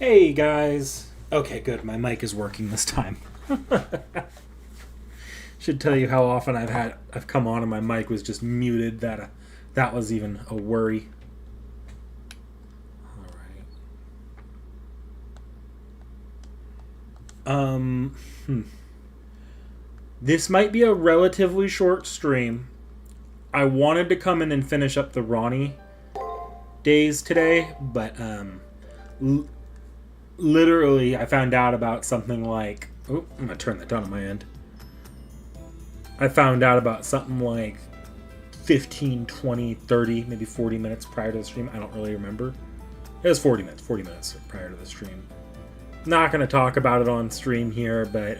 Hey guys. Okay, good. My mic is working this time. Should tell you how often I've come on and my mic was just muted. That was even a worry. All right. This might be a relatively short stream. I wanted to come in and finish up the Ronnie days today, but literally I found out about something like... Oh, I'm going to turn that down on my end. I found out about something like 15, 20, 30, maybe 40 minutes prior to the stream. I don't really remember. It was 40 minutes prior to the stream. Not going to talk about it on stream here, but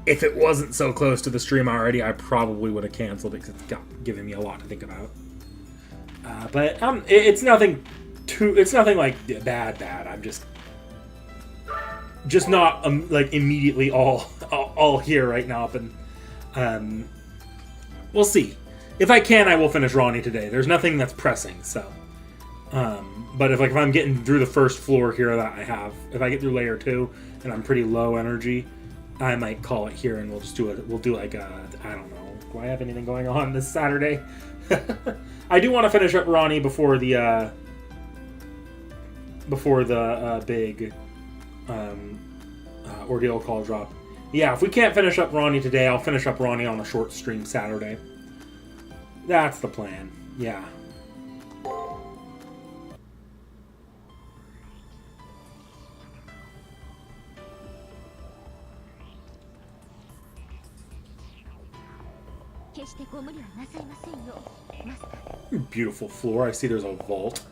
if it wasn't so close to the stream already, I probably would have canceled it because it's given me a lot to think about. But it's nothing like bad. I'm just not like immediately all here right now. And we'll see. If I can, I will finish Ronnie today. There's nothing that's pressing. So, but if I'm getting through the first floor here that I have, if I get through layer 2 and I'm pretty low energy, I might call it here and we'll just do it. We'll do like I don't know. Do I have anything going on this Saturday? I do want to finish up Ronnie before the big ordeal call drop. Yeah, if we can't finish up Ronnie today, I'll finish up Ronnie on a short stream Saturday. That's the plan. Yeah. Beautiful floor. I see there's a vault.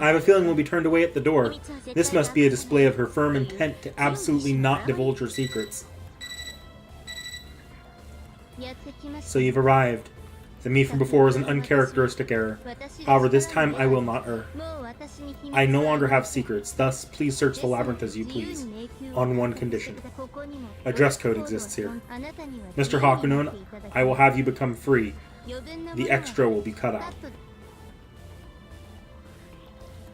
I have a feeling we'll be turned away at the door. This must be a display of her firm intent to absolutely not divulge her secrets. So you've arrived. The me from before was an uncharacteristic error. However, this time I will not err. I no longer have secrets, thus please search the labyrinth as you please, on one condition. A dress code exists here. Mr. Hakunon, I will have you become free. The extra will be cut out.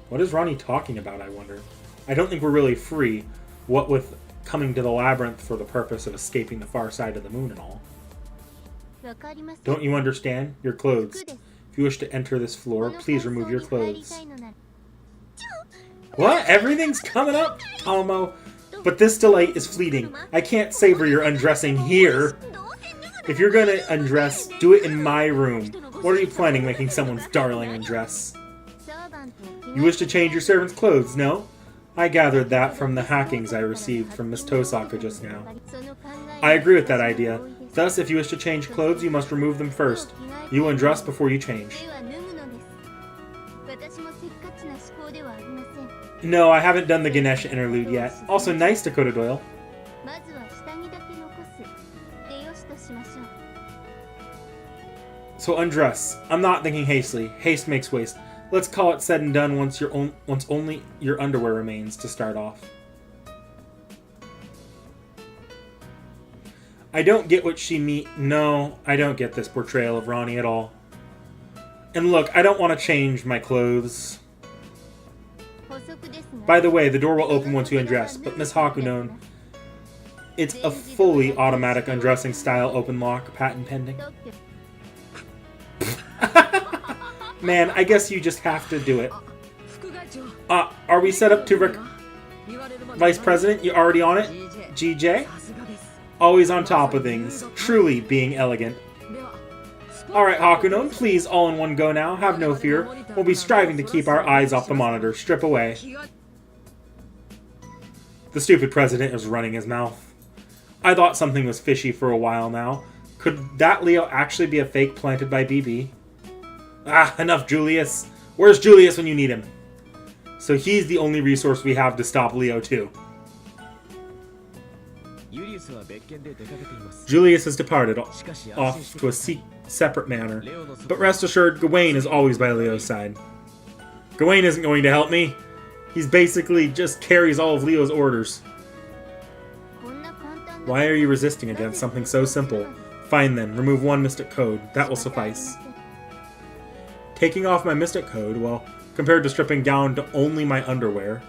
What is Ronnie talking about, I wonder? I don't think we're really free, what with coming to the labyrinth for the purpose of escaping the far side of the moon and all. Don't you understand? Your clothes. If you wish to enter this floor, please remove your clothes. What? Everything's coming up, Tomo. But this delight is fleeting. I can't savor your undressing here. If you're gonna undress, do it in my room. What are you planning, making someone's darling undress? You wish to change your servant's clothes, no? I gathered that from the hackings I received from Miss Tosaka just now. I agree with that idea. Thus, if you wish to change clothes, you must remove them first. You undress before you change. No, I haven't done the Ganesh interlude yet. Also, nice, Dakota Doyle. So undress. I'm not thinking hastily. Haste makes waste. Let's call it said and done once only your underwear remains to start off. I don't get what she mean. No, I don't get this portrayal of Ronnie at all. And look, I don't want to change my clothes. By the way, the door will open once you undress, but Miss Hakunon, it's a fully automatic undressing style open lock, patent pending. Man, I guess you just have to do it. Are we set up to Vice President? You already on it? GJ? Always on top of things. Truly being elegant. Alright, Hakunon, please, all in one go now. Have no fear. We'll be striving to keep our eyes off the monitor. Strip away. The stupid president is running his mouth. I thought something was fishy for a while now. Could that Leo actually be a fake planted by BB? Ah, enough, Julius. Where's Julius when you need him? So he's the only resource we have to stop Leo too. Julius has departed off to a separate manner, but rest assured, Gawain is always by Leo's side. Gawain isn't going to help me. He's basically just carries all of Leo's orders. Why are you resisting against something so simple? Fine then, remove one mystic code. That will suffice. Taking off my mystic code, well, compared to stripping down to only my underwear.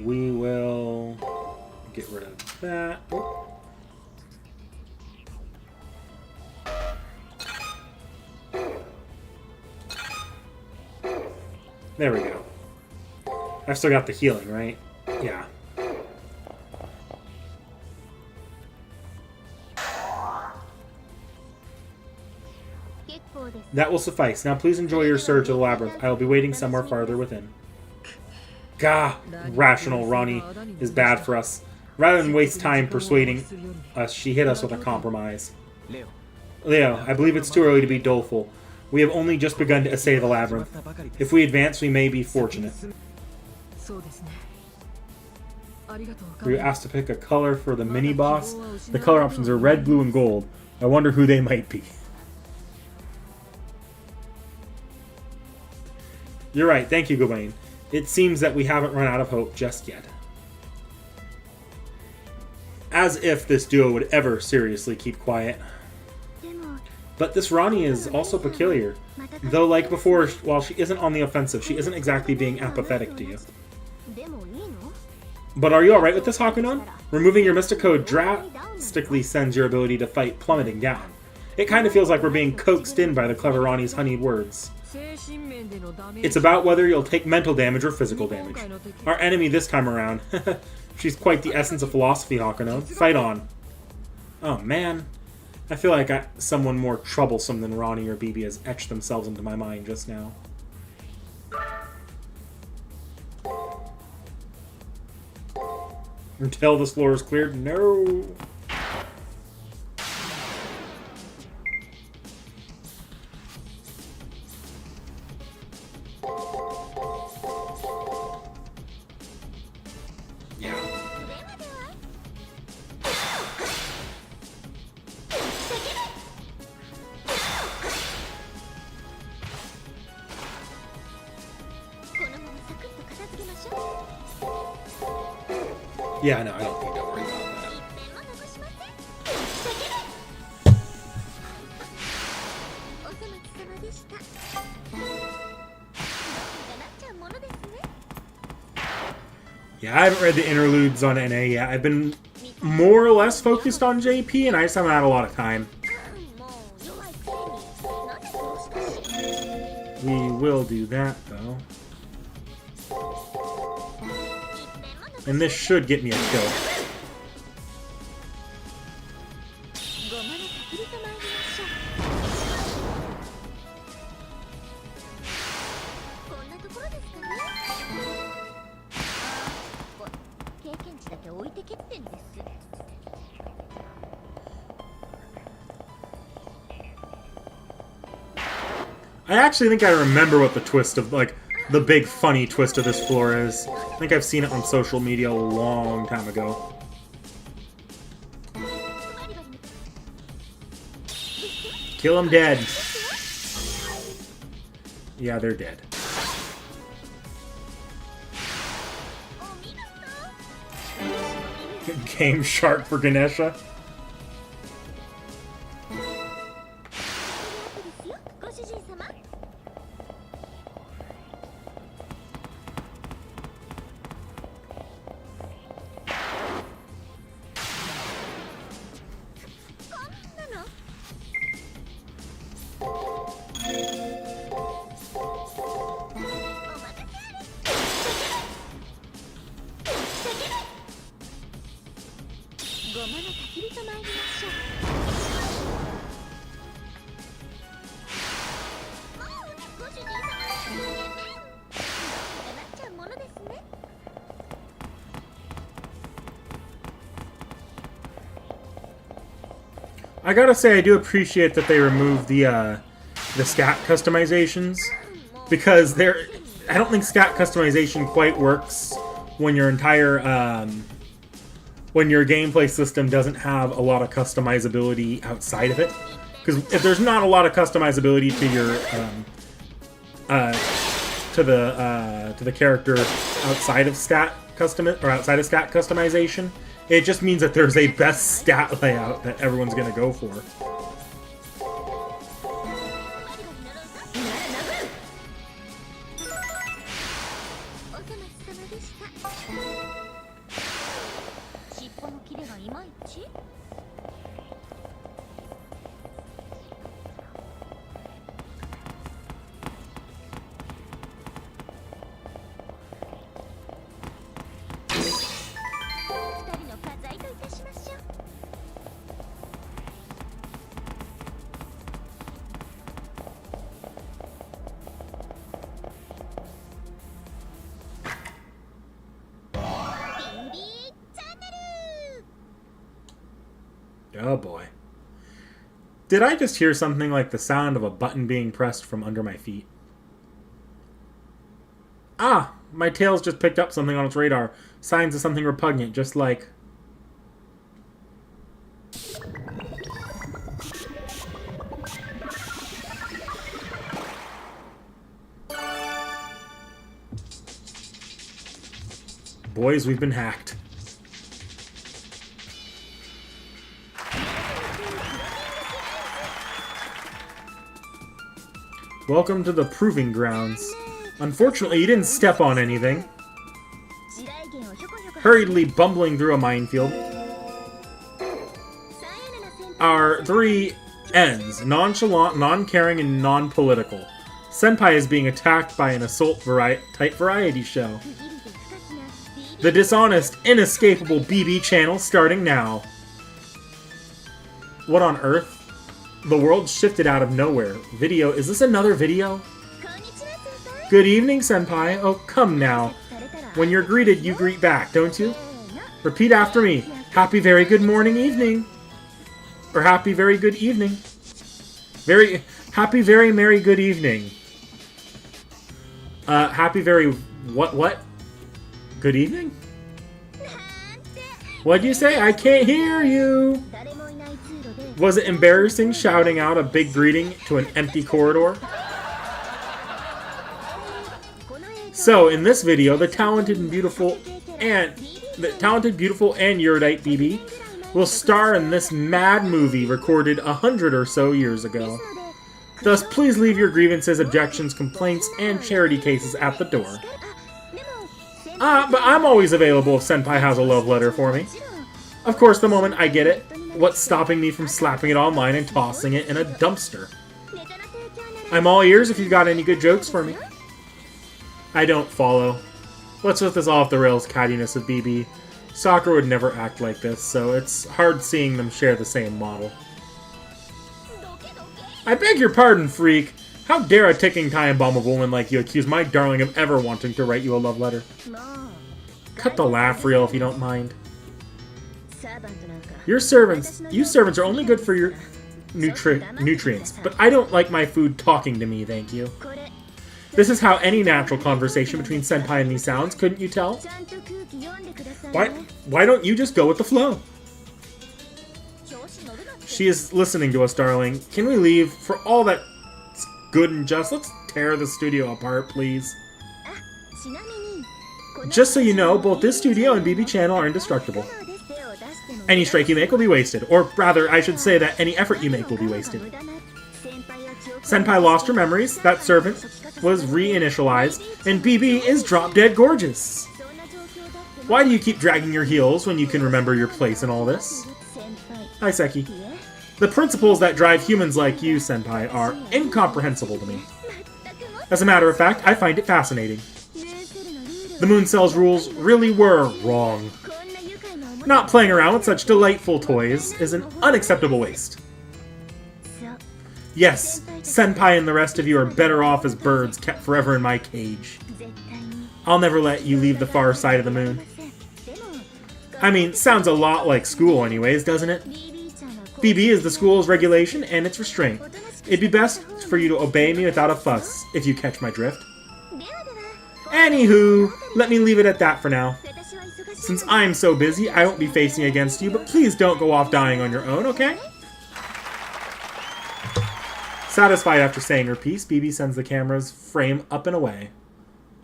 We will get rid of that. Oh. There we go. I've still got the healing, right? Yeah. That will suffice. Now please enjoy your search of the labyrinth. I will be waiting somewhere farther within. Gah! Rational Ronnie is bad for us. Rather than waste time persuading us, she hit us with a compromise. Leo, I believe it's too early to be doleful. We have only just begun to essay the labyrinth. If we advance, we may be fortunate. We were asked to pick a color for the mini-boss. The color options are red, blue, and gold. I wonder who they might be. You're right, thank you, Gawain. It seems that we haven't run out of hope just yet. As if this duo would ever seriously keep quiet. But this Ronnie is also peculiar. Though, like before, while she isn't on the offensive, she isn't exactly being apathetic to you. But are you alright with this, Hakunon? Removing your Mystic Code drastically sends your ability to fight plummeting down. It kind of feels like we're being coaxed in by the clever Ronnie's honeyed words. It's about whether you'll take mental damage or physical damage. Our enemy this time around. She's quite the essence of philosophy, Hakunon. Fight on. Oh, man. I feel like someone more troublesome than Ronnie or BB has etched themselves into my mind just now. Until this floor is cleared? No! Yeah, no, I don't need to worry about that. Yeah, I haven't read the interludes on NA yet. I've been more or less focused on JP, and I just haven't had a lot of time. We will do that, though. And this should get me a kill. I actually think I remember what the twist of, like, the big funny twist of this floor is. I think I've seen it on social media a long time ago. Kill them dead. Yeah, they're dead. Game Shark for Ganesha. I gotta say, I do appreciate that they removed the stat customizations, because I don't think stat customization quite works when your entire when your gameplay system doesn't have a lot of customizability outside of it. Because if there's not a lot of customizability to to the character outside of stat customization. It just means that there's a best stat layout that everyone's gonna go for. Oh boy. Did I just hear something like the sound of a button being pressed from under my feet? Ah! My tail's just picked up something on its radar. Signs of something repugnant, just like... Boys, we've been hacked. Welcome to the proving grounds. Unfortunately, you didn't step on anything. Hurriedly bumbling through a minefield are 3 N's. Nonchalant, non-caring, and non-political. Senpai is being attacked by an assault-type variety show. The dishonest, inescapable BB channel starting now. What on earth? The world shifted out of nowhere. Video. Is this another video? Good evening, Senpai. Oh, come now. When you're greeted, you greet back, don't you? Repeat after me. Happy very good morning, evening. Or happy very good evening. Happy very merry good evening. Happy very... What? Good evening? What'd you say? I can't hear you. Was it embarrassing shouting out a big greeting to an empty corridor? So, in this video, the talented, beautiful, and erudite BB will star in this mad movie recorded 100 or so years ago. Thus, please leave your grievances, objections, complaints, and charity cases at the door. But I'm always available if Senpai has a love letter for me. Of course, the moment I get it, what's stopping me from slapping it online and tossing it in a dumpster? I'm all ears if you've got any good jokes for me. I don't follow. What's with this off-the-rails cattiness of BB? Soccer would never act like this, so it's hard seeing them share the same model. I beg your pardon, freak. How dare a ticking time bomb of a woman like you accuse my darling of ever wanting to write you a love letter? Cut the laugh reel if you don't mind. You servants are only good for your nutrients, but I don't like my food talking to me, thank you. This is how any natural conversation between Senpai and me sounds, couldn't you tell? Why don't you just go with the flow? She is listening to us, darling. Can we leave? For all that's good and just, let's tear the studio apart, please. Just so you know, both this studio and BB channel are indestructible. Any strike you make will be wasted. Or rather, I should say that any effort you make will be wasted. Senpai lost her memories, that servant was reinitialized, and BB is drop-dead gorgeous. Why do you keep dragging your heels when you can remember your place in all this? Hi, Seki. The principles that drive humans like you, Senpai, are incomprehensible to me. As a matter of fact, I find it fascinating. The Moon Cell's rules really were wrong. Not playing around with such delightful toys is an unacceptable waste. Yes, Senpai and the rest of you are better off as birds kept forever in my cage. I'll never let you leave the far side of the moon. I mean, sounds a lot like school anyways, doesn't it? BB is the school's regulation and its restraint. It'd be best for you to obey me without a fuss, if you catch my drift. Anywho, let me leave it at that for now. Since I'm so busy, I won't be facing against you, but please don't go off dying on your own, okay? Satisfied after saying her piece, BB sends the camera's frame up and away.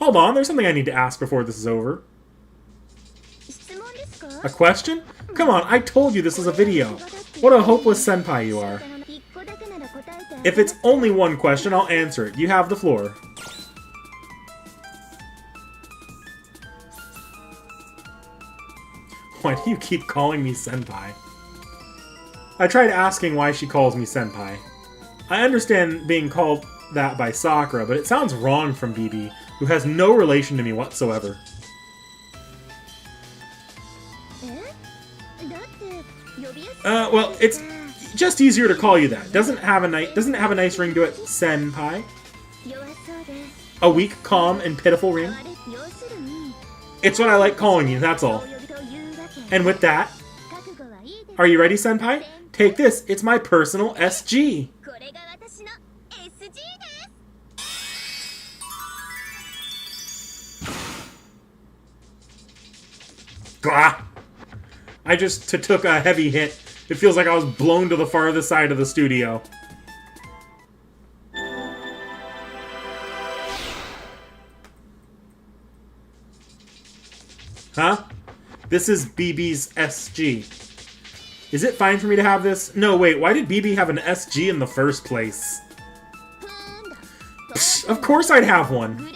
Hold on, there's something I need to ask before this is over. A question? Come on, I told you this was a video. What a hopeless senpai you are. If it's only one question, I'll answer it. You have the floor. Why do you keep calling me senpai? I tried asking why she calls me senpai. I understand being called that by Sakura, but it sounds wrong from BB, who has no relation to me whatsoever. Well, it's just easier to call you that. Doesn't it have a nice ring to it, senpai? A weak, calm, and pitiful ring? It's what I like calling you, that's all. And with that, are you ready, senpai? Take this, it's my personal SG. Gah! I just took a heavy hit. It feels like I was blown to the farthest side of the studio. Huh? This is BB's SG. Is it fine for me to have this? No, wait, why did BB have an SG in the first place? Psh, of course I'd have one.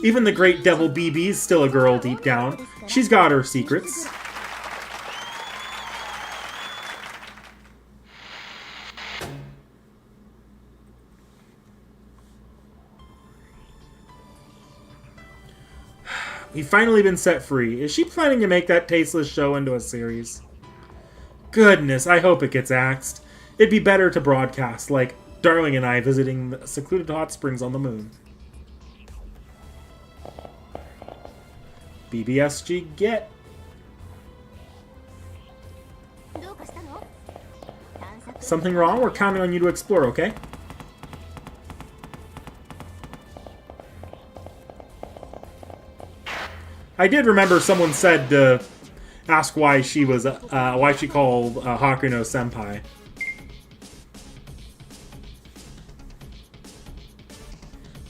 Even the great devil BB's still a girl deep down. She's got her secrets. We've finally been set free. Is she planning to make that tasteless show into a series? Goodness, I hope it gets axed. It'd be better to broadcast, like Darling and I visiting the secluded hot springs on the moon. BBSG get. Something wrong? We're counting on you to explore, okay? I did remember someone said to ask why she was why she called Hakuno senpai.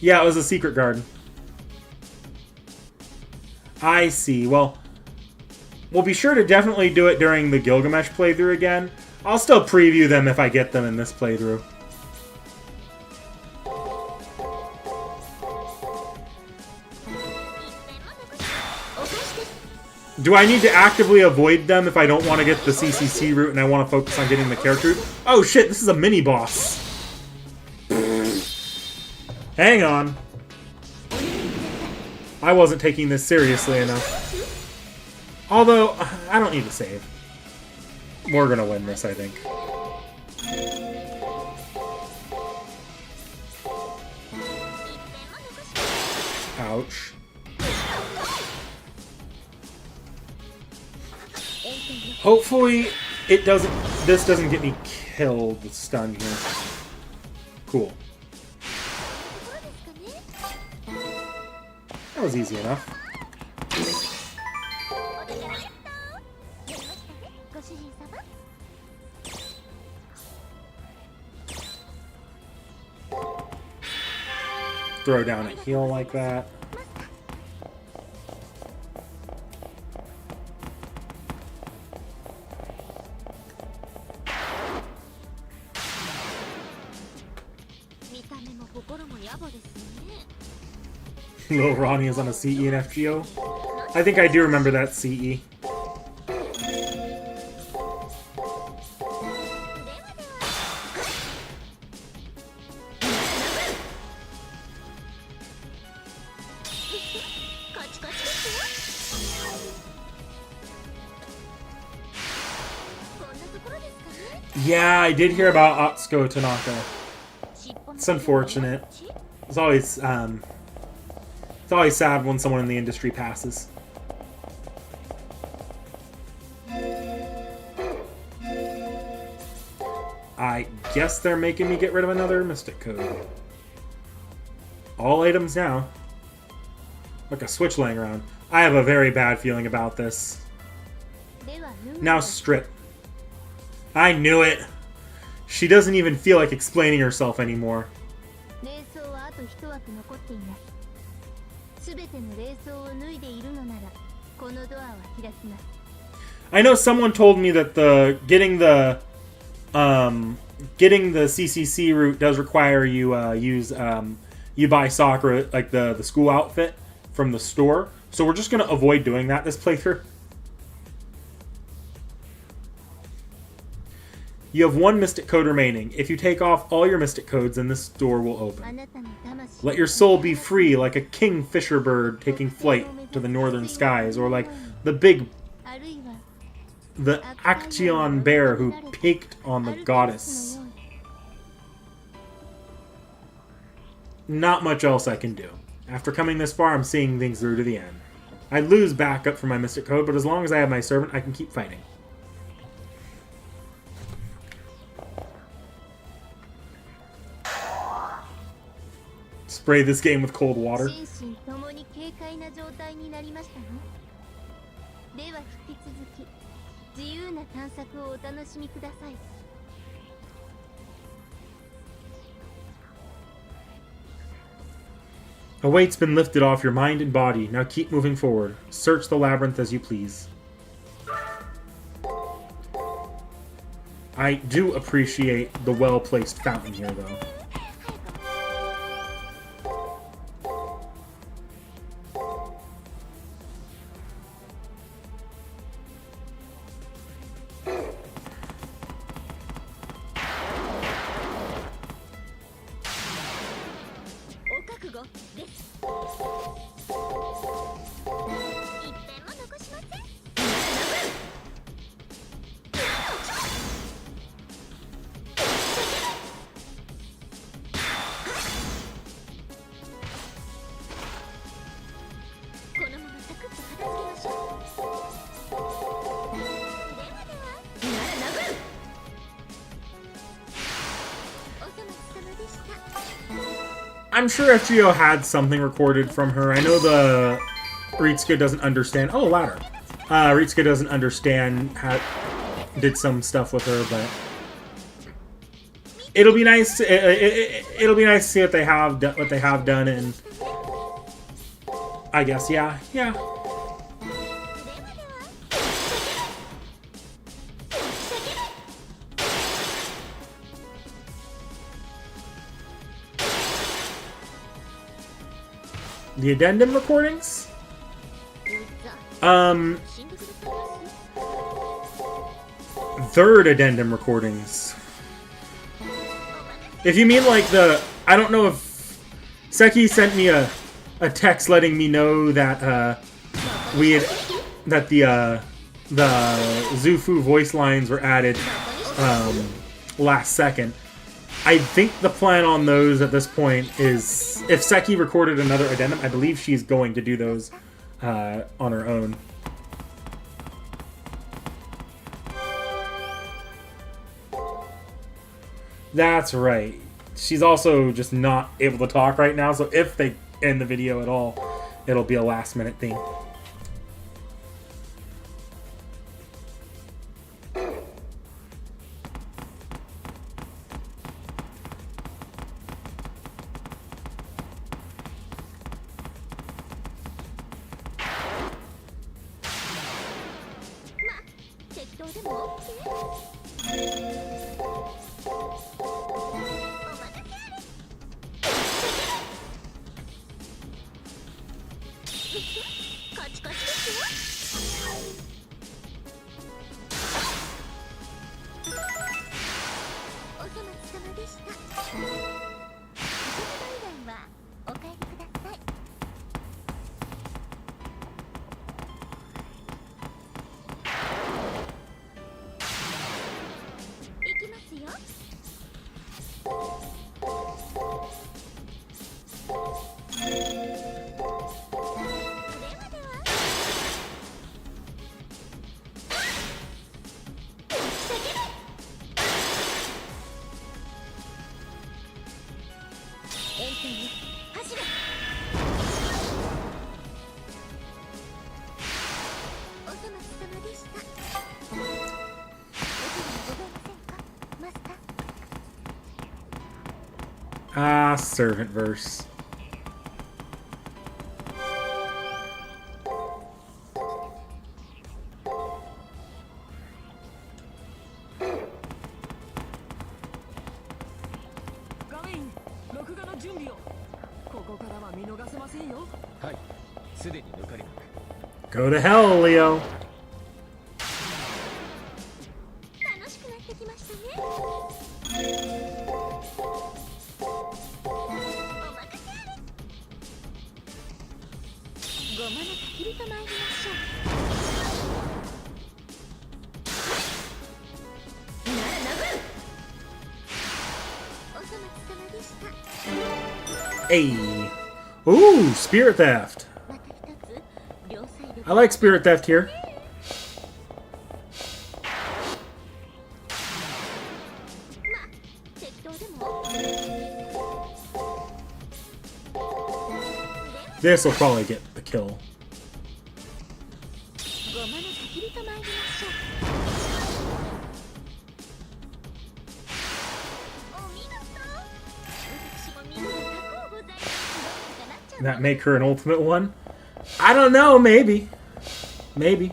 Yeah, it was a secret garden. I see. Well, we'll be sure to definitely do it during the Gilgamesh playthrough again. I'll still preview them if I get them in this playthrough. Do I need to actively avoid them if I don't want to get the CCC route and I want to focus on getting the character route? Oh shit, this is a mini-boss. Hang on. I wasn't taking this seriously enough. Although, I don't need to save. We're gonna win this, I think. Ouch. Hopefully, this doesn't get me killed with stun here. Cool. That was easy enough. Throw down a heal like that. Little Ronnie is on a CE and FGO. I think I do remember that CE. Yeah, I did hear about Atsuko Tanaka. It's unfortunate. It's always sad when someone in the industry passes. I guess they're making me get rid of another Mystic Code. All items now. Like a switch laying around. I have a very bad feeling about this. Now strip. I knew it! She doesn't even feel like explaining herself anymore. I know someone told me that getting the CCC route does require you you buy soccer, like the school outfit from the store. So we're just gonna avoid doing that this playthrough. You have one mystic code remaining. If you take off all your mystic codes, then this door will open. Let your soul be free, like a kingfisher bird taking flight to the northern skies, or like the Action bear who peeked on the goddess. Not much else I can do. After coming this far, I'm seeing things through to the end. I lose backup for my mystic code, but as long as I have my servant, I can keep fighting. Spray this game with cold water. A weight's been lifted off your mind and body. Now keep moving forward. Search the labyrinth as you please. I do appreciate the well-placed fountain here, though. I'm sure T.H.E had something recorded from her. I know the Ritsuka doesn't understand. Oh, ladder. Ritsuka doesn't understand did some stuff with her, but it'll be nice. It'll be nice to see what they have done, and I guess yeah. The addendum recordings? Third addendum recordings. If you mean like I don't know if Seki sent me a text letting me know that the Zufu voice lines were added last second. I think the plan on those at this point is, if Seki recorded another addendum, I believe she's going to do those on her own. That's right. She's also just not able to talk right now, so if they end the video at all, it'll be a last-minute thing. Servant verse. Go to hell, Leo. Hey. Ooh, Spirit Theft. I like Spirit Theft here. This will probably get the kill. That make her an ultimate one? I don't know, maybe. Maybe.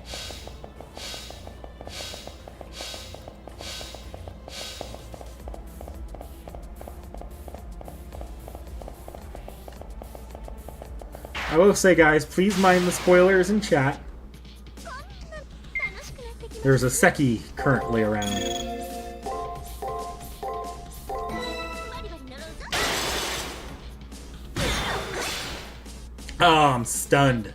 I will say, guys, please mind the spoilers in chat. There's a Seki currently around. Oh, I'm stunned.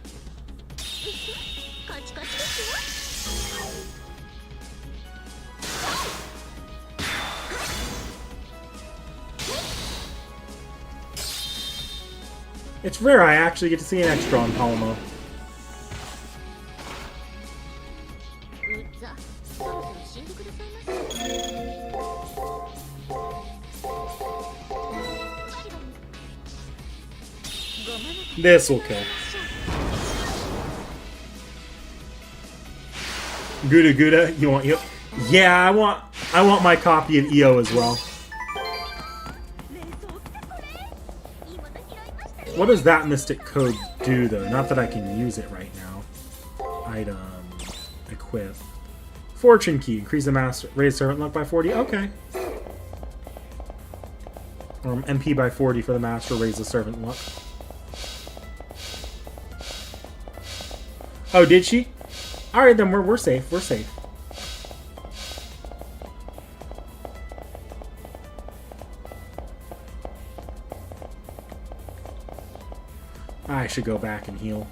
It's rare I actually get to see an extra on Palmo. This will kill. Gouda Gouda, you want you? Yeah, I want my copy of EO as well. What does that mystic code do though? Not that I can use it right now. Item, equip, fortune key, increase the master, raise servant luck by 40. Okay. Or MP by 40 for the master, raise the servant luck. Oh, did she? Alright, then we're safe. We're safe. I should go back and heal.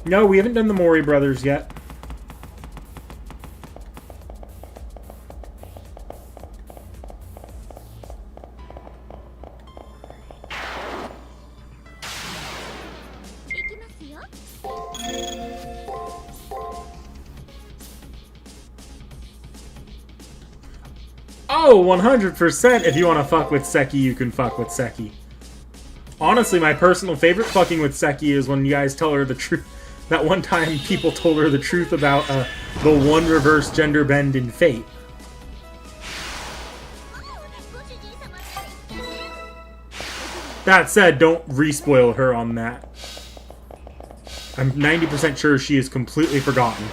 No, we haven't done the Mori brothers yet. Oh, 100%! If you want to fuck with Seki, you can fuck with Seki. Honestly, my personal favorite fucking with Seki is when you guys tell her the truth. That one time people told her the truth about the one reverse gender bend in Fate. That said, don't re-spoil her on that. I'm 90% sure she is completely forgotten.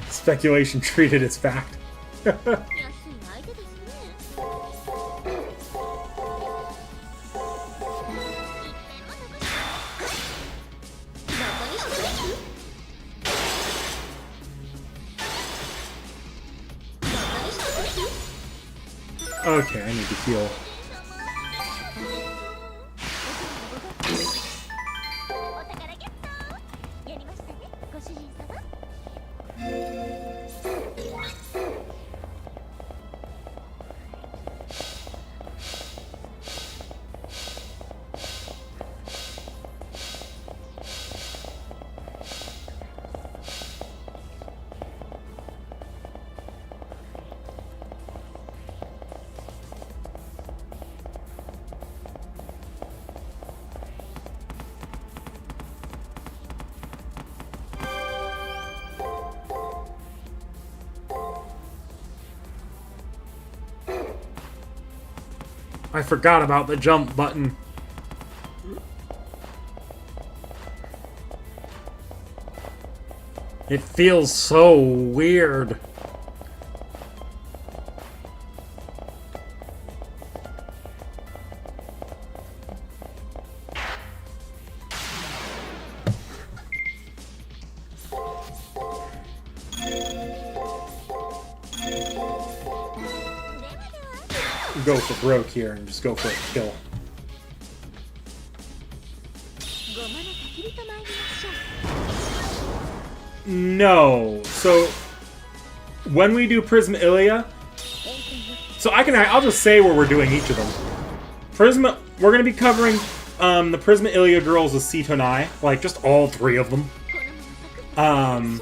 Speculation treated as fact. Okay, I need to heal. I forgot about the jump button. It feels so weird. Go for broke here and just go for a kill. No. So when we do Prisma Ilia, so I'll just say where we're doing each of them. Prisma, we're gonna be covering the Prisma Ilia girls with T.H.E, like just all three of them. And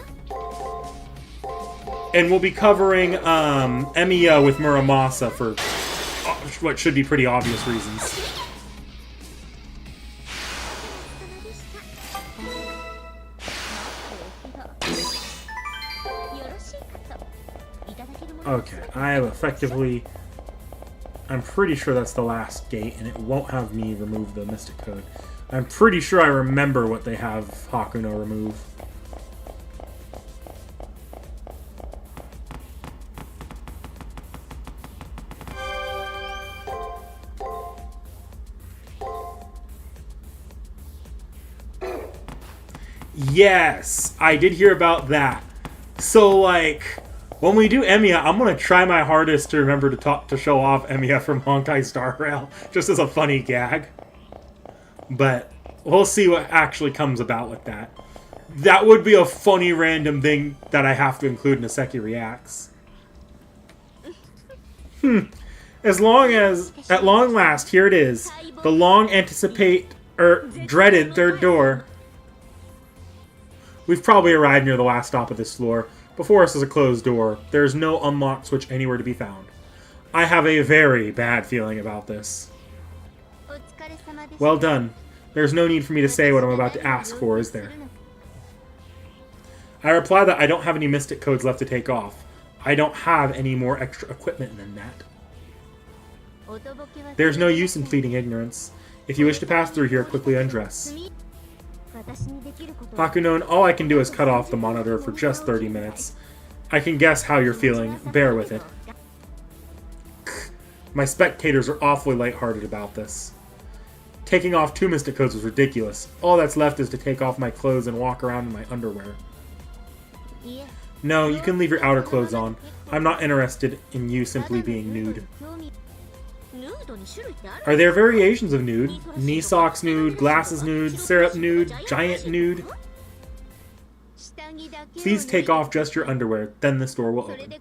we'll be covering Emiya with Muramasa for what should be pretty obvious reasons. Okay, I have effectively... I'm pretty sure that's the last gate, and it won't have me remove the Mystic Code. I'm pretty sure I remember what they have Hakuno remove. Yes, I did hear about that. So, like, when we do Emiya, I'm gonna try my hardest to remember to show off Emiya from Honkai Star Rail, just as a funny gag. But we'll see what actually comes about with that. That would be a funny random thing that I have to include in a Seki Reacts. As long as, at long last, here it is. The long dreaded third door. We've probably arrived near the last stop of this floor. Before us is a closed door. There is no unlocked switch anywhere to be found. I have a very bad feeling about this. Well done. There's no need for me to say what I'm about to ask for, is there? I reply that I don't have any mystic codes left to take off. I don't have any more extra equipment than that. There's no use in pleading ignorance. If you wish to pass through here, quickly undress. Hakuno, all I can do is cut off the monitor for just 30 minutes. I can guess how you're feeling. Bear with it. My spectators are awfully lighthearted about this. Taking off 2 mystic codes was ridiculous. All that's left is to take off my clothes and walk around in my underwear. No, you can leave your outer clothes on. I'm not interested in you simply being nude. Are there variations of nude? Knee socks nude, glasses nude, syrup nude, giant nude? Please take off just your underwear, then this door will open.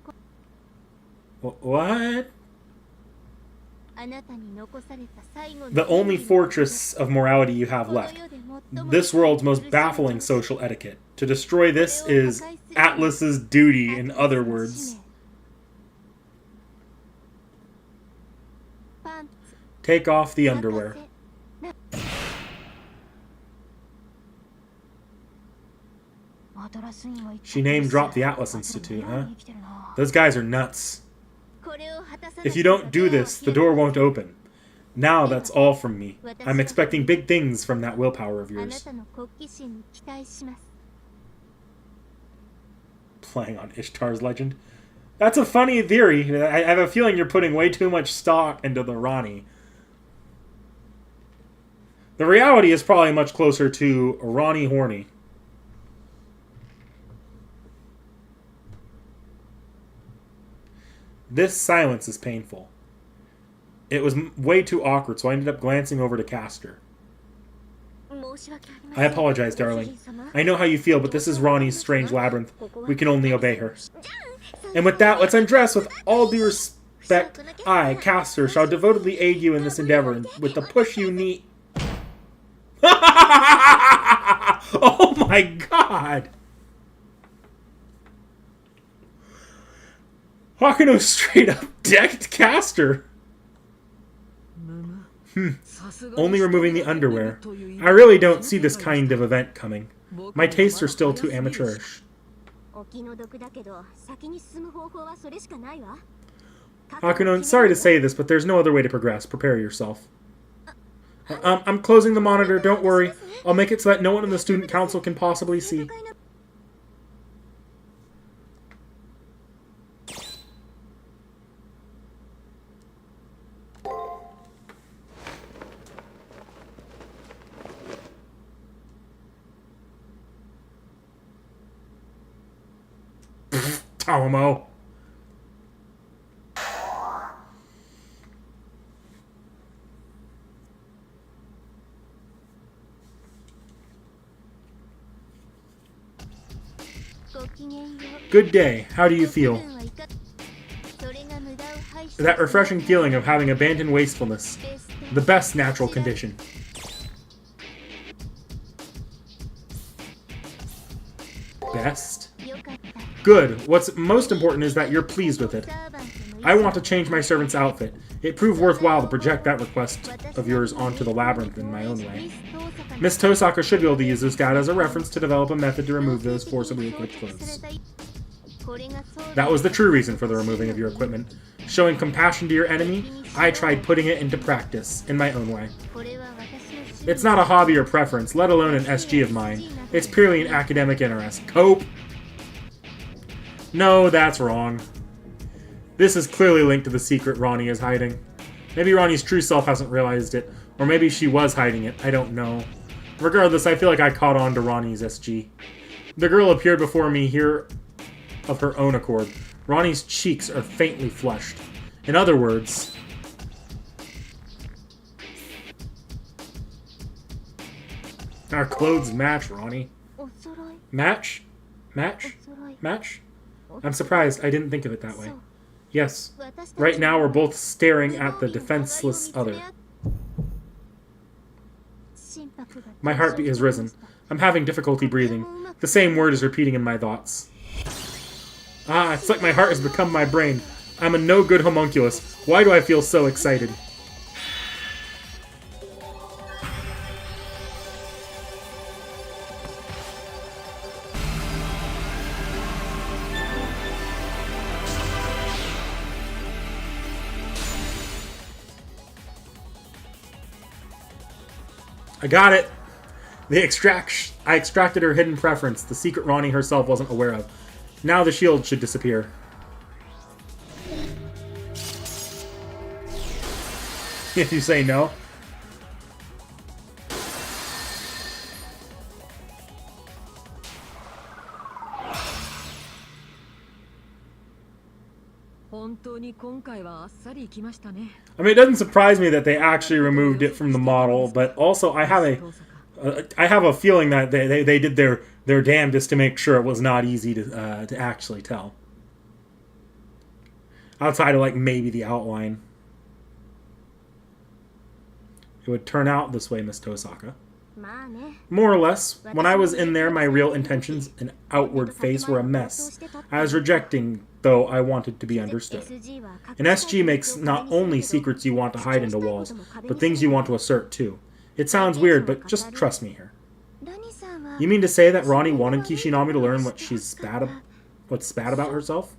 What? The only fortress of morality you have left. This world's most baffling social etiquette. To destroy this is Atlas's duty, in other words. Take off the underwear. She name-dropped the Atlas Institute, huh? Those guys are nuts. If you don't do this, the door won't open. Now that's all from me. I'm expecting big things from that willpower of yours. Playing on Ishtar's legend. That's a funny theory. I have a feeling you're putting way too much stock into the Rani. The reality is probably much closer to Ronnie Horny. This silence is painful. It was way too awkward, so I ended up glancing over to Castor. I apologize, darling. I know how you feel, but this is Ronnie's strange labyrinth. We can only obey her. And with that, let's undress. With all due respect, I, Castor, shall devotedly aid you in this endeavor, and with the push you need... Oh my god! Hakuno straight up decked Castor. Only removing the underwear. I really don't see this kind of event coming. My tastes are still too amateurish. Hakuno, sorry to say this, but there's no other way to progress. Prepare yourself. I'm closing the monitor, don't worry. I'll make it so that no one in the student council can possibly see. Tomo. Good day. How do you feel? That refreshing feeling of having abandoned wastefulness. The best natural condition. Best? Good. What's most important is that you're pleased with it. I want to change my servant's outfit. It proved worthwhile to project that request of yours onto the labyrinth in my own way. Miss Tosaka should be able to use this data as a reference to develop a method to remove those forcibly equipped clothes. That was the true reason for the removing of your equipment. Showing compassion to your enemy, I tried putting it into practice, in my own way. It's not a hobby or preference, let alone an SG of mine. It's purely an academic interest. Cope! No, that's wrong. This is clearly linked to the secret Ronnie is hiding. Maybe Ronnie's true self hasn't realized it, or maybe she was hiding it, I don't know. Regardless, I feel like I caught on to Ronnie's SG. The girl appeared before me here of her own accord. Ronnie's cheeks are faintly flushed. In other words... Our clothes match, Ronnie. Match? Match? Match? I'm surprised I didn't think of it that way. Yes. Right now we're both staring at the defenseless other. My heartbeat has risen. I'm having difficulty breathing. The same word is repeating in my thoughts. Ah, it's like my heart has become my brain. I'm a no-good homunculus. Why do I feel so excited? I got it! I extracted her hidden preference, the secret Ronnie herself wasn't aware of. Now the shield should disappear. If you say no. I mean, it doesn't surprise me that they actually removed it from the model, but also I have a feeling that they did their damnedest to make sure it was not easy to actually tell. Outside of, like, maybe the outline. It would turn out this way, Miss Tosaka. More or less. When I was in there, my real intentions and outward face were a mess. I was rejecting, though I wanted to be understood. An SG makes not only secrets you want to hide into walls, but things you want to assert, too. It sounds weird, but just trust me here. You mean to say that Ronnie wanted Kishinami to learn what's bad about herself?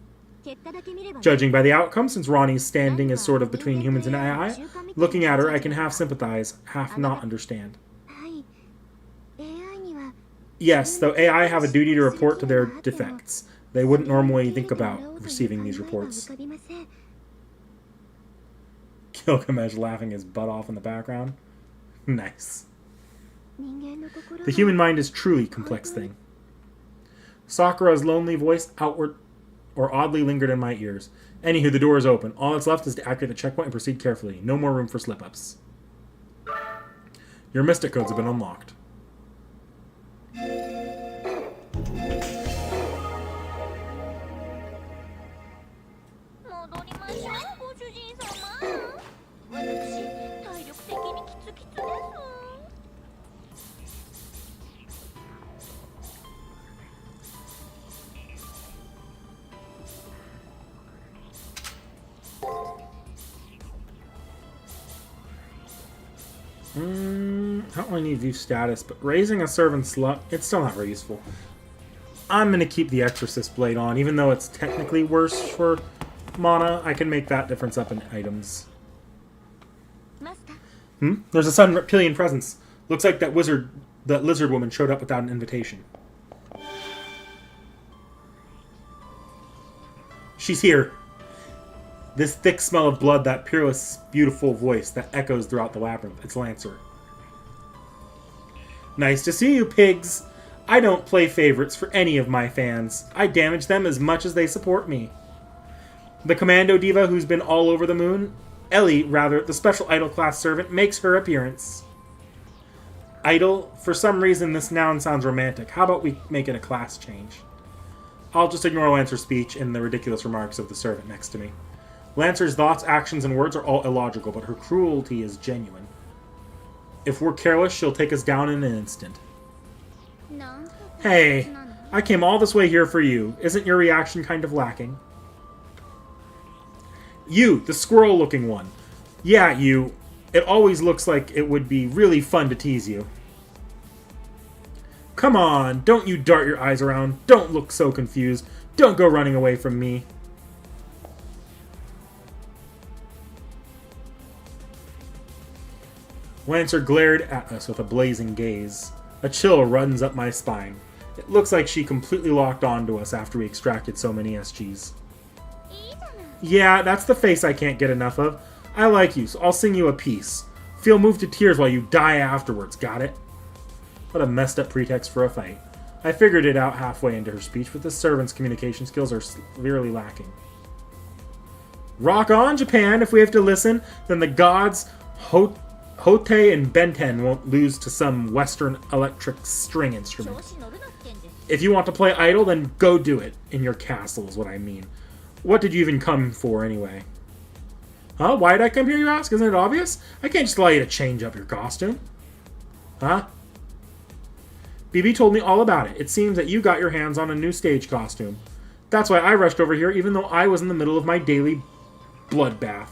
Judging by the outcome, since Ronnie's standing is sort of between humans and AI, looking at her, I can half sympathize, half not understand. Yes, though AI have a duty to report to their defects. They wouldn't normally think about receiving these reports. Gilgamesh laughing his butt off in the background. Nice. The human mind is truly a complex thing. Sakura's lonely voice or oddly lingered in my ears. Anywho, the door is open. All that's left is to activate the checkpoint and proceed carefully. No more room for slip-ups. Your mystic codes have been unlocked. I don't really need view status, but raising a servant's luck, it's still not very useful. I'm going to keep the Exorcist Blade on, even though it's technically worse for mana. I can make that difference up in items. There's a sudden reptilian presence. Looks like that lizard woman showed up without an invitation. She's here. This thick smell of blood, that peerless, beautiful voice that echoes throughout the labyrinth. It's Lancer. Nice to see you, pigs. I don't play favorites for any of my fans. I damage them as much as they support me. The commando diva who's been all over the moon, Ellie, rather, the special idol class servant, makes her appearance. Idol? For some reason, this noun sounds romantic. How about we make it a class change? I'll just ignore Lancer's speech and the ridiculous remarks of the servant next to me. Lancer's thoughts, actions, and words are all illogical, but her cruelty is genuine. If we're careless, she'll take us down in an instant. Hey, I came all this way here for you. Isn't your reaction kind of lacking? You, the squirrel-looking one. Yeah, you. It always looks like it would be really fun to tease you. Come on, don't you dart your eyes around. Don't look so confused. Don't go running away from me. Lancer glared at us with a blazing gaze. A chill runs up my spine. It looks like she completely locked onto us after we extracted so many SGs. Yeah, that's the face I can't get enough of. I like you, so I'll sing you a piece. Feel moved to tears while you die afterwards, got it? What a messed up pretext for a fight. I figured it out halfway into her speech, but the servant's communication skills are severely lacking. Rock on, Japan! If we have to listen, then the gods Hote and Benten won't lose to some Western electric string instrument. If you want to play idol, then go do it. In your castle is what I mean. What did you even come for, anyway? Huh? Why did I come here, you ask? Isn't it obvious? I can't just allow you to change up your costume. Huh? BB told me all about it. It seems that you got your hands on a new stage costume. That's why I rushed over here, even though I was in the middle of my daily bloodbath.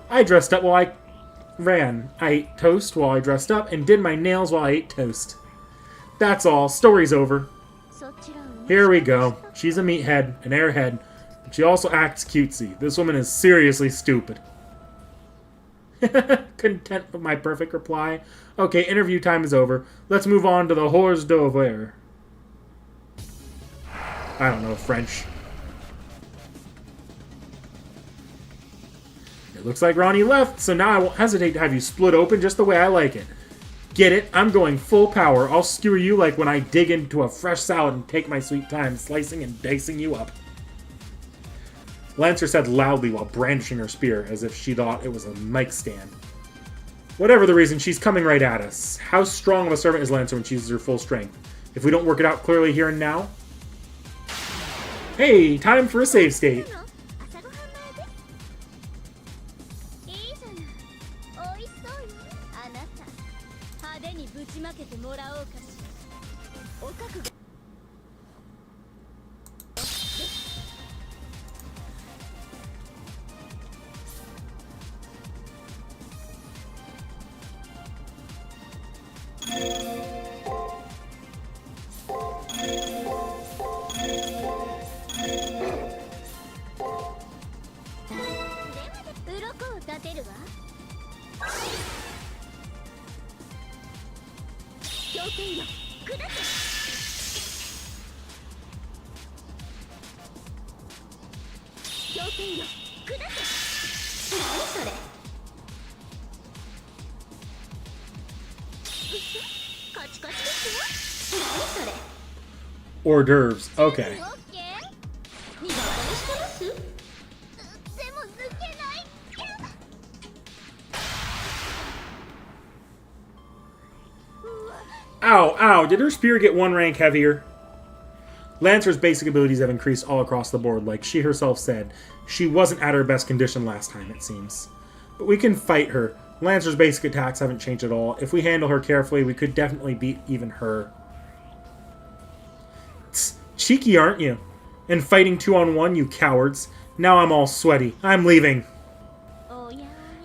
I dressed up while I ran. I ate toast while I dressed up, and did my nails while I ate toast. That's all. Story's over. Here we go. She's a meathead, an airhead, but she also acts cutesy. This woman is seriously stupid. Content with my perfect reply. Okay, interview time is over. Let's move on to the hors d'oeuvre. I don't know French. It looks like Ronnie left, so now I won't hesitate to have you split open just the way I like it. Get it? I'm going full power. I'll skewer you like when I dig into a fresh salad and take my sweet time slicing and dicing you up. Lancer said loudly while brandishing her spear, as if she thought it was a mic stand. Whatever the reason, she's coming right at us. How strong of a servant is Lancer when she uses her full strength? If we don't work it out clearly here and now? Hey, time for a save state. Hors d'oeuvres. Okay. Ow, ow, did her spear get one rank heavier? Lancer's basic abilities have increased all across the board, like she herself said. She wasn't at her best condition last time, it seems. But we can fight her. Lancer's basic attacks haven't changed at all. If we handle her carefully, we could definitely beat even her. Tss, cheeky, aren't you? And fighting 2-on-1, you cowards. Now I'm all sweaty. I'm leaving.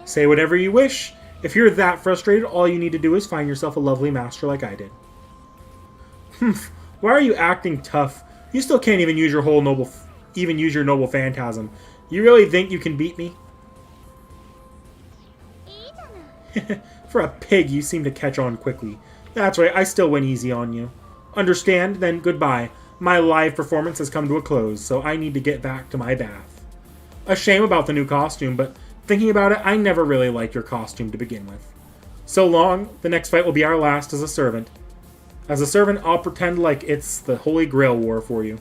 Say whatever you wish. If you're that frustrated, all you need to do is find yourself a lovely master like I did. Humph. Why are you acting tough? You still can't even use your noble phantasm. You really think you can beat me? For a pig, you seem to catch on quickly. That's right, I still went easy on you. Understand? Then goodbye. My live performance has come to a close, so I need to get back to my bath. A shame about the new costume, but thinking about it, I never really liked your costume to begin with. So long, the next fight will be our last as a servant. As a servant, I'll pretend like it's the Holy Grail War for you.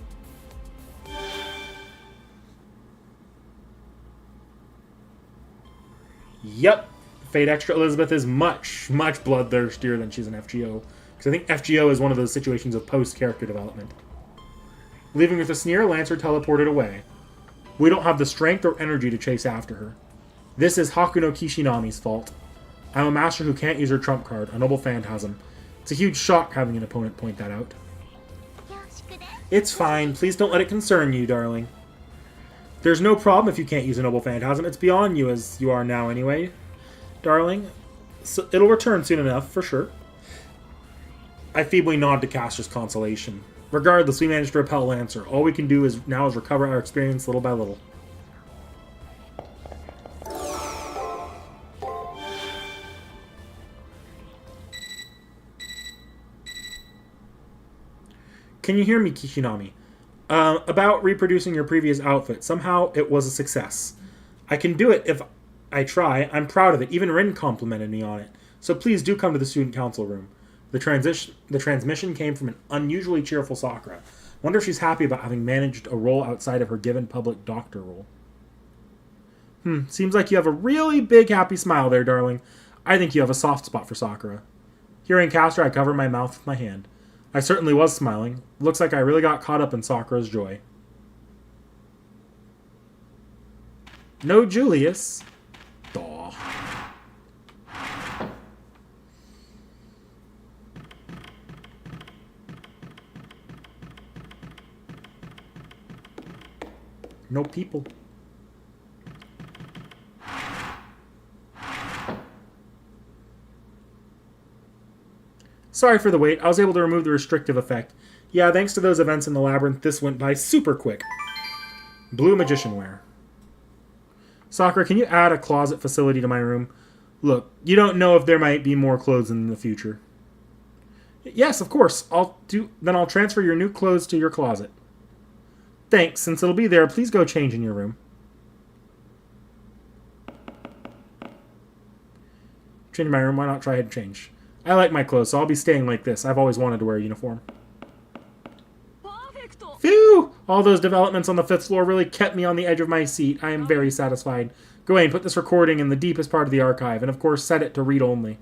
Yep. Fate Extra Elizabeth is much, much bloodthirstier than she's an FGO. Because I think FGO is one of those situations of post-character development. Leaving with a sneer, Lancer teleported away. We don't have the strength or energy to chase after her. This is Hakuno Kishinami's fault. I'm a master who can't use her trump card, a noble phantasm. It's a huge shock having an opponent point that out. It's fine. Please don't let it concern you, darling. There's no problem if you can't use a noble phantasm. It's beyond you as you are now anyway, darling. So it'll return soon enough, for sure. I feebly nod to Caster's consolation. Regardless, we managed to repel Lancer. All we can do now is recover our experience little by little. Can you hear me, Kishinami? About reproducing your previous outfit. Somehow it was a success. I can do it if I try. I'm proud of it. Even Rin complimented me on it. So please do come to the student council room. The transmission came from an unusually cheerful Sakura. Wonder if she's happy about having managed a role outside of her given public doctor role. Seems like you have a really big happy smile there, darling. I think you have a soft spot for Sakura. Hearing Caster, I cover my mouth with my hand. I certainly was smiling. Looks like I really got caught up in Sakura's joy. No Julius. Daw. No people. Sorry for the wait. I was able to remove the restrictive effect. Yeah, thanks to those events in the labyrinth, this went by super quick. Blue magician wear. Sakura, can you add a closet facility to my room? Look, you don't know if there might be more clothes in the future. Yes, of course. Then I'll transfer your new clothes to your closet. Thanks. Since it'll be there, please go change in your room. Change in my room. Why not try head change? I like my clothes, so I'll be staying like this. I've always wanted to wear a uniform. Phew! All those developments on the 5th floor really kept me on the edge of my seat. I am very satisfied. Go away and put this recording in the deepest part of the archive, and of course set it to read only.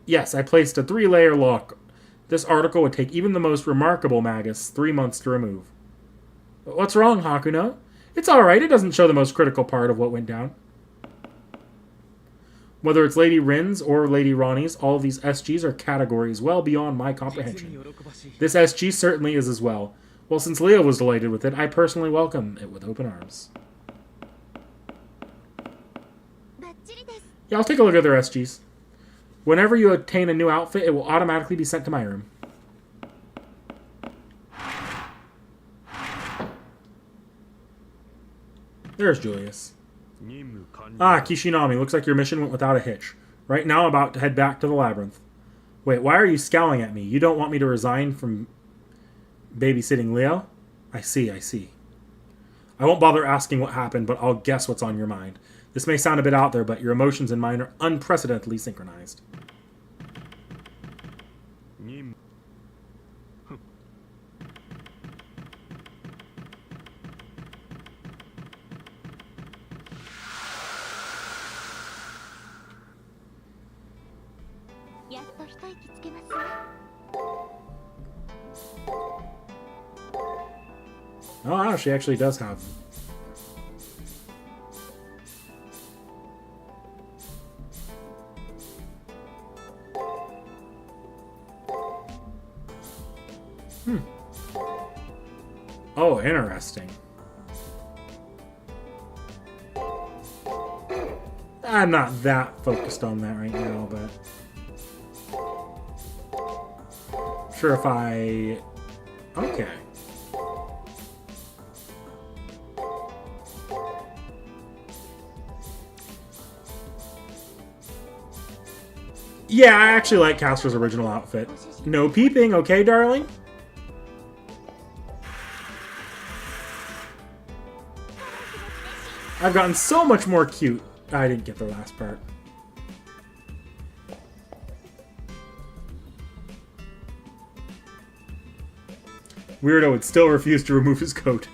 Yes, I placed a 3-layer lock. This article would take even the most remarkable magus 3 months to remove. What's wrong, Hakuno? It's alright, it doesn't show the most critical part of what went down. Whether it's Lady Rin's or Lady Ronnie's, all of these SGs are categories well beyond my comprehension. This SG certainly is as well. Well, since Leo was delighted with it, I personally welcome it with open arms. Yeah, I'll take a look at their SGs. Whenever you obtain a new outfit, it will automatically be sent to my room. There's Julius. Ah, Kishinami, looks like your mission went without a hitch. Right now, I'm about to head back to the labyrinth. Wait, why are you scowling at me? You don't want me to resign from babysitting Leo? I see. I won't bother asking what happened, but I'll guess what's on your mind. This may sound a bit out there, but your emotions and mine are unprecedentedly synchronized. Oh, she actually does have them. Oh, interesting. I'm not that focused on that right now, but... Sure, if I... Okay. Yeah, I actually like Castor's original outfit. No peeping, okay, darling? I've gotten so much more cute. I didn't get the last part. Weirdo would still refuse to remove his coat.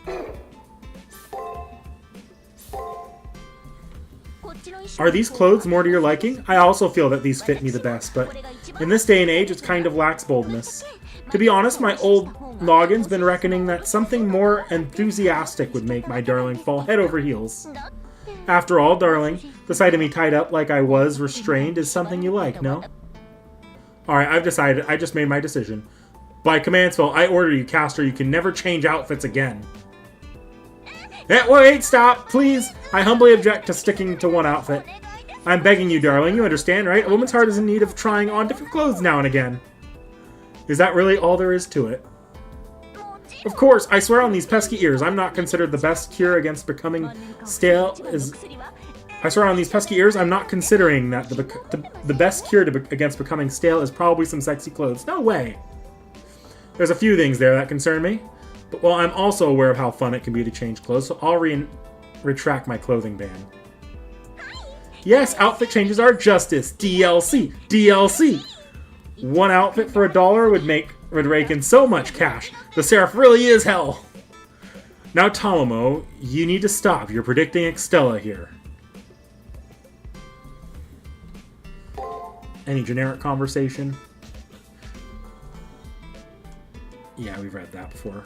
Are these clothes more to your liking? I also feel that these fit me the best, but in this day and age, it kind of lacks boldness. To be honest, my old noggin's been reckoning that something more enthusiastic would make my darling fall head over heels. After all, darling, the sight of me tied up like I was restrained is something you like, no? Alright, I've decided. I just made my decision. By Commandsville, I order you, Castor, you can never change outfits again. Wait, stop, please! I humbly object to sticking to one outfit. I'm begging you, darling, you understand, right? A woman's heart is in need of trying on different clothes now and again. Is that really all there is to it? Of course, I swear on these pesky ears, I'm not considered the best cure against becoming stale is... I swear on these pesky ears, I'm not considering that the best cure against becoming stale is probably some sexy clothes. No way! There's a few things there that concern me. But, well, I'm also aware of how fun it can be to change clothes, so I'll retract my clothing ban. Yes, outfit changes are justice. DLC! DLC! One outfit for $1 would rake in so much cash. The Seraph really is hell! Now, Tomomo, you need to stop. You're predicting Extella here. Any generic conversation? Yeah, we've read that before.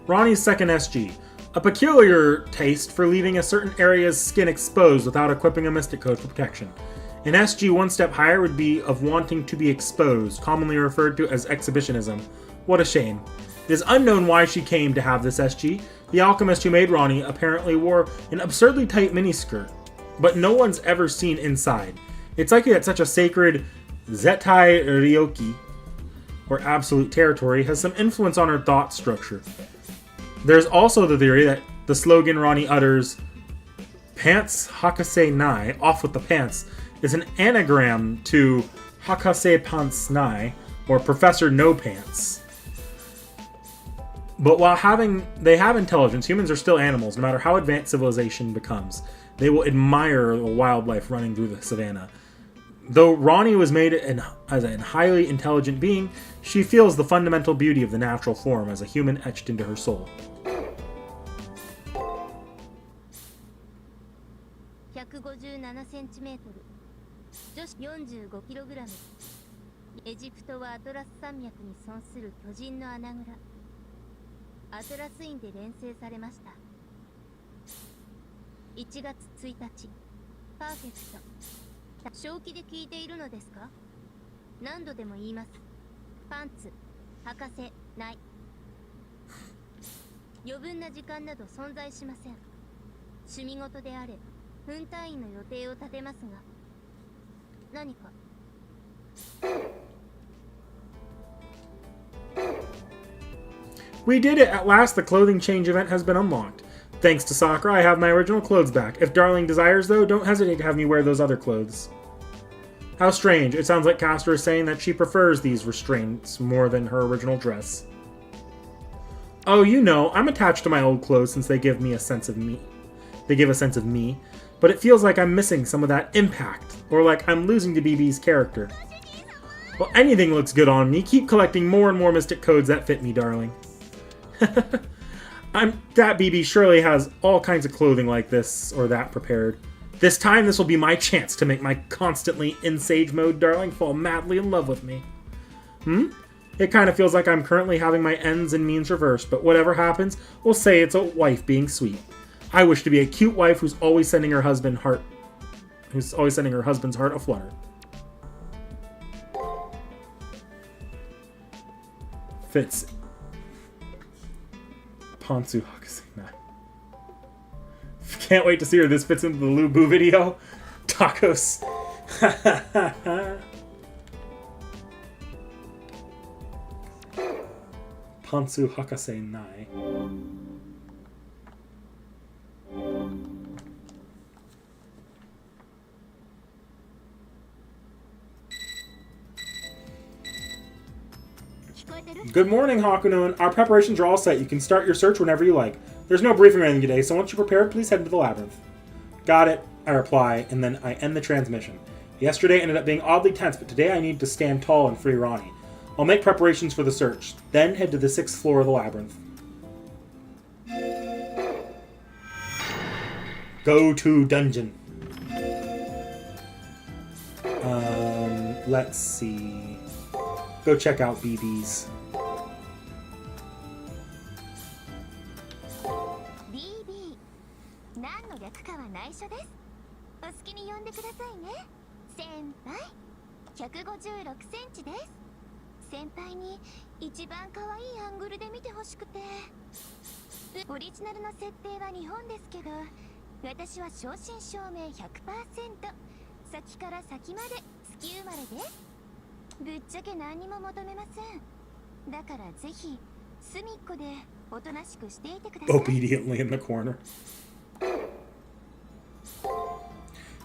Ronnie's second SG. A peculiar taste for leaving a certain area's skin exposed without equipping a Mystic Code for protection. An SG one step higher would be of wanting to be exposed, commonly referred to as exhibitionism. What a shame. It is unknown why she came to have this SG. The alchemist who made Ronnie apparently wore an absurdly tight miniskirt, but no one's ever seen inside. It's likely that such a sacred Zettai Ryoki, or absolute territory, has some influence on her thought structure. There's also the theory that the slogan Ronnie utters, Pants Hakase Nai, off with the pants, is an anagram to Hakase Pants Nai, or Professor No Pants. But while they have intelligence, humans are still animals, no matter how advanced civilization becomes. They will admire the wildlife running through the savannah. Though Ronnie was made as a highly intelligent being, she feels the fundamental beauty of the natural form as a human etched into her soul. 157cm、女子 45kg、エジプトはアトラス山脈に存する巨人の穴蔵、アトラス院で錬成されました。1月1日、パーフェクト。正気で聞いているのですか？何度でも言います。パンツ、履かせない。余分な時間など存在しません。趣味事であれ、分単位の予定を立てますが、何か。We did it! At last, the clothing change event has been unlocked. Thanks to Sakura, I have my original clothes back. If Darling desires, though, don't hesitate to have me wear those other clothes. How strange. It sounds like Castor is saying that she prefers these restraints more than her original dress. Oh, you know, I'm attached to my old clothes since they give me a sense of me. They give a sense of me, but it feels like I'm missing some of that impact, or like I'm losing to BB's character. Well, anything looks good on me. Keep collecting more and more mystic codes that fit me, darling. That BB surely has all kinds of clothing like this or that prepared. This time, this will be my chance to make my constantly in sage mode darling fall madly in love with me. It kind of feels like I'm currently having my ends and means reversed, but whatever happens, we'll say it's a wife being sweet. I wish to be a cute wife who's always sending her husband's heart aflutter. Fits. Ponsu Hakusei. Can't wait to see where this fits into the Lubu video. Tacos. Ponsu Hakusei Nai. Good morning, Hakunon. Our preparations are all set. You can start your search whenever you like. There's no briefing or anything today, so once you're prepared, please head into the labyrinth. Got it, I reply, and then I end the transmission. Yesterday ended up being oddly tense, but today I need to stand tall and free Ronnie. I'll make preparations for the search, then head to the 6th floor of the labyrinth. Go to dungeon. Let's see. Go check out BB's. BB 何の略かは内緒です。お好きに呼んでくださいね。先輩156センチです。先輩に一番可愛いアングルで見てほしくて。オリジナルの設定は日本ですけど、私は正真正銘 100%。先から先まで月生まれです。ぶっちゃけ何にも求めません。だからぜひ隅っこでおとなしくしていてください。 Obediently in the corner.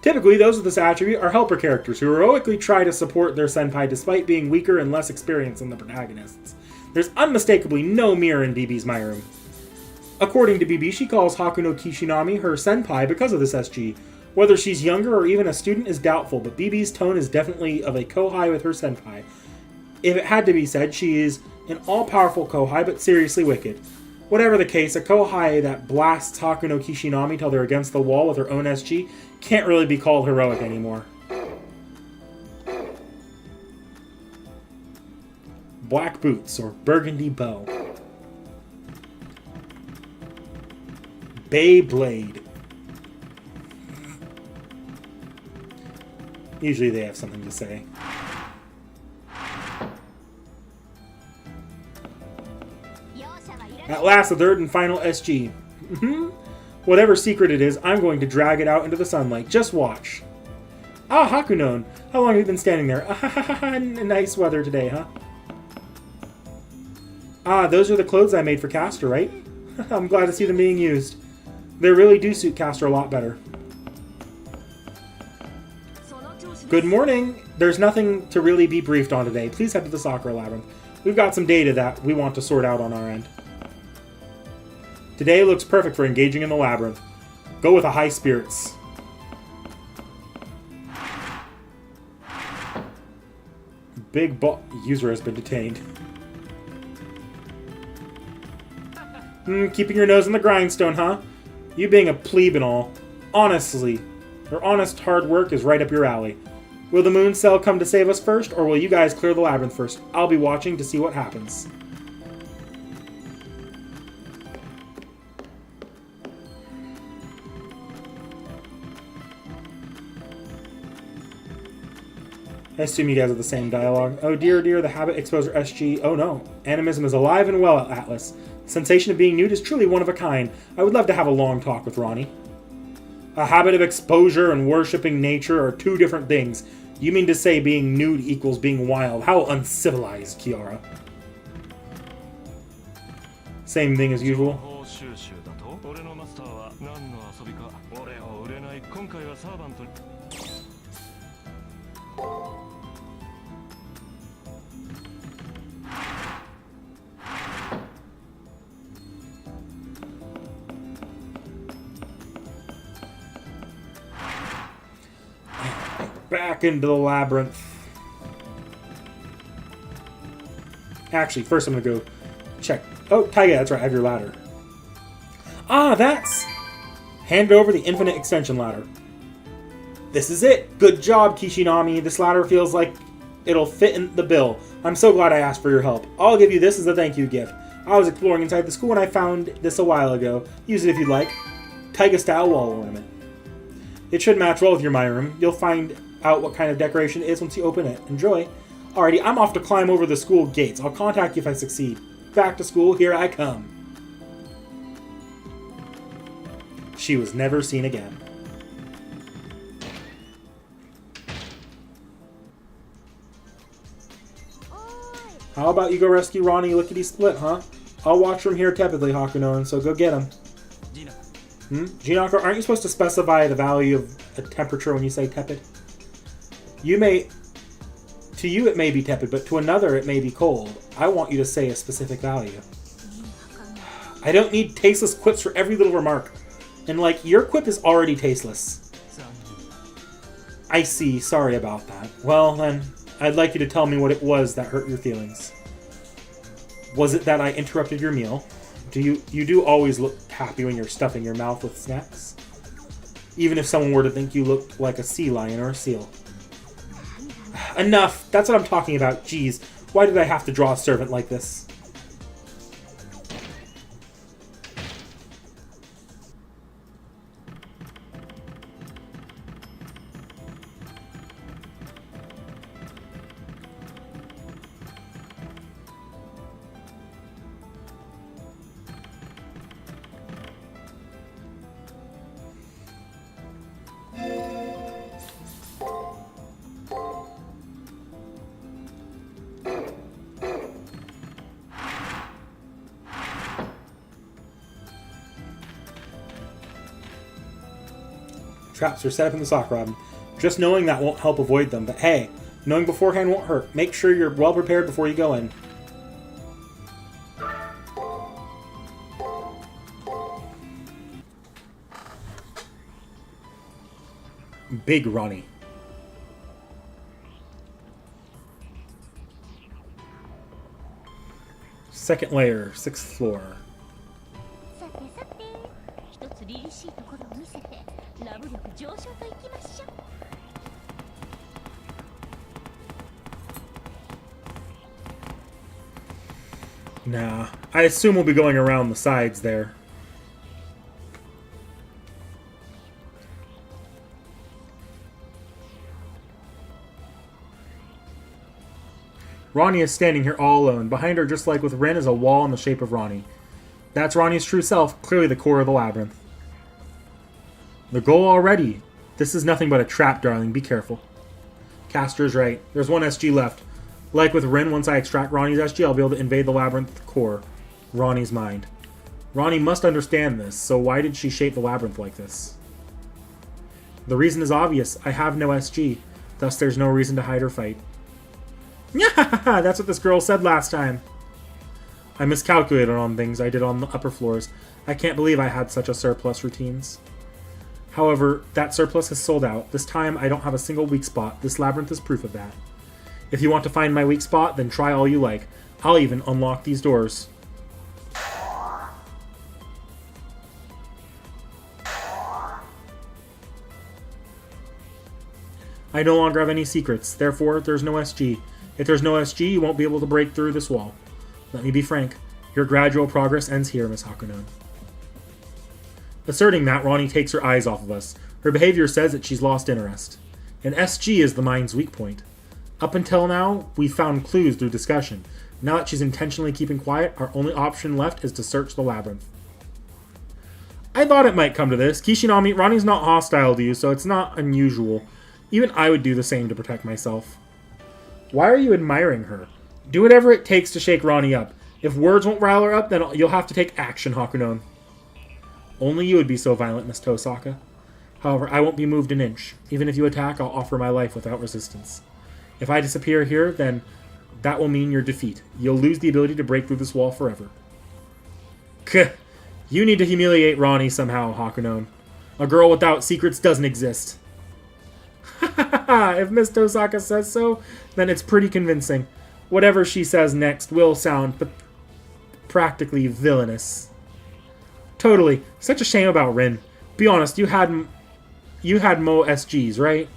Typically, those with this attribute are helper characters who heroically try to support their senpai despite being weaker and less experienced than the protagonists. There's unmistakably no mirror in BB's my room. According to BB, she calls Hakuno Kishinami her senpai because of this SG. Whether she's younger or even a student is doubtful, but BB's tone is definitely of a kohai with her senpai. If it had to be said, she is an all-powerful kohai, but seriously wicked. Whatever the case, a kohai that blasts Hakuno Kishinami till they're against the wall with her own SG can't really be called heroic anymore. Black boots or burgundy bow. Beyblade. Usually they have something to say. At last, the third and final SG. Whatever secret it is, I'm going to drag it out into the sunlight. Just watch. Ah, Hakunon. How long have you been standing there? Nice weather today, huh? Ah, those are the clothes I made for Castor, right? I'm glad to see them being used. They really do suit Castor a lot better. Good morning. There's nothing to really be briefed on today. Please head to the Sakura Labyrinth. We've got some data that we want to sort out on our end. Today looks perfect for engaging in the labyrinth. Go with a high spirits. Big user has been detained. Keeping your nose in the grindstone, huh? You being a plebe and all. Honestly, your honest hard work is right up your alley. Will the moon cell come to save us first, or will you guys clear the labyrinth first? I'll be watching to see what happens. I assume you guys have the same dialogue. Oh dear, dear, the habit exposure SG. Oh no. Animism is alive and well at Atlas. The sensation of being nude is truly one of a kind. I would love to have a long talk with Ronnie. A habit of exposure and worshipping nature are two different things. You mean to say being nude equals being wild? How uncivilized, Kiara. Same thing as usual. back into the labyrinth. Actually, first I'm gonna go check. Oh, Taiga, that's right, I have your ladder. Ah, that's... Hand over the infinite extension ladder. This is it! Good job, Kishinami. This ladder feels like it'll fit in the bill. I'm so glad I asked for your help. I'll give you this as a thank you gift. I was exploring inside the school and I found this a while ago. Use it if you'd like. Taiga-style wall ornament. It should match well with your my room. You'll find out what kind of decoration it is once you open it. Enjoy. Alrighty, I'm off to climb over the school gates. I'll contact you if I succeed. Back to school, here I come. She was never seen again. How about you go rescue Ronnie lickety-split, huh? I'll watch from here tepidly, Hakuno, so go get him. Jinako, aren't you supposed to specify the value of a temperature when you say tepid? To you it may be tepid, but to another it may be cold. I want you to say a specific value. I don't need tasteless quips for every little remark. And, like, your quip is already tasteless. I see. Sorry about that. Well, then, I'd like you to tell me what it was that hurt your feelings. Was it that I interrupted your meal? You do always look happy when you're stuffing your mouth with snacks? Even if someone were to think you looked like a sea lion or a seal. Enough! That's what I'm talking about. Jeez, why did I have to draw a servant like this? Traps are set up in the sock robin. Just knowing that won't help avoid them, but hey, knowing beforehand won't hurt. Make sure you're well prepared before you go in. Big Ronnie. Second layer, 6th floor. Nah, I assume we'll be going around the sides there. Ronnie is standing here all alone. Behind her, just like with Rin, is a wall in the shape of Ronnie. That's Ronnie's true self, clearly the core of the labyrinth. The goal already. This is nothing but a trap, darling. Be careful. Castor's right. There's one SG left. Like with Rin, once I extract Ronnie's SG, I'll be able to invade the labyrinth core. Ronnie's mind. Ronnie must understand this, so why did she shape the labyrinth like this? The reason is obvious. I have no SG. Thus, there's no reason to hide or fight. Yeah, that's what this girl said last time. I miscalculated on things I did on the upper floors. I can't believe I had such a surplus routines. However, that surplus has sold out. This time, I don't have a single weak spot. This labyrinth is proof of that. If you want to find my weak spot, then try all you like. I'll even unlock these doors. I no longer have any secrets. Therefore, there's no SG. If there's no SG, you won't be able to break through this wall. Let me be frank. Your gradual progress ends here, Miss Hakuno. Asserting that, Ronnie takes her eyes off of us. Her behavior says that she's lost interest. And SG is the mind's weak point. Up until now, we've found clues through discussion. Now that she's intentionally keeping quiet, our only option left is to search the labyrinth. I thought it might come to this. Kishinami, Ronnie's not hostile to you, so it's not unusual. Even I would do the same to protect myself. Why are you admiring her? Do whatever it takes to shake Ronnie up. If words won't rile her up, then you'll have to take action, Hakuno. Only you would be so violent, Miss Tosaka. However, I won't be moved an inch. Even if you attack, I'll offer my life without resistance. If I disappear here, then that will mean your defeat. You'll lose the ability to break through this wall forever. Kuh! You need to humiliate Ronnie somehow, Hakuno. A girl without secrets doesn't exist. If Miss Tosaka says so, then it's pretty convincing. Whatever she says next will sound practically villainous. Totally. Such a shame about Rin. Be honest, you had mo SGs, right?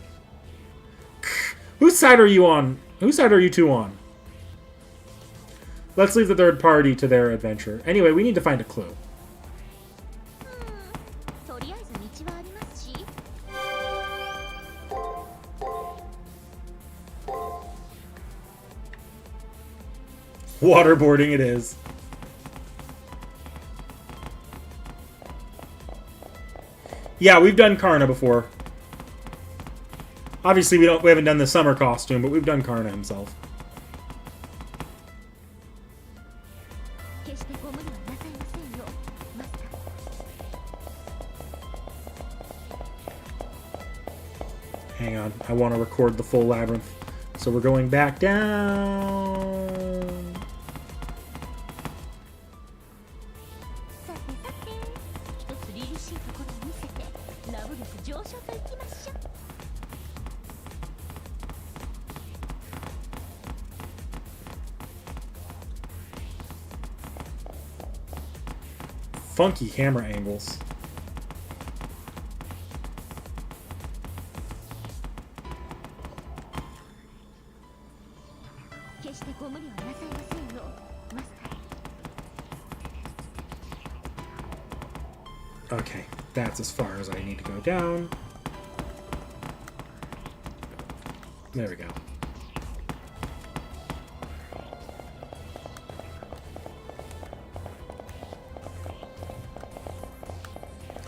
Whose side are you on? Whose side are you two on? Let's leave the third party to their adventure. Anyway, we need to find a clue. Waterboarding it is. Yeah, we've done Karna before. Obviously, we haven't done the summer costume, but we've done Karna himself. Hang on, I want to record the full labyrinth. So we're going back down. Funky camera angles. Okay, that's as far as I need to go down. There we go.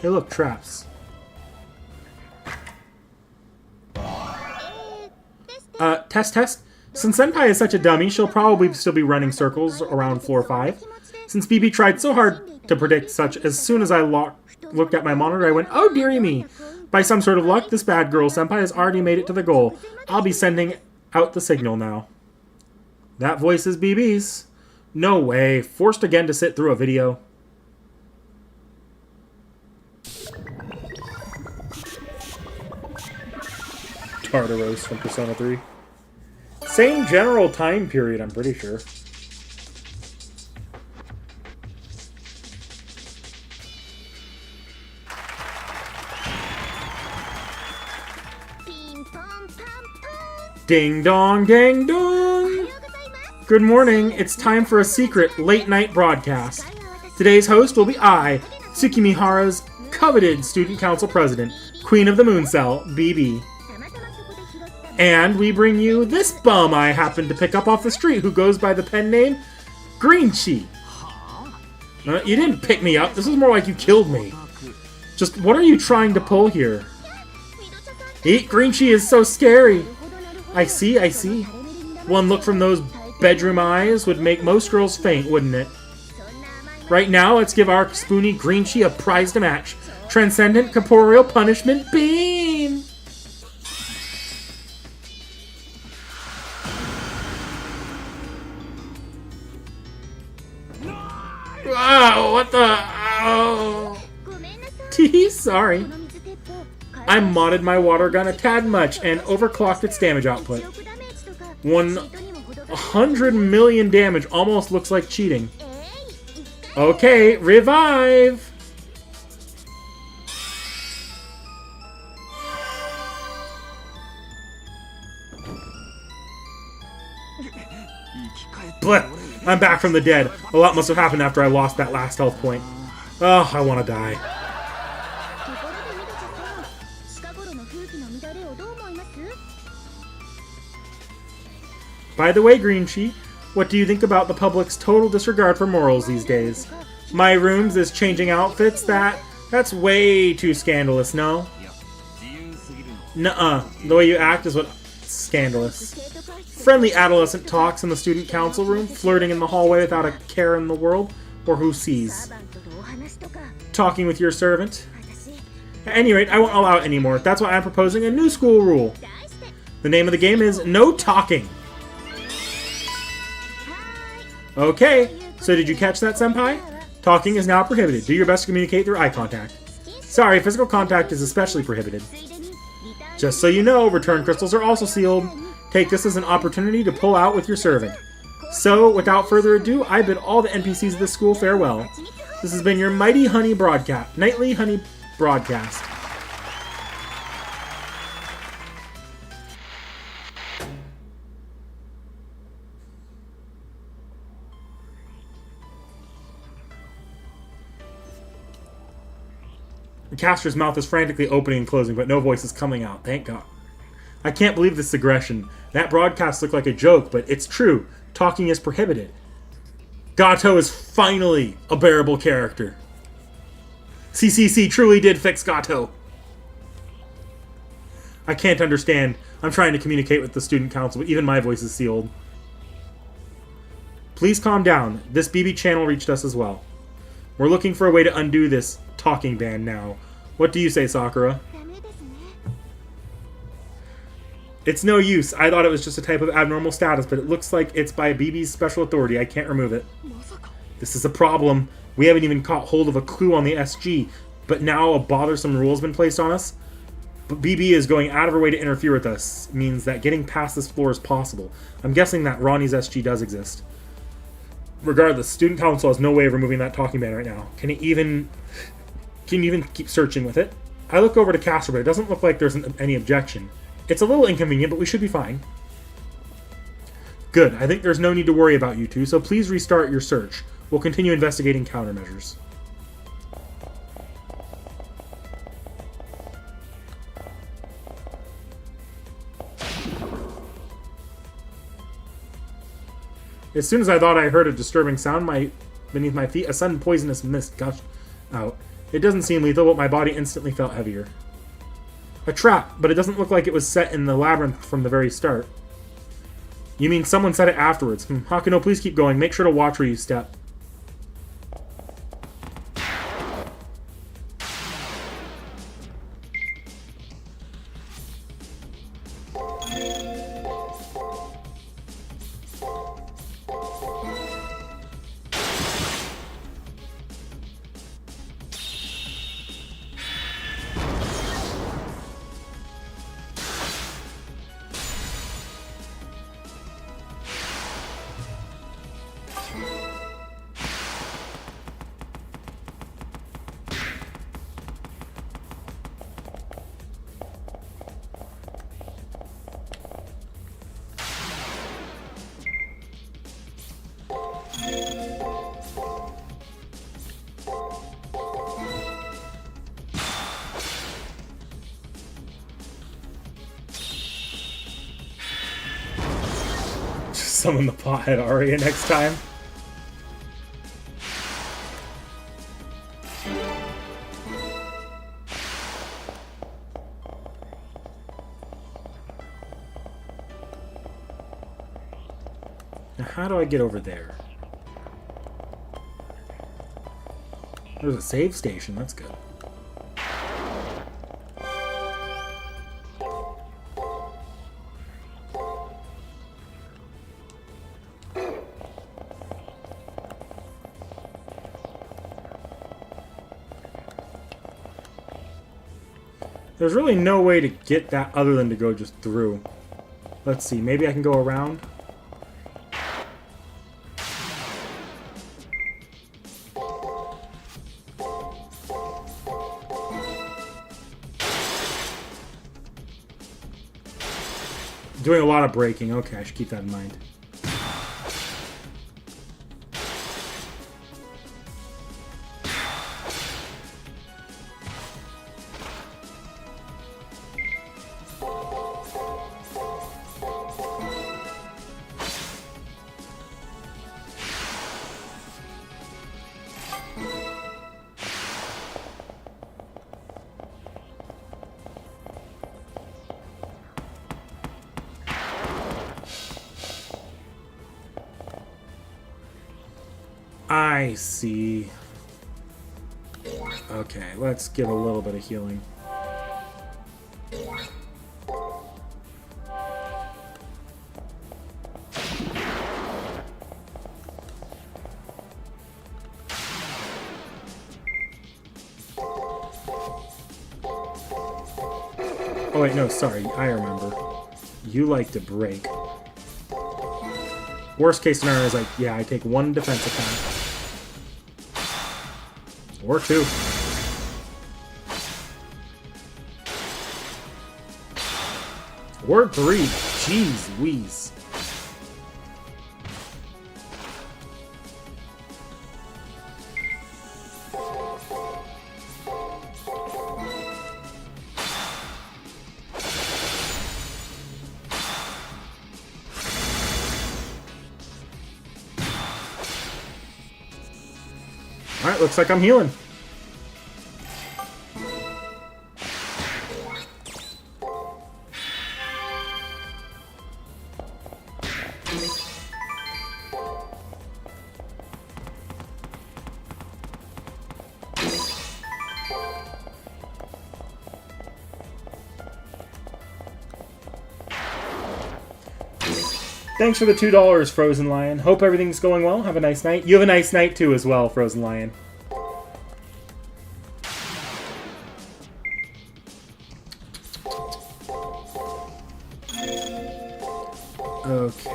Hey, look, traps. Test. Since Senpai is such a dummy, she'll probably still be running circles around floor 5. Since BB tried so hard to predict such, as soon as I looked at my monitor, I went, oh dearie me. By some sort of luck, this bad girl Senpai has already made it to the goal. I'll be sending out the signal now. That voice is BB's. No way. Forced again to sit through a video. Tartaros from Persona 3. Same general time period, I'm pretty sure. Ding dong, ding dong! Good morning, it's time for a secret late-night broadcast. Today's host will be I, Tsukimihara's coveted student council president, Queen of the Moon Cell, BB. And we bring you this bum I happened to pick up off the street who goes by the pen name Green-Chi. You didn't pick me up, this is more like you killed me. Just what are you trying to pull here? Eat Green-Chi is so scary. I see. One look from those bedroom eyes would make most girls faint, wouldn't it? Right now, let's give our spoony Green-Chi a prize to match. Transcendent Corporeal Punishment Beam! Wow, what the... Oh. T.H.E, sorry. I modded my water gun a tad much and overclocked its damage output. 100 million damage almost looks like cheating. Okay, revive! Blech! I'm back from the dead. A lot must have happened after I lost that last health point. Oh, I want to die. By the way, Green-Chi, what do you think about the public's total disregard for morals these days? My rooms is changing outfits, that's way too scandalous, no? Nuh-uh. The way you act is what's scandalous. Friendly adolescent talks in the student council room, flirting in the hallway without a care in the world, or who sees. Talking with your servant. At any rate, I won't allow it anymore. That's why I'm proposing a new school rule. The name of the game is No Talking. Okay, so did you catch that, Senpai? Talking is now prohibited. Do your best to communicate through eye contact. Sorry, physical contact is especially prohibited. Just so you know, return crystals are also sealed. Take this as an opportunity to pull out with your servant. So, without further ado, I bid all the NPCs of this school farewell. This has been your Mighty Honey broadcast, Nightly Honey broadcast. The caster's mouth is frantically opening and closing, but no voice is coming out. Thank God. I can't believe this aggression. That broadcast looked like a joke, but it's true. Talking is prohibited. Gato is finally a bearable character. CCC truly did fix Gato. I can't understand. I'm trying to communicate with the student council, but even my voice is sealed. Please calm down. This BB channel reached us as well. We're looking for a way to undo this talking ban now. What do you say, Sakura? It's no use. I thought it was just a type of abnormal status, but it looks like it's by BB's special authority. I can't remove it. This is a problem. We haven't even caught hold of a clue on the SG, but now a bothersome rule has been placed on us. But BB is going out of her way to interfere with us. It means that getting past this floor is possible. I'm guessing that Ronnie's SG does exist. Regardless, Student Council has no way of removing that talking ban right now. Can you even keep searching with it? I look over to Castor, but it doesn't look like there's any objection. It's a little inconvenient, but we should be fine. Good. I think there's no need to worry about you two, so please restart your search. We'll continue investigating countermeasures. As soon as I thought I heard a disturbing sound beneath my feet, a sudden poisonous mist gushed out. It doesn't seem lethal, but my body instantly felt heavier. A trap, but it doesn't look like it was set in the labyrinth from the very start. You mean someone set it afterwards? Hakuno, please keep going. Make sure to watch where you step. Summon the pothead Aria next time. Now how do I get over there? There's a save station, that's good. There's really no way to get that other than to go just through. Let's see, maybe I can go around? Doing a lot of braking. Okay, I should keep that in mind. I see. Okay, let's give a little bit of healing. Oh wait, no, sorry. I remember. You like to break. Worst case scenario is like, yeah, I take 1 defense attack. Or 2. Or 3. Jeez Louise. Alright, looks like I'm healing. Thanks for the $2, Frozen Lion. Hope everything's going well. Have a nice night. You have a nice night too as well, Frozen Lion. Okay.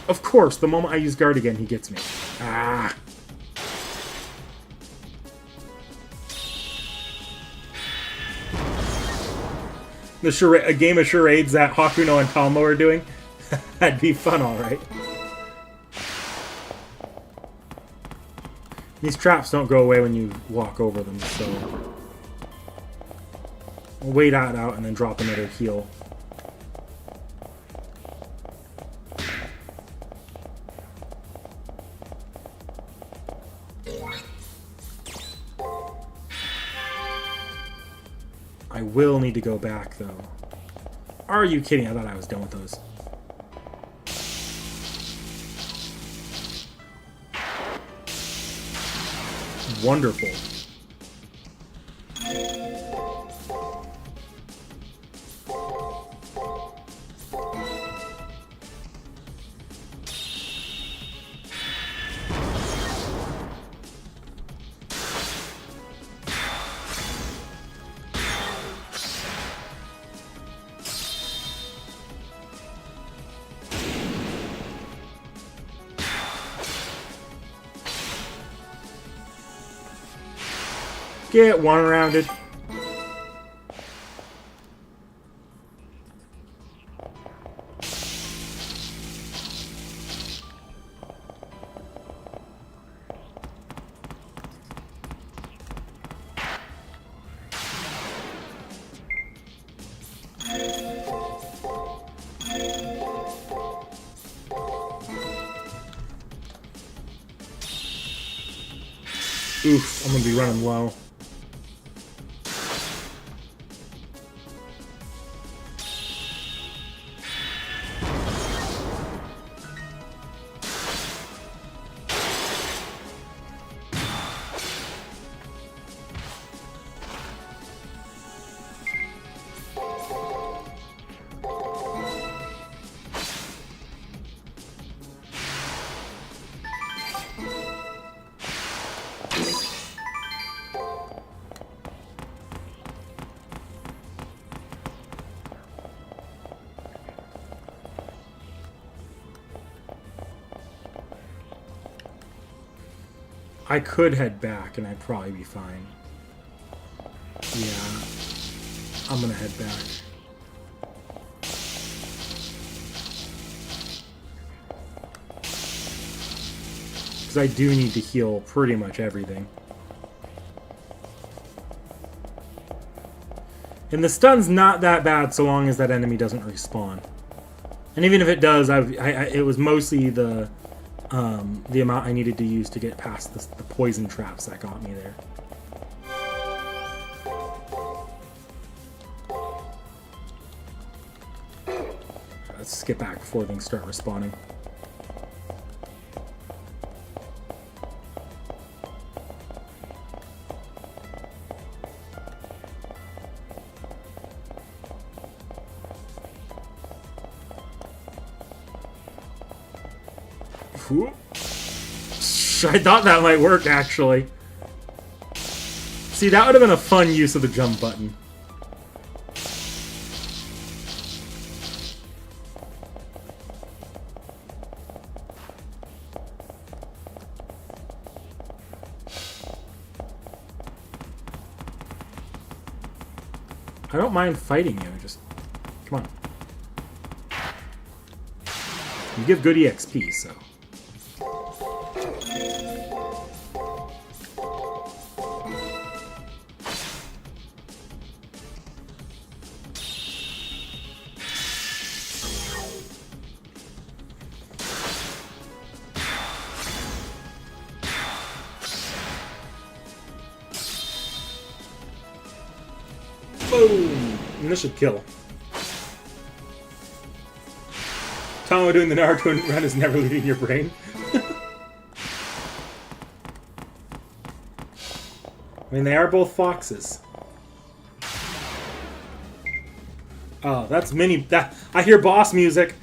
Of course, the moment I use guard again, he gets me. Ah. A game of charades that Hakuno and Tombo are doing. That'd be fun, alright. These traps don't go away when you walk over them, so... I'll wait that out and then drop another heal. I will need to go back, though. Are you kidding? I thought I was done with those. Wonderful. Get one-rounded. Oof, I'm gonna be running low. I could head back and I'd probably be fine. Yeah, I'm gonna head back. Because I do need to heal pretty much everything. And the stun's not that bad so long as that enemy doesn't respawn. And even if it does, it was mostly the amount I needed to use to get past the poison traps that got me there. Let's get back before things start respawning. I thought that might work, actually. See, that would have been a fun use of the jump button. I don't mind fighting you, just... Come on. You give good EXP, so... Boom! And this should kill. Tomo doing the Naruto run is never leaving your brain. I mean, they are both foxes. Oh, that's mini... I hear boss music!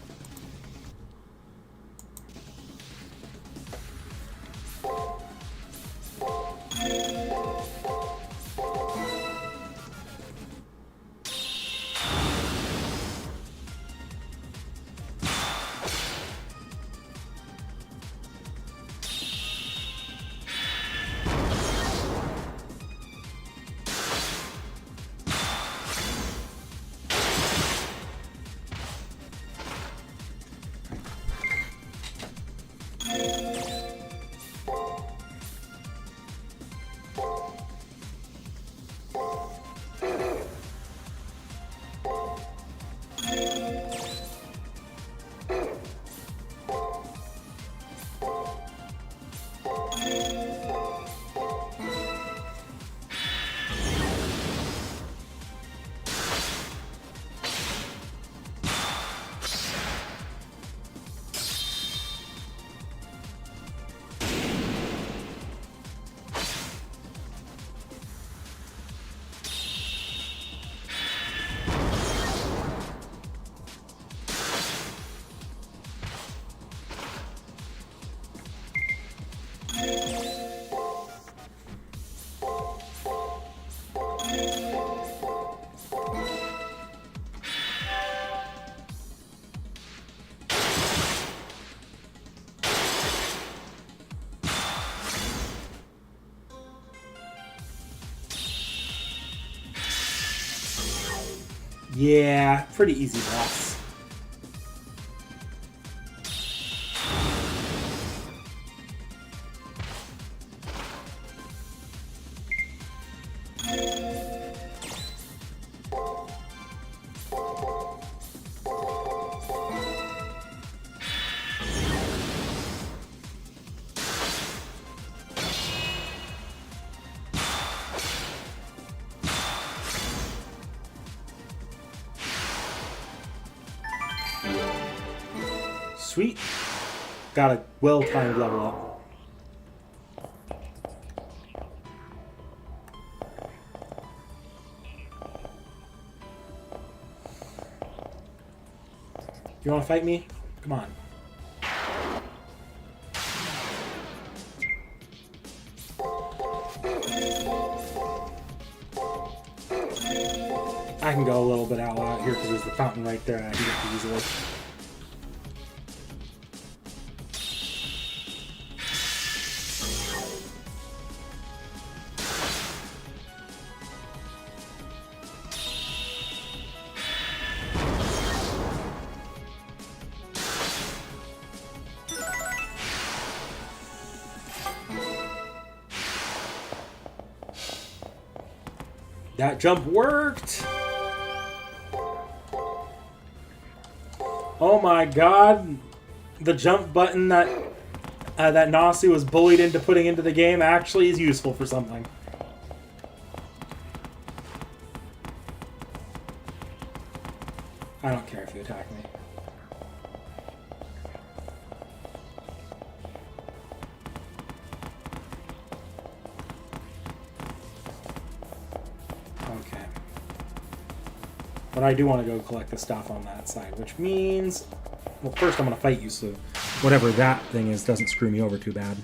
Yeah, pretty easy boss. Sweet. Got a well-timed level up. You want to fight me? Come on. I can go a little bit out here because there's the fountain right there and I can get to easily. That jump worked! Oh my god! The jump button that that Nasu was bullied into putting into the game actually is useful for something. I don't care if you attack me. Okay. But I do want to go collect the stuff on that side, which means... Well, first I'm going to fight you, so whatever that thing is doesn't screw me over too bad.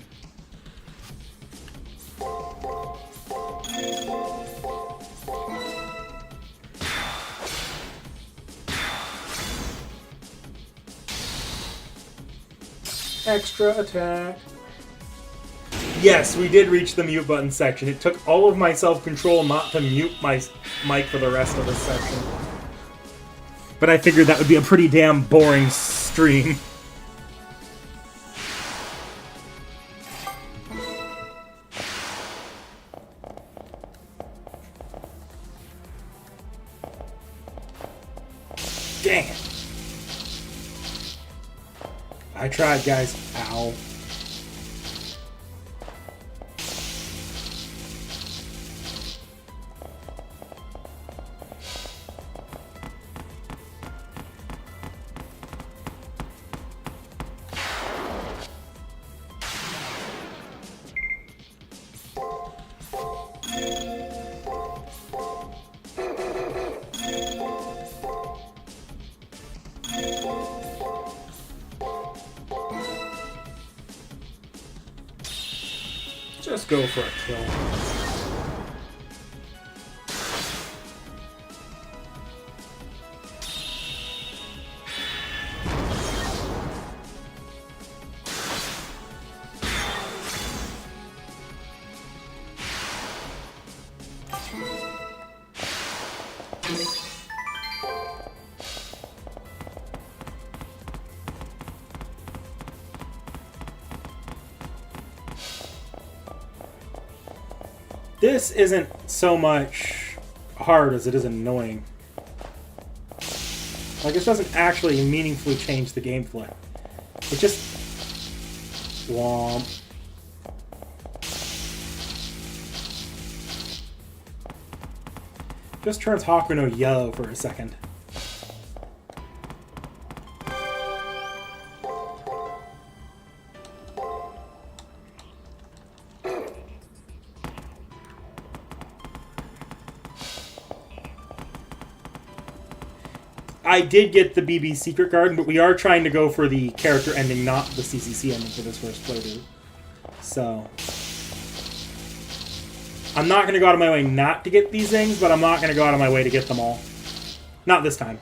Extra attack. Yes, we did reach the mute button section. It took all of my self-control not to mute my mic for the rest of this section. But I figured that would be a pretty damn boring stream. Dang it. I tried, guys. Ow. Just go for a kill. This isn't so much hard as it is annoying. Like, this doesn't actually meaningfully change the gameplay. It just... Womp. Just turns Hakuno yellow for a second. I did get the BB secret card, but we are trying to go for the character ending, not the CCC ending for this first playthrough. So... I'm not going to go out of my way not to get these things, but I'm not going to go out of my way to get them all. Not this time.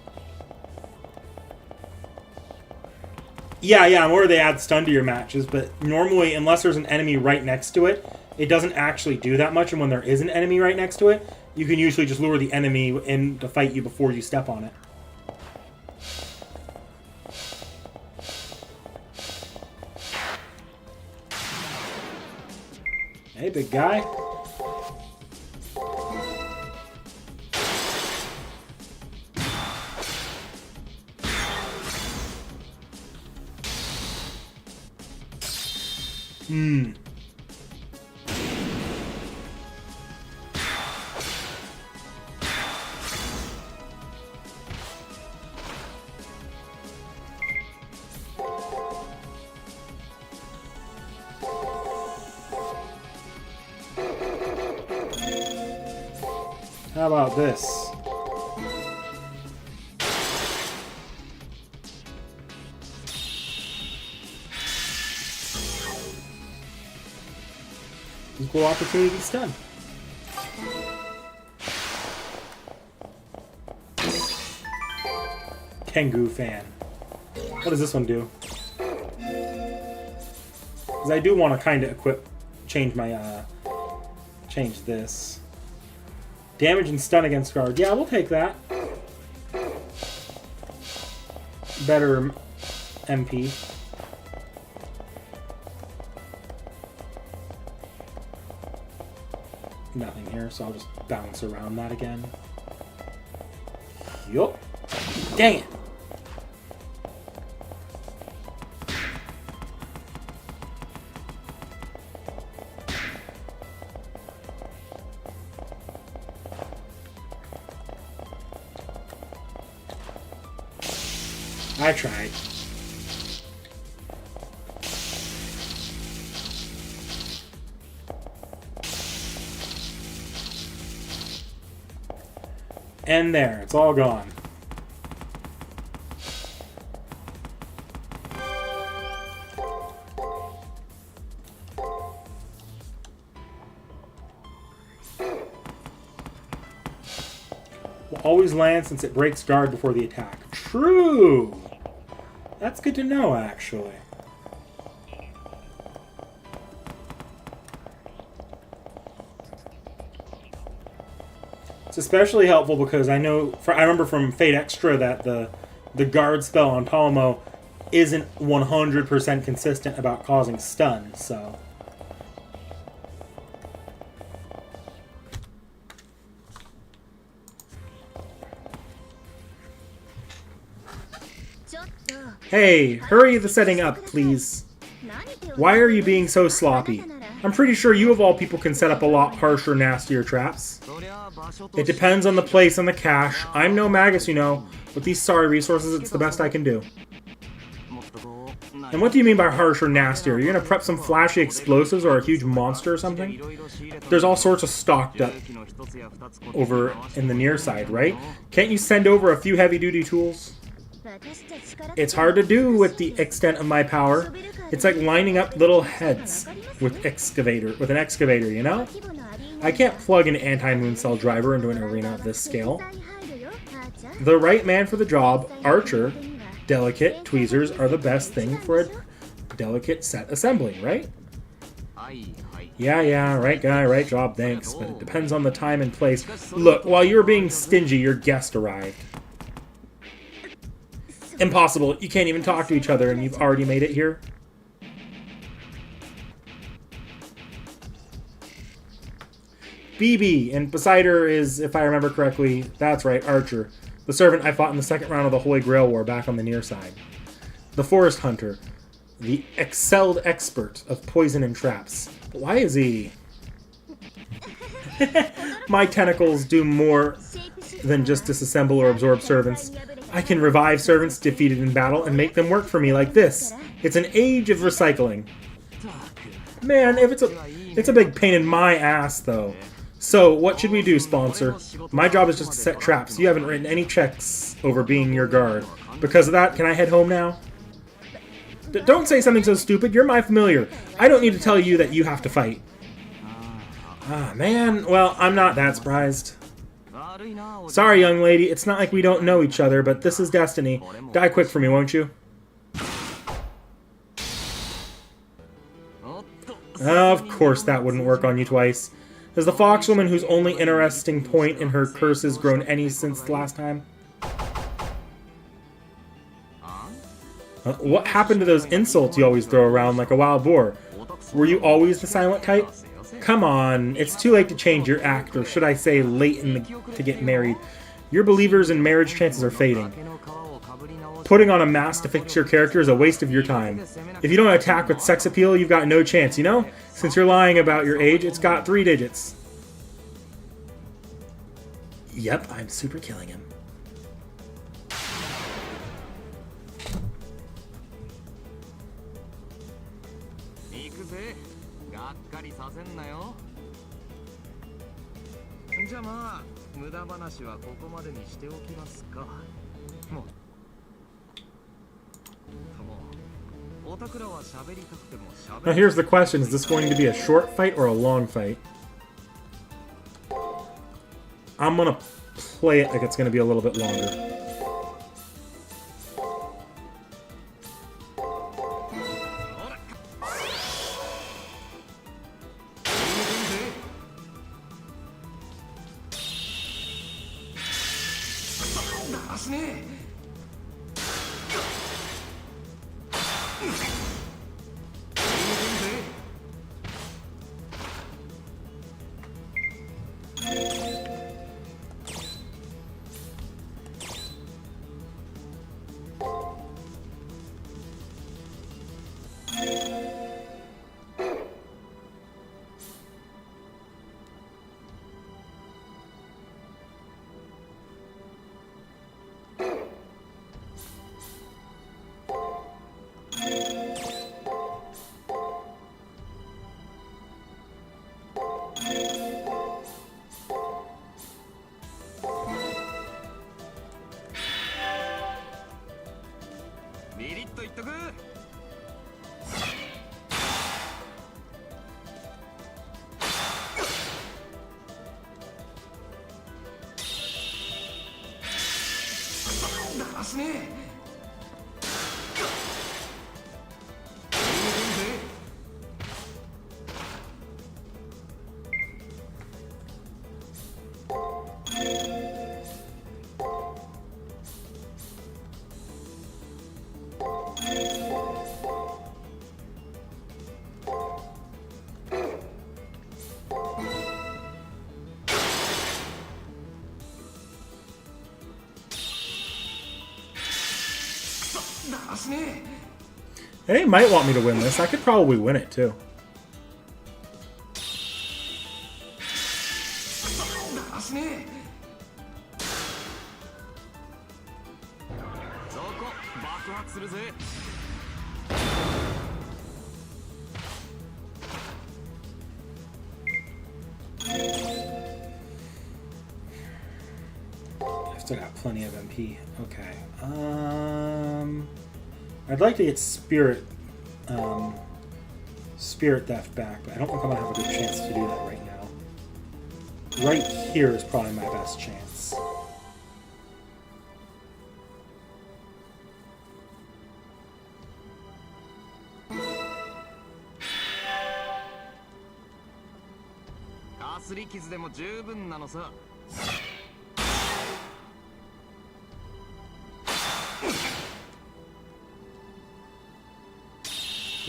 Yeah, I'm aware they add stun to your matches, but normally, unless there's an enemy right next to it, it doesn't actually do that much, and when there is an enemy right next to it, you can usually just lure the enemy in to fight you before you step on it. Hey, big guy. How about this? Equal opportunity stun. Tengu fan. What does this one do? Because I do want to kind of change my, change this. Damage and stun against guard. Yeah, we'll take that. Better MP. Nothing here, so I'll just bounce around that again. Yup. Dang it! I tried. And there, it's all gone. Will always land since it breaks guard before the attack. True! That's good to know, actually. It's especially helpful because I remember from Fate Extra that the guard spell on Palmo isn't 100% consistent about causing stun, so... Hey, hurry the setting up, please. Why are you being so sloppy? I'm pretty sure you of all people can set up a lot harsher, nastier traps. It depends on the place and the cache. I'm no magus, you know. With these sorry resources, it's the best I can do. And what do you mean by harsh or nastier? You're gonna prep some flashy explosives or a huge monster or something? There's all sorts of stocked up over in the near side, right? Can't you send over a few heavy-duty tools? It's hard to do with the extent of my power. It's like lining up little heads with an excavator, you know? I can't plug an anti-moon cell driver into an arena of this scale. The right man for the job, Archer, delicate tweezers are the best thing for a delicate set assembly, right? Yeah, right guy, right job, thanks, but it depends on the time and place. Look, while you were being stingy, your guest arrived. Impossible, you can't even talk to each other and you've already made it here? BB, and beside her is, if I remember correctly, that's right, Archer, the servant I fought in the second round of the Holy Grail War back on the near side. The Forest Hunter, the excelled expert of poison and traps. But why is he... My tentacles do more than just disassemble or absorb servants. I can revive servants defeated in battle and make them work for me like this. It's an age of recycling. Man, if it's a big pain in my ass, though. So, what should we do, sponsor? My job is just to set traps. You haven't written any checks over being your guard. Because of that, can I head home now? Don't say something so stupid. You're my familiar. I don't need to tell you that you have to fight. Ah, man. Well, I'm not that surprised. Sorry, young lady. It's not like we don't know each other, but this is destiny. Die quick for me, won't you? Of course that wouldn't work on you twice. Has the foxwoman whose only interesting point in her curses grown any since the last time? What happened to those insults you always throw around like a wild boar? Were you always the silent type? Come on, it's too late to change your act, or should I say late to get married. Your believers in marriage chances are fading. Putting on a mask to fix your character is a waste of your time. If you don't attack with sex appeal, you've got no chance, you know? Since you're lying about your age, it's got 3 digits. Yep, I'm super killing him. Now here's the question, is this going to be a short fight or a long fight? I'm gonna play it like it's gonna be a little bit longer. They might want me to win this. I could probably win it, too. I've still got plenty of MP. Okay. I'd like to get Spirit Theft back, but I don't think I'm gonna have a good chance to do that right now. Right here is probably my best chance.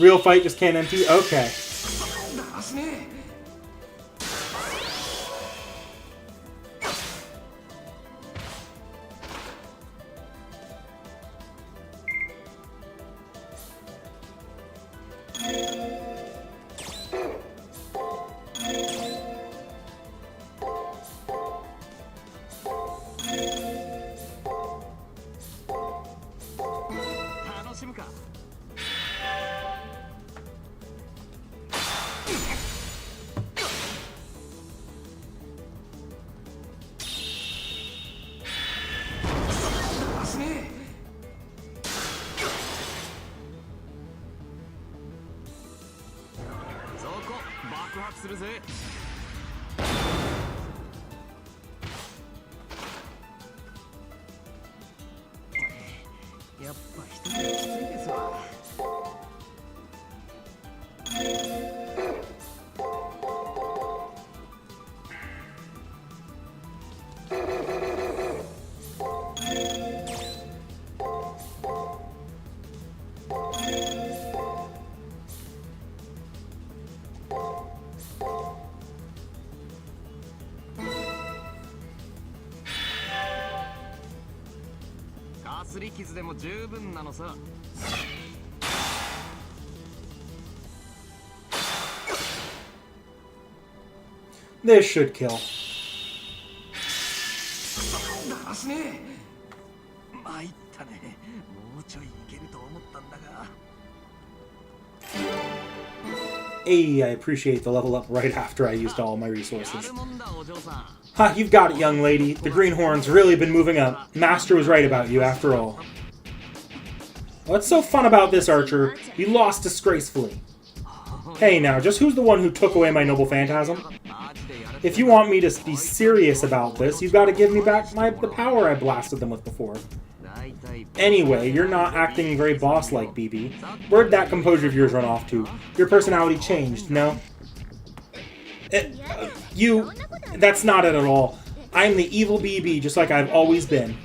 Real fight just can't MP? Okay. This should kill. Hey, I appreciate the level up right after I used all my resources. Ha, you've got it, young lady. The greenhorn's really been moving up. Master was right about you, after all. What's so fun about this, Archer? You lost disgracefully. Hey now, just who's the one who took away my noble phantasm? If you want me to be serious about this, you've got to give me back the power I blasted them with before. Anyway, you're not acting very boss-like, BB. Where'd that composure of yours run off to? Your personality changed, no? That's not it at all. I'm the evil BB, just like I've always been.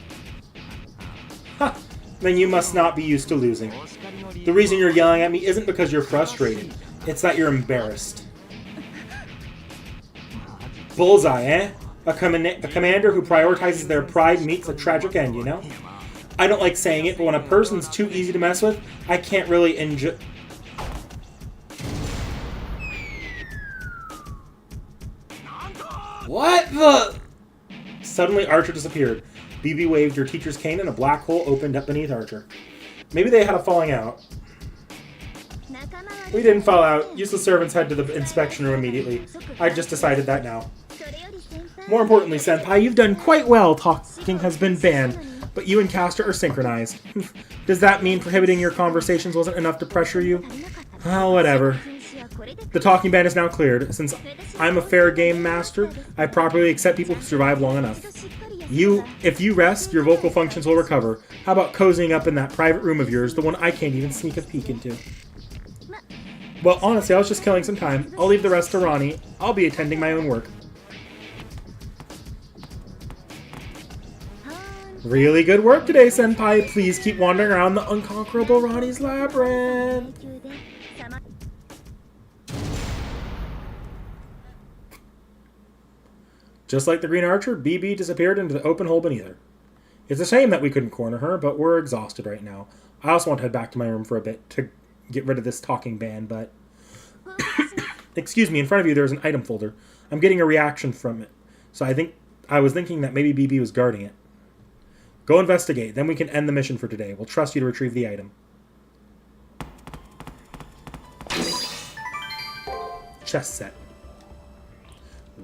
Huh. Then you must not be used to losing. The reason you're yelling at me isn't because you're frustrated. It's that you're embarrassed. Bullseye, eh? A commander who prioritizes their pride meets a tragic end, you know? I don't like saying it, but when a person's too easy to mess with, I can't really enjoy... What the... Suddenly, Archer disappeared. BB waved her teacher's cane and a black hole opened up beneath Archer. Maybe they had a falling out. We didn't fall out. Useless servants head to the inspection room immediately. I just decided that now. More importantly, Senpai, you've done quite well. Talking has been banned, but you and Castor are synchronized. Does that mean prohibiting your conversations wasn't enough to pressure you? Well, whatever. The talking ban is now cleared. Since I'm a fair game master, I properly accept people who survive long enough. If you rest, your vocal functions will recover. How about cozying up in that private room of yours, the one I can't even sneak a peek into? Well, honestly, I was just killing some time. I'll leave the rest to Ronnie. I'll be attending my own work. Really good work today, Senpai. Please keep wandering around the unconquerable Ronnie's labyrinth. Just like the Green Archer, BB disappeared into the open hole beneath her. It's a shame that we couldn't corner her, but we're exhausted right now. I also want to head back to my room for a bit to get rid of this talking band, but... Excuse me, in front of you there's an item folder. I'm getting a reaction from it. So I was thinking that maybe BB was guarding it. Go investigate, then we can end the mission for today. We'll trust you to retrieve the item. Chess set.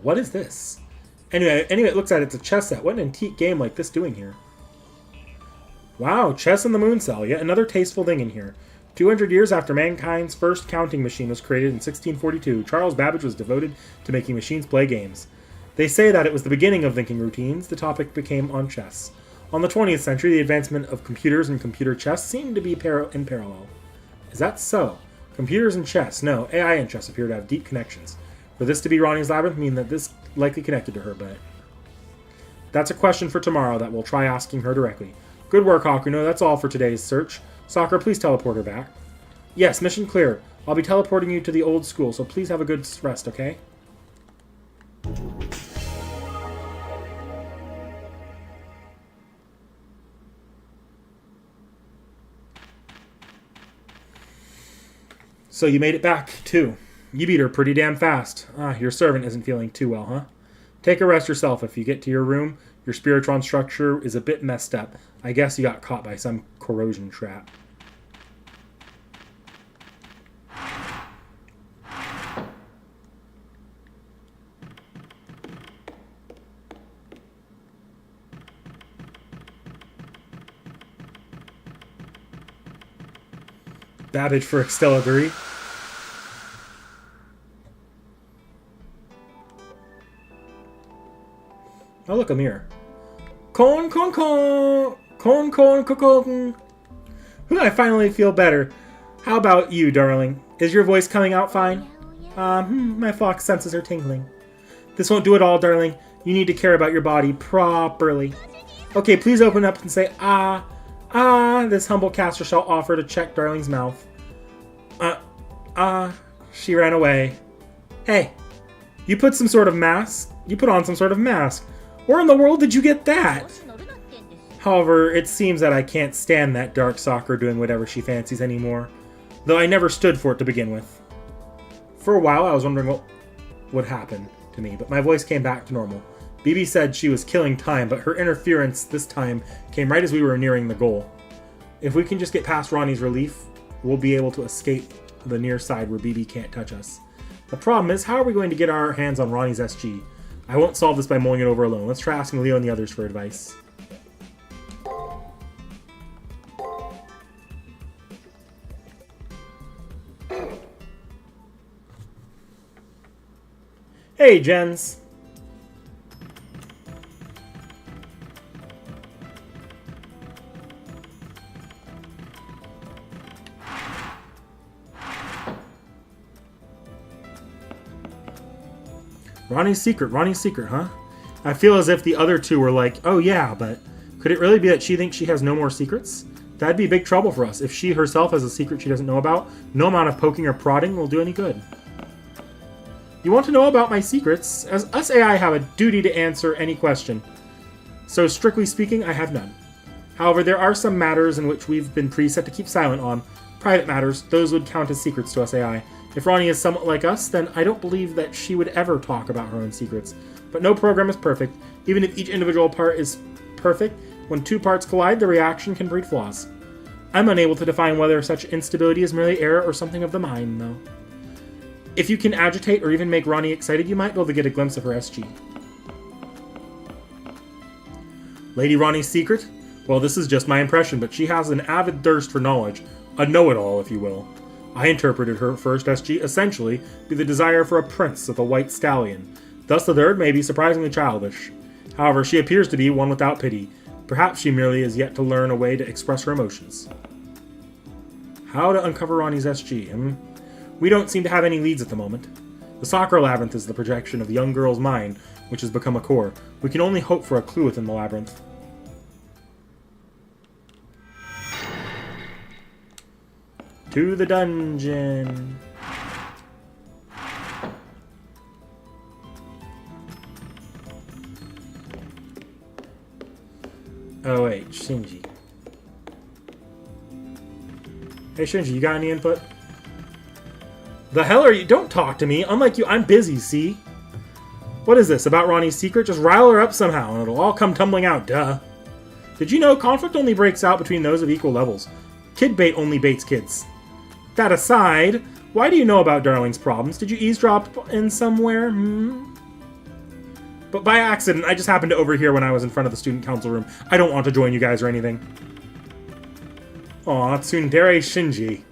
What is this? Anyway, it looks at it, it's a chess set. What an antique game like this doing here? Wow, chess in the moon cell. Yet another tasteful thing in here. 200 years after mankind's first counting machine was created in 1642, Charles Babbage was devoted to making machines play games. They say that it was the beginning of thinking routines. The topic became on chess. On the 20th century, the advancement of computers and computer chess seemed to be in parallel. Is that so? Computers and chess. No, AI and chess appear to have deep connections. For this to be Ronnie's labyrinth mean that this likely connected to her, but... That's a question for tomorrow that we'll try asking her directly. Good work, Hakuno. That's all for today's search. Sakura, please teleport her back. Yes, mission clear. I'll be teleporting you to the old school, so please have a good rest, okay? So you made it back, too. You beat her pretty damn fast. Your servant isn't feeling too well, huh? Take a rest yourself. If you get to your room, your spiritron structure is a bit messed up. I guess you got caught by some corrosion trap. Babbage for Extelladury. Oh, look, a mirror. Con. I finally feel better. How about you, darling? Is your voice coming out fine? My fox senses are tingling. This won't do it all, darling. You need to care about your body properly. Okay, please open up and say, ah. This humble caster shall offer to check darling's mouth. She ran away. Hey, you put on some sort of mask. Where in the world did you get that? However, it seems that I can't stand that dark Sakura doing whatever she fancies anymore. Though I never stood for it to begin with. For a while, I was wondering what would happen to me, but my voice came back to normal. BB said she was killing time, but her interference this time came right as we were nearing the goal. If we can just get past Ronnie's relief, we'll be able to escape the near side where BB can't touch us. The problem is, how are we going to get our hands on Ronnie's SG? I won't solve this by mulling it over alone. Let's try asking Leo and the others for advice. Hey, Jens. Ronnie's secret, huh? I feel as if the other two were like, oh yeah, but could it really be that she thinks she has no more secrets? That'd be big trouble for us. If she herself has a secret she doesn't know about, no amount of poking or prodding will do any good. You want to know about my secrets? As us AI have a duty to answer any question. So strictly speaking, I have none. However, there are some matters in which we've been preset to keep silent on. Private matters, those would count as secrets to us AI. If Ronnie is somewhat like us, then I don't believe that she would ever talk about her own secrets. But no program is perfect. Even if each individual part is perfect, when two parts collide, the reaction can breed flaws. I'm unable to define whether such instability is merely error or something of the mind, though. If you can agitate or even make Ronnie excited, you might be able to get a glimpse of her SG. Lady Ronnie's secret? Well, this is just my impression, but she has an avid thirst for knowledge. A know-it-all, if you will. I interpreted her first SG essentially be the desire for a prince of a white stallion. Thus the third may be surprisingly childish. However, she appears to be one without pity. Perhaps she merely is yet to learn a way to express her emotions. How to uncover Ronnie's SG, We don't seem to have any leads at the moment. The Sakura Labyrinth is the projection of the young girl's mind, which has become a core. We can only hope for a clue within the labyrinth. To the dungeon. Oh wait, Shinji. Hey, Shinji, you got any input? The hell are you? Don't talk to me. Unlike you, I'm busy, see? What is this, about Ronnie's secret? Just rile her up somehow, and it'll all come tumbling out, duh. Did you know conflict only breaks out between those of equal levels? Kid bait only baits kids. That aside, why do you know about Darling's problems? Did you eavesdrop in somewhere? But by accident, I just happened to overhear when I was in front of the student council room. I don't want to join you guys or anything. Aw, tsundere Shinji.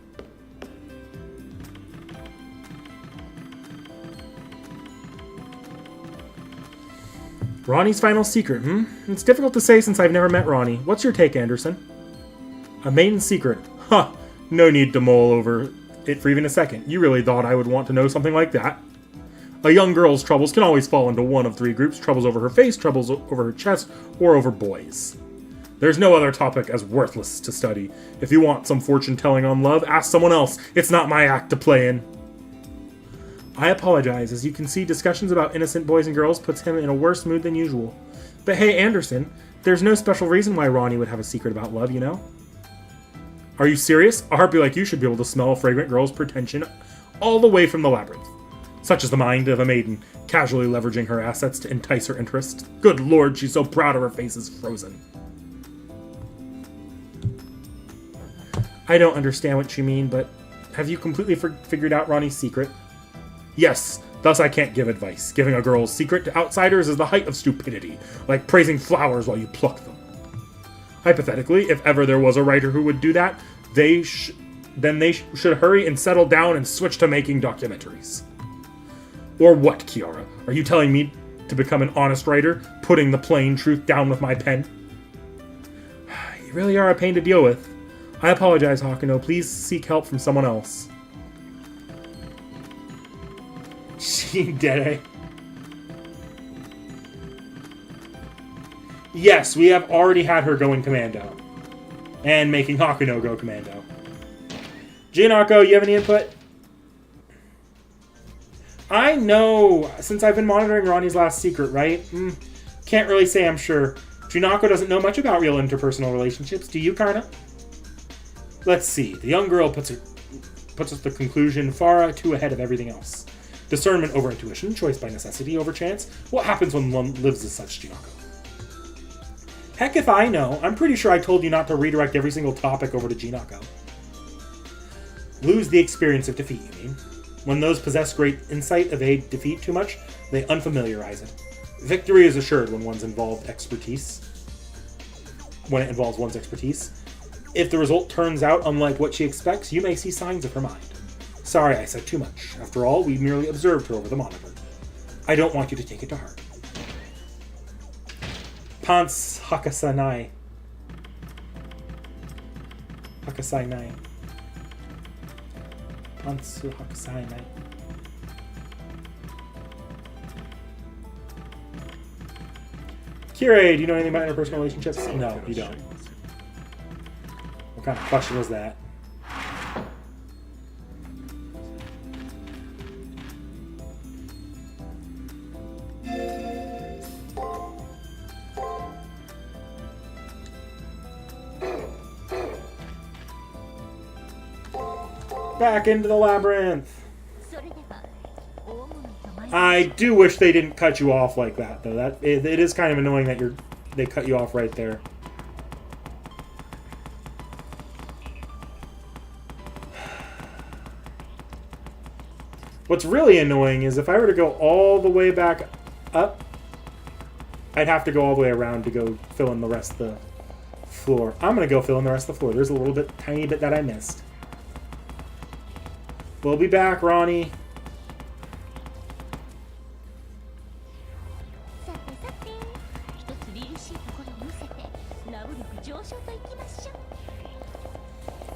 Ronnie's final secret, It's difficult to say since I've never met Ronnie. What's your take, Anderson? A maiden secret. Huh. No need to mull over it for even a second. You really thought I would want to know something like that? A young girl's troubles can always fall into one of three groups. Troubles over her face, troubles over her chest, or over boys. There's no other topic as worthless to study. If you want some fortune-telling on love, ask someone else. It's not my act to play in. I apologize. As you can see, discussions about innocent boys and girls puts him in a worse mood than usual. But hey, Anderson, there's no special reason why Ronnie would have a secret about love, you know? Are you serious? A harpy like you should be able to smell a fragrant girl's pretension all the way from the labyrinth. Such is the mind of a maiden, casually leveraging her assets to entice her interest. Good lord, she's so proud of her face is frozen. I don't understand what you mean, but have you completely figured out Ronnie's secret? Yes, thus I can't give advice. Giving a girl's secret to outsiders is the height of stupidity, like praising flowers while you pluck them. Hypothetically, if ever there was a writer who would do that, then they should hurry and settle down and switch to making documentaries. Or what, Kiara? Are you telling me to become an honest writer, putting the plain truth down with my pen? You really are a pain to deal with. I apologize, Hakuno. Please seek help from someone else. She did it. Yes, we have already had her going commando. And making Hakuno go commando. Jinako, you have any input? I know, since I've been monitoring Ronnie's last secret, right? Can't really say I'm sure. Junako doesn't know much about real interpersonal relationships. Do you, Karna? Let's see. The young girl puts us the conclusion far too ahead of everything else. Discernment over intuition, choice by necessity over chance. What happens when one lives as such, Junako? Heck if I know. I'm pretty sure I told you not to redirect every single topic over to Jinako. Lose the experience of defeat, you mean? When those possess great insight evade defeat too much, they unfamiliarize it. Victory is assured when it involves one's expertise. If the result turns out unlike what she expects, you may see signs of her mind. Sorry I said too much. After all, we merely observed her over the monitor. I don't want you to take it to heart. Pants Hakasanai. Hakasanai. Pants Hakasanai. Kirei, do you know anything about interpersonal relationships? No, you don't. What kind of question was that? Back into the labyrinth. I do wish they didn't cut you off like that, though. It is kind of annoying that they cut you off right there. What's really annoying is if I were to go all the way back up, I'd have to go all the way around to go fill in the rest of the floor. I'm going to go fill in the rest of the floor. There's a little bit, tiny bit that I missed. We'll be back, Ronnie.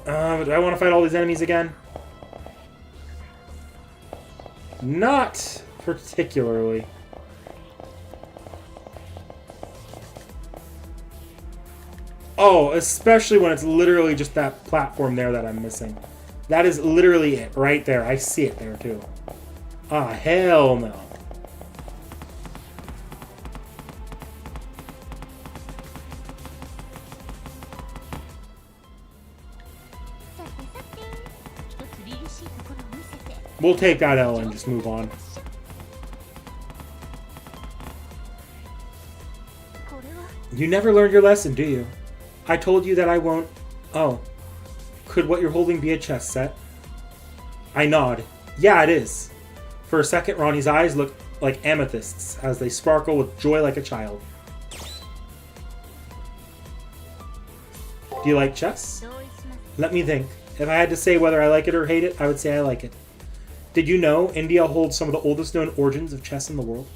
Do I want to fight all these enemies again? Not particularly. Oh, especially when it's literally just that platform there that I'm missing. That is literally it, right there. I see it there, too. Ah, hell no. We'll take that L and just move on. You never learned your lesson, do you? I told you that I won't... Oh. Could what you're holding be a chess set? I nod. Yeah, it is. For a second, Ronnie's eyes look like amethysts as they sparkle with joy like a child. Do you like chess? Let me think. If I had to say whether I like it or hate it, I would say I like it. Did you know India holds some of the oldest known origins of chess in the world?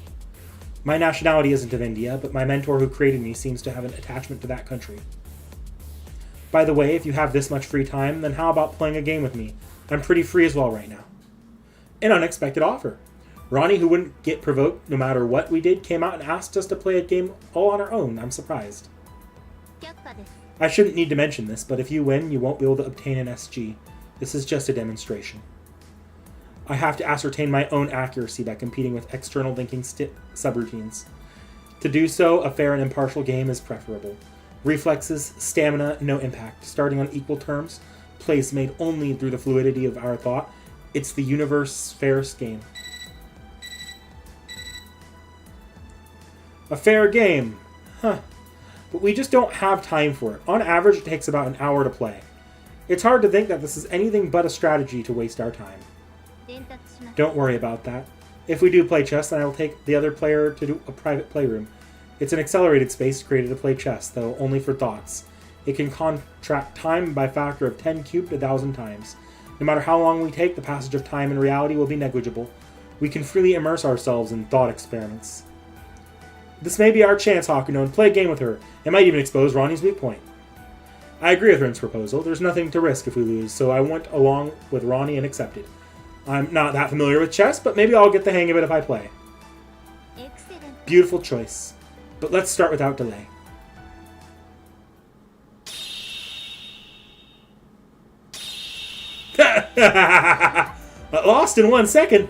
My nationality isn't of India, but my mentor who created me seems to have an attachment to that country. By the way, if you have this much free time, then how about playing a game with me? I'm pretty free as well right now. An unexpected offer. Ronnie, who wouldn't get provoked no matter what we did, came out and asked us to play a game all on our own. I'm surprised. I shouldn't need to mention this, but if you win, you won't be able to obtain an SG. This is just a demonstration. I have to ascertain my own accuracy by competing with external thinking subroutines. To do so, a fair and impartial game is preferable. Reflexes, stamina, no impact. Starting on equal terms. Place made only through the fluidity of our thought. It's the universe's fairest game. A fair game. Huh. But we just don't have time for it. On average, it takes about an hour to play. It's hard to think that this is anything but a strategy to waste our time. Don't worry about that. If we do play chess, then I will take the other player to do a private playroom. It's an accelerated space created to play chess, though only for thoughts. It can contract time by a factor of 10 cubed 1,000 times. No matter how long we take, the passage of time in reality will be negligible. We can freely immerse ourselves in thought experiments. This may be our chance, Hakuno, and play a game with her. It might even expose Ronnie's weak point. I agree with Rin's proposal. There's nothing to risk if we lose, so I went along with Ronnie and accepted. I'm not that familiar with chess, but maybe I'll get the hang of it if I play. Excellent. Beautiful choice. But let's start without delay. Lost in 1 second.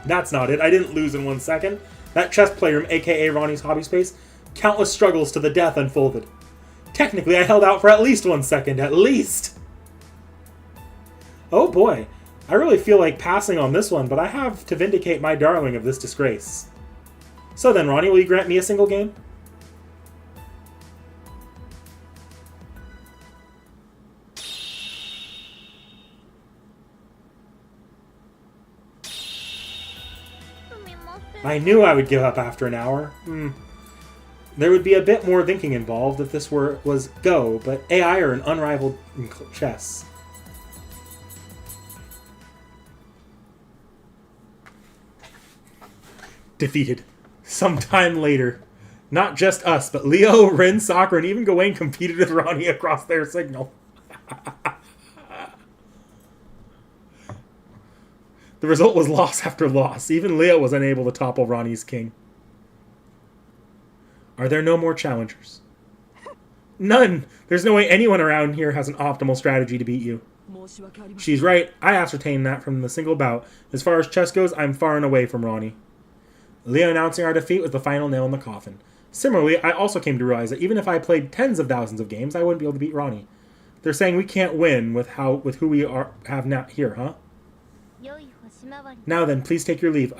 That's not it. I didn't lose in 1 second. That chess playroom, aka Ronnie's hobby space, countless struggles to the death unfolded. Technically, I held out for at least 1 second. At least! Oh boy. I really feel like passing on this one, but I have to vindicate my darling of this disgrace. So then, Ronnie, will you grant me a single game? I knew I would give up after an hour. There would be a bit more thinking involved if this was Go, but AI are an unrivaled in chess. Defeated. Sometime later. Not just us, but Leo, Rin, Sakura, and even Gawain competed with Ronnie across their signal. The result was loss after loss. Even Leo was unable to topple Ronnie's king. Are there no more challengers? None! There's no way anyone around here has an optimal strategy to beat you. She's right. I ascertained that from the single bout. As far as chess goes, I'm far and away from Ronnie. Leo announcing our defeat was the final nail in the coffin. Similarly, I also came to realize that even if I played tens of thousands of games, I wouldn't be able to beat Ronnie. They're saying we can't win with who we have now here, huh? Now then, please take your leave.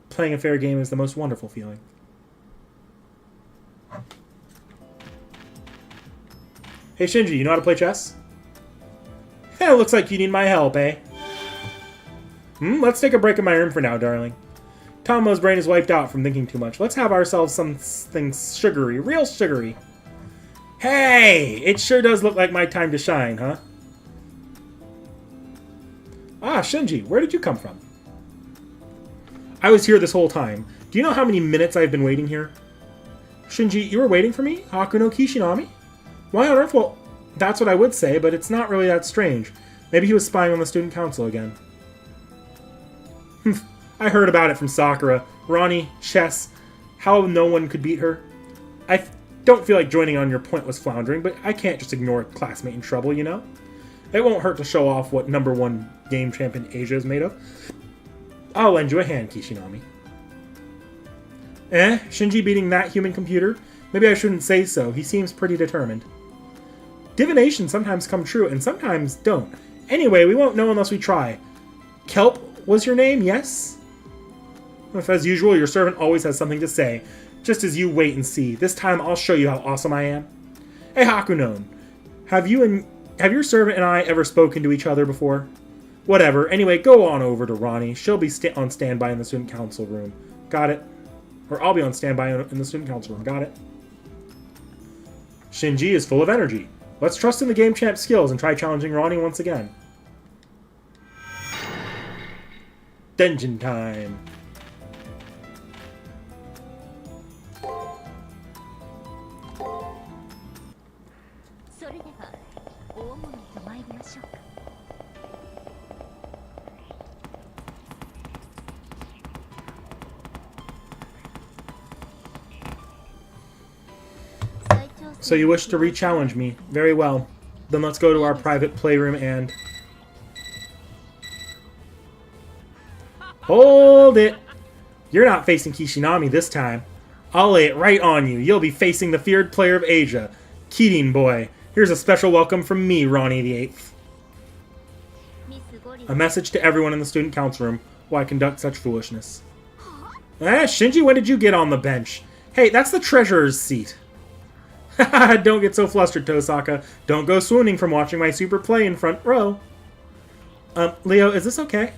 Playing a fair game is the most wonderful feeling. Hey Shinji, you know how to play chess? Looks like you need my help, eh? Let's take a break in my room for now, darling. Tomo's brain is wiped out from thinking too much. Let's have ourselves something sugary, real sugary. Hey! It sure does look like my time to shine, huh? Shinji, where did you come from? I was here this whole time. Do you know how many minutes I've been waiting here? Shinji, you were waiting for me? Hakuno Kishinami? Why on earth? Well, that's what I would say, but it's not really that strange. Maybe he was spying on the student council again. I heard about it from Sakura. Ronnie, chess, how no one could beat her. I don't feel like joining on your pointless floundering, but I can't just ignore a classmate in trouble, you know? It won't hurt to show off what #1 game champion Asia is made of. I'll lend you a hand, Kishinami. Shinji beating that human computer? Maybe I shouldn't say so. He seems pretty determined. Divinations sometimes come true, and sometimes don't. Anyway, we won't know unless we try. Kelp, was your name, yes? If, as usual, your servant always has something to say. Just as you wait and see. This time, I'll show you how awesome I am. Hey, Hakunon. Have your servant and I ever spoken to each other before? Whatever. Anyway, go on over to Ronnie. She'll be on standby in the student council room. Got it? Or I'll be on standby in the student council room. Got it? Shinji is full of energy. Let's trust in the game champ's skills and try challenging Ronnie once again. Dungeon time. So you wish to re-challenge me. Very well. Then let's go to our private playroom and... Hold it! You're not facing Kishinami this time. I'll lay it right on you. You'll be facing the feared player of Asia, Kirin boy. Here's a special welcome from me, Ronnie the Eighth. A message to everyone in the student council room. Why conduct such foolishness? Shinji, when did you get on the bench? Hey, that's the treasurer's seat. Don't get so flustered, Tosaka. Don't go swooning from watching my super play in front row. Leo, is this okay?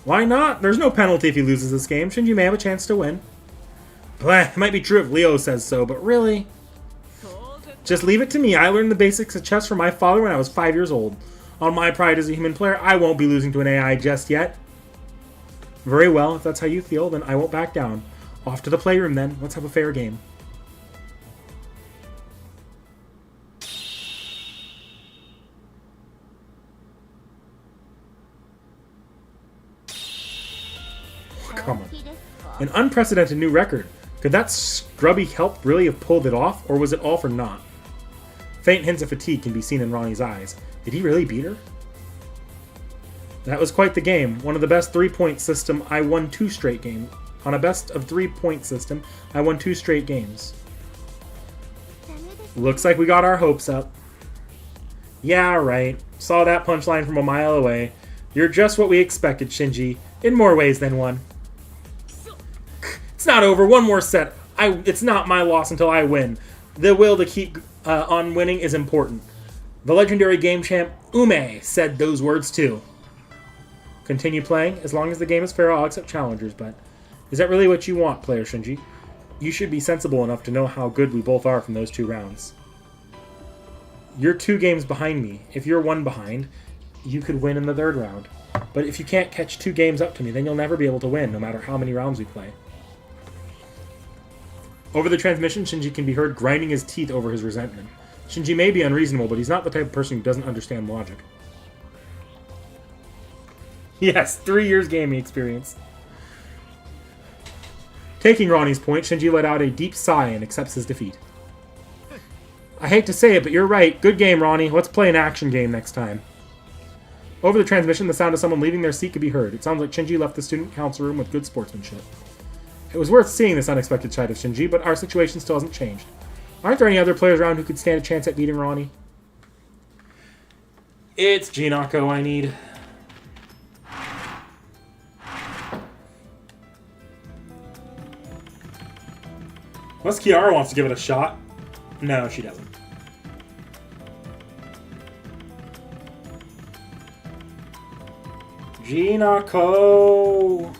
Why not? There's no penalty if he loses this game. Shinji may have a chance to win. Blah, it might be true if Leo says so, but really? Just leave it to me. I learned the basics of chess from my father when I was 5 years old. On my pride as a human player, I won't be losing to an AI just yet. Very well, if that's how you feel, then I won't back down. Off to the playroom then. Let's have a fair game. Come on. An unprecedented new record. Could that scrubby help really have pulled it off, or was it all for naught? Faint hints of fatigue can be seen in Ronnie's eyes. Did he really beat her? That was quite the game. One of the best three-point system, I won 2 straight games. On a best of 3-point system, I won 2 straight games. Looks like we got our hopes up. Yeah, right. Saw that punchline from a mile away. You're just what we expected, Shinji. In more ways than one. It's not over. One more set. It's not my loss until I win. The will to keep on winning is important. The legendary game champ, Ume, said those words too. Continue playing. As long as the game is fair, I'll accept challengers, but... Is that really what you want, player Shinji? You should be sensible enough to know how good we both are from those 2 rounds. You're 2 games behind me. If you're 1 behind, you could win in the 3rd round. But if you can't catch 2 games up to me, then you'll never be able to win, no matter how many rounds we play. Over the transmission, Shinji can be heard grinding his teeth over his resentment. Shinji may be unreasonable, but he's not the type of person who doesn't understand logic. Yes, 3 years gaming experience. Taking Ronnie's point, Shinji let out a deep sigh and accepts his defeat. I hate to say it, but you're right. Good game, Ronnie. Let's play an action game next time. Over the transmission, the sound of someone leaving their seat could be heard. It sounds like Shinji left the student council room with good sportsmanship. It was worth seeing this unexpected side of Shinji, but our situation still hasn't changed. Aren't there any other players around who could stand a chance at beating Ronnie? It's Jinako I need. Unless Kiara wants to give it a shot. No, she doesn't. Jinako!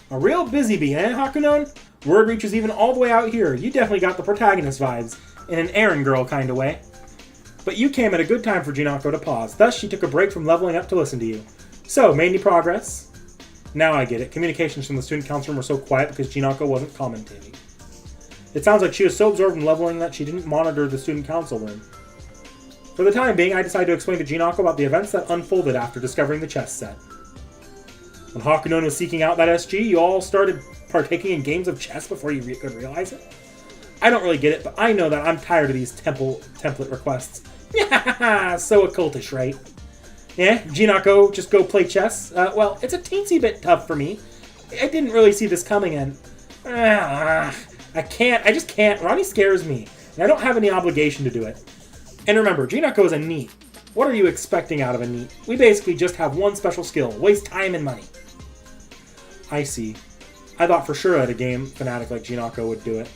A real busy bee, eh, Hakunon? Word reaches even all the way out here. You definitely got the protagonist vibes, in an errand girl kind of way. But you came at a good time for Jinako to pause. Thus, she took a break from leveling up to listen to you. So, made any progress? Now I get it. Communications from the student council room were so quiet because Jinako wasn't commentating. It sounds like she was so absorbed in leveling that she didn't monitor the student council room. For the time being, I decided to explain to Jinako about the events that unfolded after discovering the chess set. When Hakunon was seeking out that SG, you all started partaking in games of chess before you could realize it? I don't really get it, but I know that I'm tired of these template requests. Yeah, so occultish, right? Yeah, Jinako, just go play chess? Well, it's a teensy bit tough for me. I didn't really see this coming in. I just can't. Ronnie scares me, and I don't have any obligation to do it. And remember, Jinako is a NEET. What are you expecting out of a NEET? We basically just have one special skill. Waste time and money. I see. I thought for sure that a game fanatic like Jinako would do it.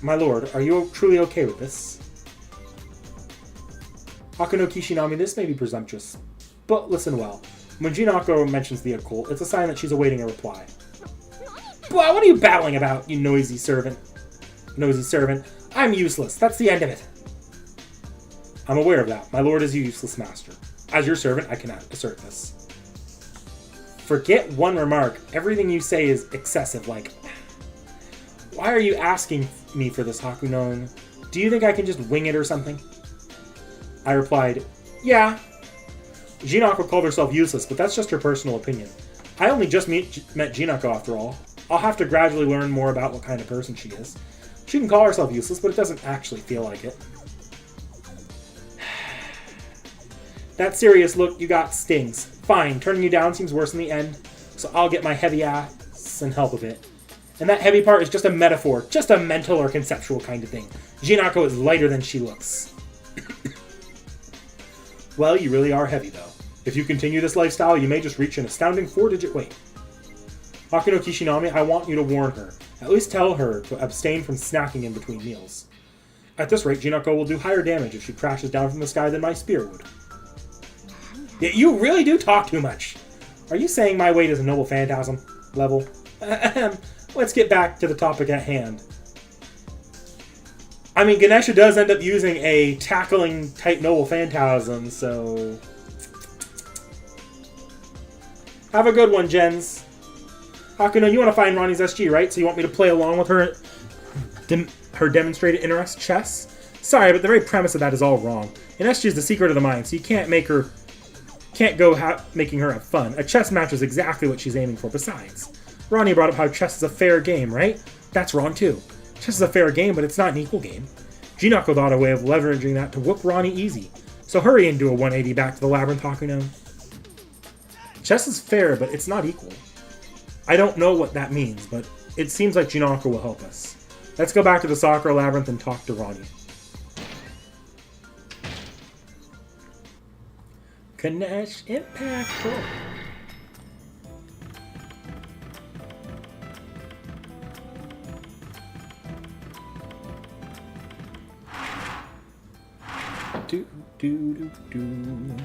My lord, are you truly okay with this? Hakuno Kishinami, this may be presumptuous, but listen well. When Jinako mentions the occult, it's a sign that she's awaiting a reply. What are you babbling about, you noisy servant? Nosy servant. I'm useless. That's the end of it. I'm aware of that. My lord is a useless master. As your servant, I cannot assert this. Forget one remark. Everything you say is excessive, like... Why are you asking me for this, Hakuno? Do you think I can just wing it or something? I replied, yeah. Jinako called herself useless, but that's just her personal opinion. I only just met Jinako after all. I'll have to gradually learn more about what kind of person she is. She can call herself useless, but it doesn't actually feel like it. That serious look you got stings. Fine, turning you down seems worse in the end, so I'll get my heavy ass and help a bit. And that heavy part is just a metaphor, just a mental or conceptual kind of thing. Jinako is lighter than she looks. Well, you really are heavy, though. If you continue this lifestyle, you may just reach an astounding 4-digit weight. Hakuno Kishinami, I want you to warn her. At least tell her to abstain from snacking in between meals. At this rate, Jinako will do higher damage if she crashes down from the sky than my spear would. Yeah, you really do talk too much. Are you saying my weight is a noble phantasm level? Let's get back to the topic at hand. I mean, Ganesha does end up using a tackling type noble phantasm, so... Have a good one, Jens. Hakuno, you want to find Ronnie's SG, right? So you want me to play along with her demonstrated interest chess? Sorry, but the very premise of that is all wrong. An SG is the secret of the mind, so you can't go making her have fun. A chess match is exactly what she's aiming for. Besides, Ronnie brought up how chess is a fair game, right? That's wrong too. Chess is a fair game, but it's not an equal game. Jinako thought a way of leveraging that to whoop Ronnie easy. So hurry and do a 180 back to the labyrinth, Hakuno. Chess is fair, but it's not equal. I don't know what that means, but it seems like Jinako will help us. Let's go back to the soccer labyrinth and talk to Ronnie. Ganesh Impactful. Do do do do.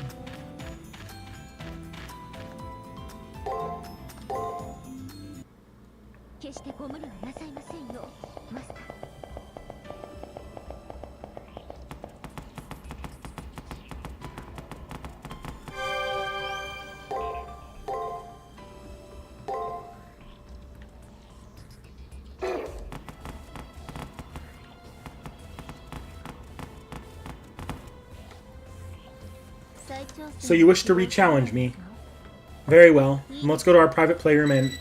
So you wish to re-challenge me? Very well. Let's go to our private playroom and...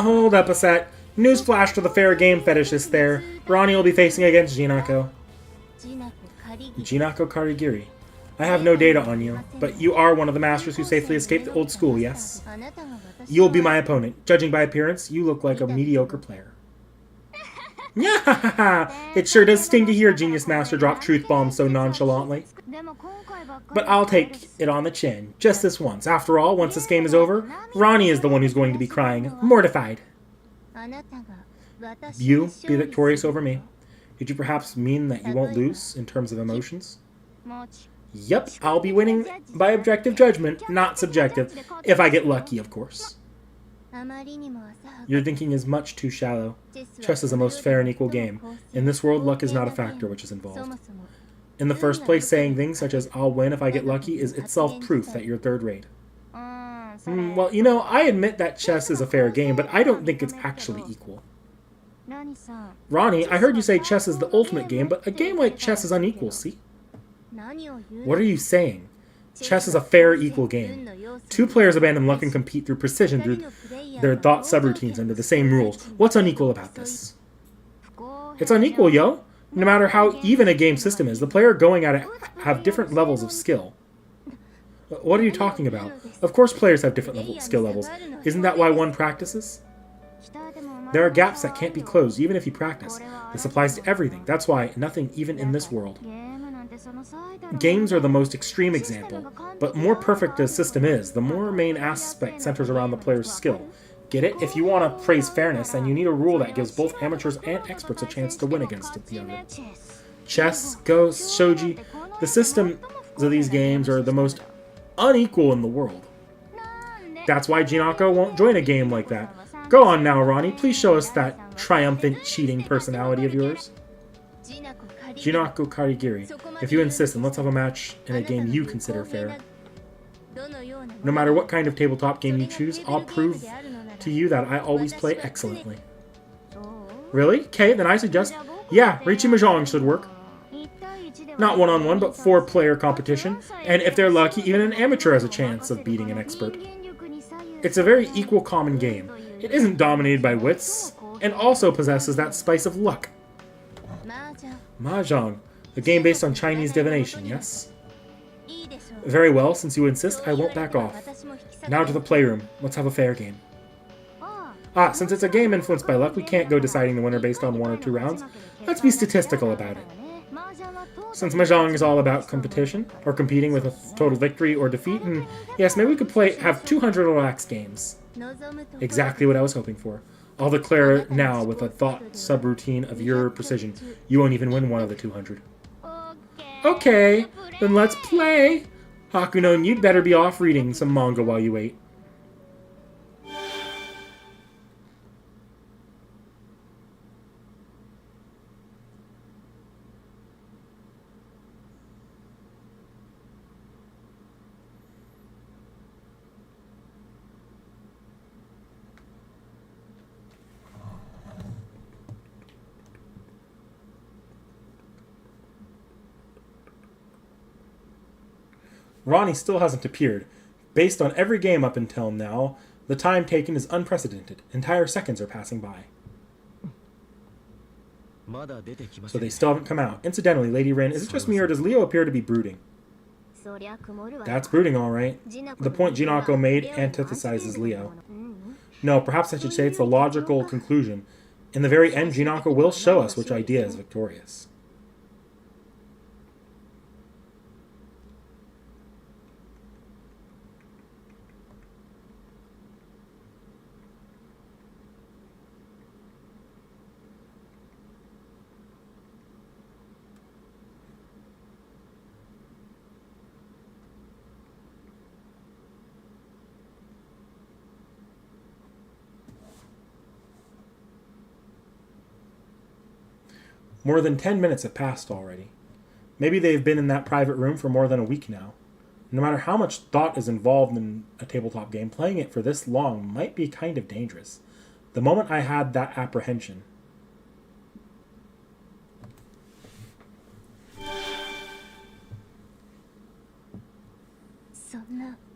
hold up a sec. Newsflash to the fair game fetishist there. Ronnie will be facing against Jinako. Jinako Karigiri. I have no data on you, but you are one of the masters who safely escaped the old school, yes? You will be my opponent. Judging by appearance, you look like a mediocre player. Yeah, it sure does sting to hear Genius Master drop truth bombs so nonchalantly. But I'll take it on the chin, just this once. After all, once this game is over, Ronnie is the one who's going to be crying, mortified. You be victorious over me. Did you perhaps mean that you won't lose in terms of emotions? Yep, I'll be winning by objective judgment, not subjective, if I get lucky, of course. Your thinking is much too shallow. Chess is a most fair and equal game. In this world, luck is not a factor which is involved. In the first place, saying things such as, I'll win if I get lucky, is itself proof that you're third rate. Well, you know, I admit that chess is a fair game, but I don't think it's actually equal. Ronnie, I heard you say chess is the ultimate game, but a game like chess is unequal, see? What are you saying? Chess is a fair, equal game. Two players abandon luck and compete through precision through their thought subroutines under the same rules. What's unequal about this? It's unequal, yo! No matter how even a game system is, the player going at it have different levels of skill. What are you talking about? Of course players have different skill levels. Isn't that why one practices? There are gaps that can't be closed, even if you practice. This applies to everything. That's why nothing, even in this world. Games are the most extreme example, but more perfect a system is, the more main aspect centers around the player's skill. Get it? If you want to praise fairness, then you need a rule that gives both amateurs and experts a chance to win against the other. Chess, Go, Shogi, the systems of these games are the most unequal in the world. That's why Jinako won't join a game like that. Go on now, Ronnie. Please show us that triumphant cheating personality of yours. Jinako Karigiri. If you insist, then let's have a match in a game you consider fair. No matter what kind of tabletop game you choose, I'll prove to you that I always play excellently. Really? Okay, then I suggest, yeah, Reichi Mahjong should work. Not one-on-one, but four-player competition, and if they're lucky, even an amateur has a chance of beating an expert. It's a very equal common game. It isn't dominated by wits, and also possesses that spice of luck. Mahjong, a game based on Chinese divination, yes? Very well, since you insist, I won't back off. Now to the playroom. Let's have a fair game. Since it's a game influenced by luck, we can't go deciding the winner based on 1 or 2 rounds. Let's be statistical about it. Since Mahjong is all about competition, or competing with a total victory or defeat, and yes, maybe we could have 200 relaxed games. Exactly what I was hoping for. I'll declare now with a thought subroutine of your precision. You won't even win one of the 200. Okay, then let's play! Hakuno, you'd better be off reading some manga while you wait. Ronnie still hasn't appeared. Based on every game up until now, the time taken is unprecedented. Entire seconds are passing by. So they still haven't come out. Incidentally, Lady Rin, is it just me or does Leo appear to be brooding? That's brooding, alright. The point Jinako made antithesizes Leo. No, perhaps I should say it's the logical conclusion. In the very end, Jinako will show us which idea is victorious. More than 10 minutes have passed already. Maybe they've been in that private room for more than a week now. No matter how much thought is involved in a tabletop game, playing it for this long might be kind of dangerous. The moment I had that apprehension.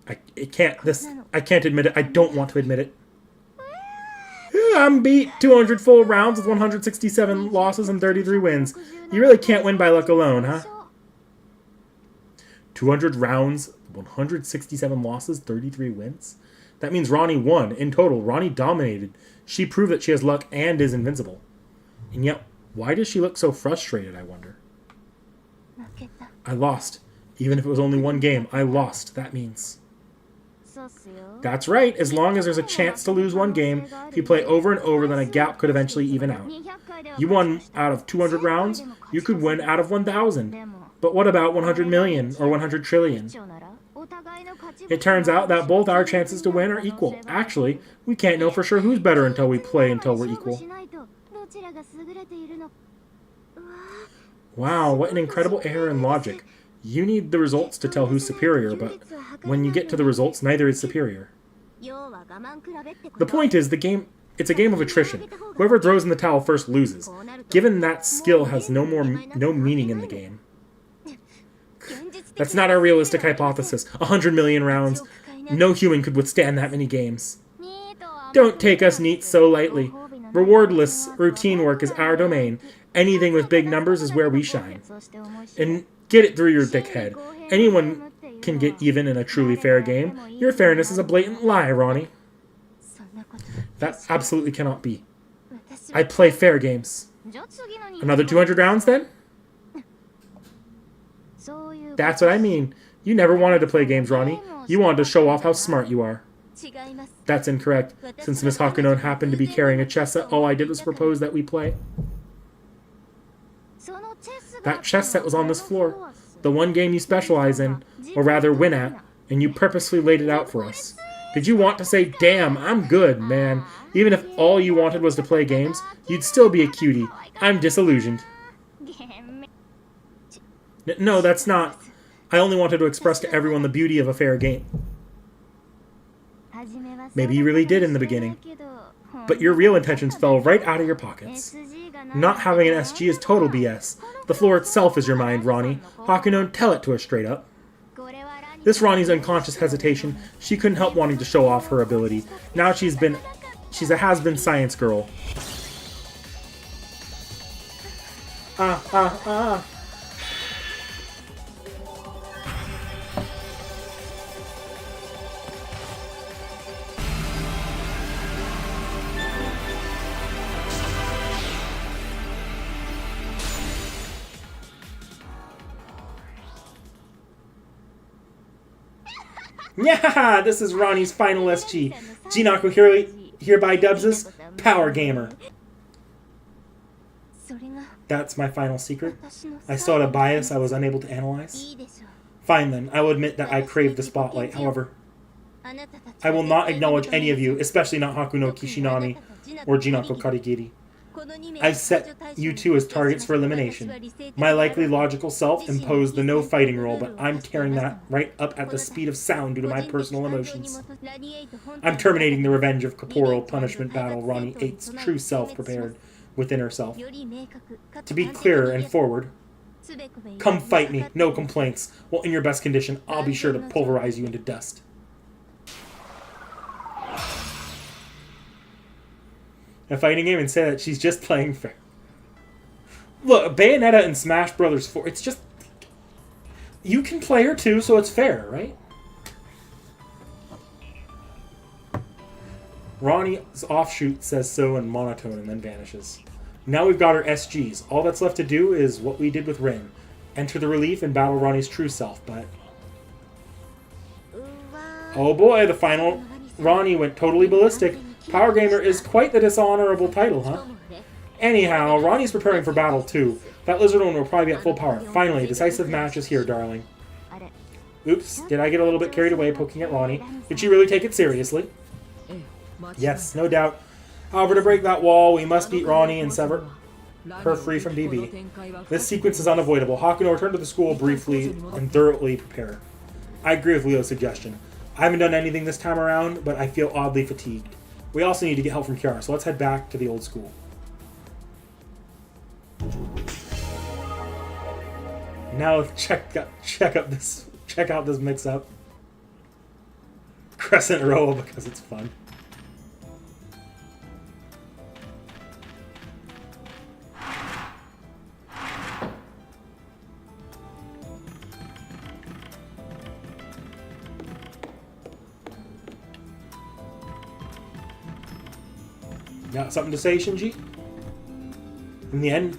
I can't admit it. I don't want to admit it. I'm beat 200 full rounds with 167 losses and 33 wins. You really can't win by luck alone, huh? 200 rounds, 167 losses, 33 wins? That means Ronnie won. In total, Ronnie dominated. She proved that she has luck and is invincible. And yet, why does she look so frustrated, I wonder? I lost. Even if it was only one game, I lost. That means... That's right. As long as there's a chance to lose one game, if you play over and over, then a gap could eventually even out. You won out of 200 rounds, you could win out of 1,000. But what about 100 million or 100 trillion? It turns out that both our chances to win are equal. Actually, we can't know for sure who's better until we play until we're equal. Wow, what an incredible error in logic. You need the results to tell who's superior, but when you get to the results, neither is superior. The point is, it's a game of attrition. Whoever throws in the towel first loses. Given that skill has no meaning in the game. That's not a realistic hypothesis. 100 million rounds. No human could withstand that many games. Don't take us NEETs so lightly. Rewardless routine work is our domain. Anything with big numbers is where we shine. And get it through your thick head. Anyone can get even in a truly fair game. Your fairness is a blatant lie, Ronnie. That absolutely cannot be. I play fair games. Another 200 rounds then? That's what I mean. You never wanted to play games, Ronnie. You wanted to show off how smart you are. That's incorrect. Since Miss Hakuno happened to be carrying a chess set, all I did was propose that we play. That chess set was on this floor. The one game you specialize in, or rather win at, and you purposely laid it out for us. Did you want to say, damn, I'm good, man? Even if all you wanted was to play games, you'd still be a cutie. I'm disillusioned. No, that's not. I only wanted to express to everyone the beauty of a fair game. Maybe you really did in the beginning. But your real intentions fell right out of your pockets. Not having an SG is total BS. The floor itself is your mind, Ronnie. Hakuno, tell it to her straight up. This Ronnie's unconscious hesitation, she couldn't help wanting to show off her ability. Now she's a has-been science girl. Yeah, this is Ronnie's final SG. Jinako hereby dubs us Power Gamer. That's my final secret. I still had a bias I was unable to analyze. Fine then, I will admit that I craved the spotlight. However, I will not acknowledge any of you, especially not Hakuno Kishinami or Jinako Karigiri. I've set you two as targets for elimination. My likely logical self imposed the no fighting rule, but I'm tearing that right up at the speed of sound due to my personal emotions. I'm terminating the revenge of corporal punishment battle Ronnie 8's true self prepared within herself. To be clearer and forward, come fight me, no complaints. Well, in your best condition, I'll be sure to pulverize you into dust. A fighting game and say that she's just playing fair. Look, Bayonetta and Smash Brothers 4, it's just... You can play her too, so it's fair, right? Ronnie's offshoot says so in monotone and then vanishes. Now we've got her SGs. All that's left to do is what we did with Rin. Enter the relief and battle Ronnie's true self, but... Oh boy, the final Ronnie went totally ballistic. Power Gamer is quite the dishonorable title, huh? Anyhow, Ronnie's preparing for battle too. That lizard one will probably be at full power. Finally, a decisive match is here, darling. Oops, did I get a little bit carried away poking at Ronnie? Did she really take it seriously? Yes, no doubt. However, to break that wall, we must beat Ronnie and sever her free from BB. This sequence is unavoidable. Hakuno return to the school briefly and thoroughly prepare. I agree with Leo's suggestion. I haven't done anything this time around, but I feel oddly fatigued. We also need to get help from Kiara, so let's head back to the old school. Now check out this mix-up. Crescent row because it's fun. Got something to say, Shinji? In the end?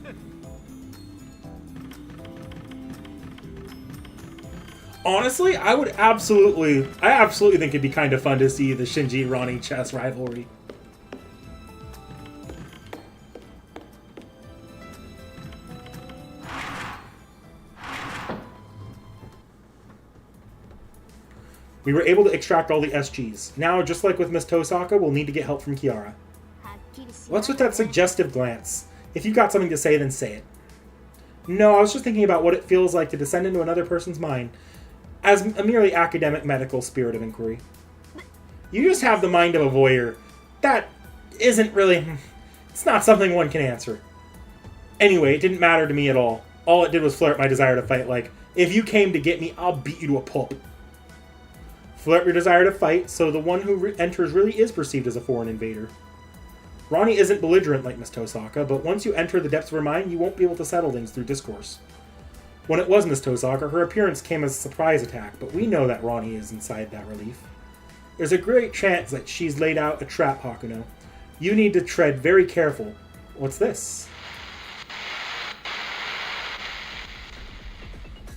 Honestly, I absolutely think it'd be kind of fun to see the Shinji-Ronnie chess rivalry. We were able to extract all the SGs. Now, just like with Miss Tosaka, we'll need to get help from Kiara. What's with that suggestive glance? If you've got something to say, then say it. No, I was just thinking about what it feels like to descend into another person's mind as a merely academic medical spirit of inquiry. You just have the mind of a voyeur. That isn't really... It's not something one can answer. Anyway, it didn't matter to me at all. All it did was flare up my desire to fight, like, if you came to get me, I'll beat you to a pulp. Flare up your desire to fight, so the one who enters really is perceived as a foreign invader. Ronnie isn't belligerent like Miss Tosaka, but once you enter the depths of her mind, you won't be able to settle things through discourse. When it was Miss Tosaka, her appearance came as a surprise attack, but we know that Ronnie is inside that relief. There's a great chance that she's laid out a trap, Hakuno. You need to tread very careful. What's this?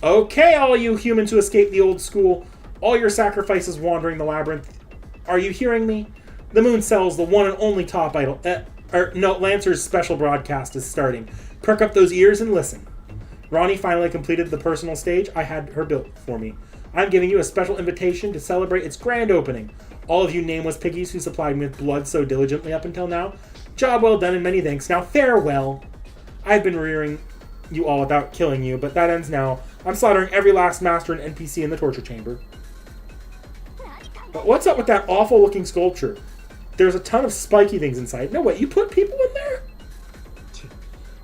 Okay, all you humans who escaped the old school, all your sacrifices wandering the labyrinth. Are you hearing me? The Moon Cell's the one and only top idol. Lancer's special broadcast is starting. Perk up those ears and listen. Ronnie finally completed the personal stage I had her built for me. I'm giving you a special invitation to celebrate its grand opening. All of you nameless piggies who supplied me with blood so diligently up until now, job well done and many thanks. Now farewell. I've been rearing you all without killing you, but that ends now. I'm slaughtering every last master and NPC in the torture chamber. But what's up with that awful looking sculpture? There's a ton of spiky things inside. No, wait, you put people in there?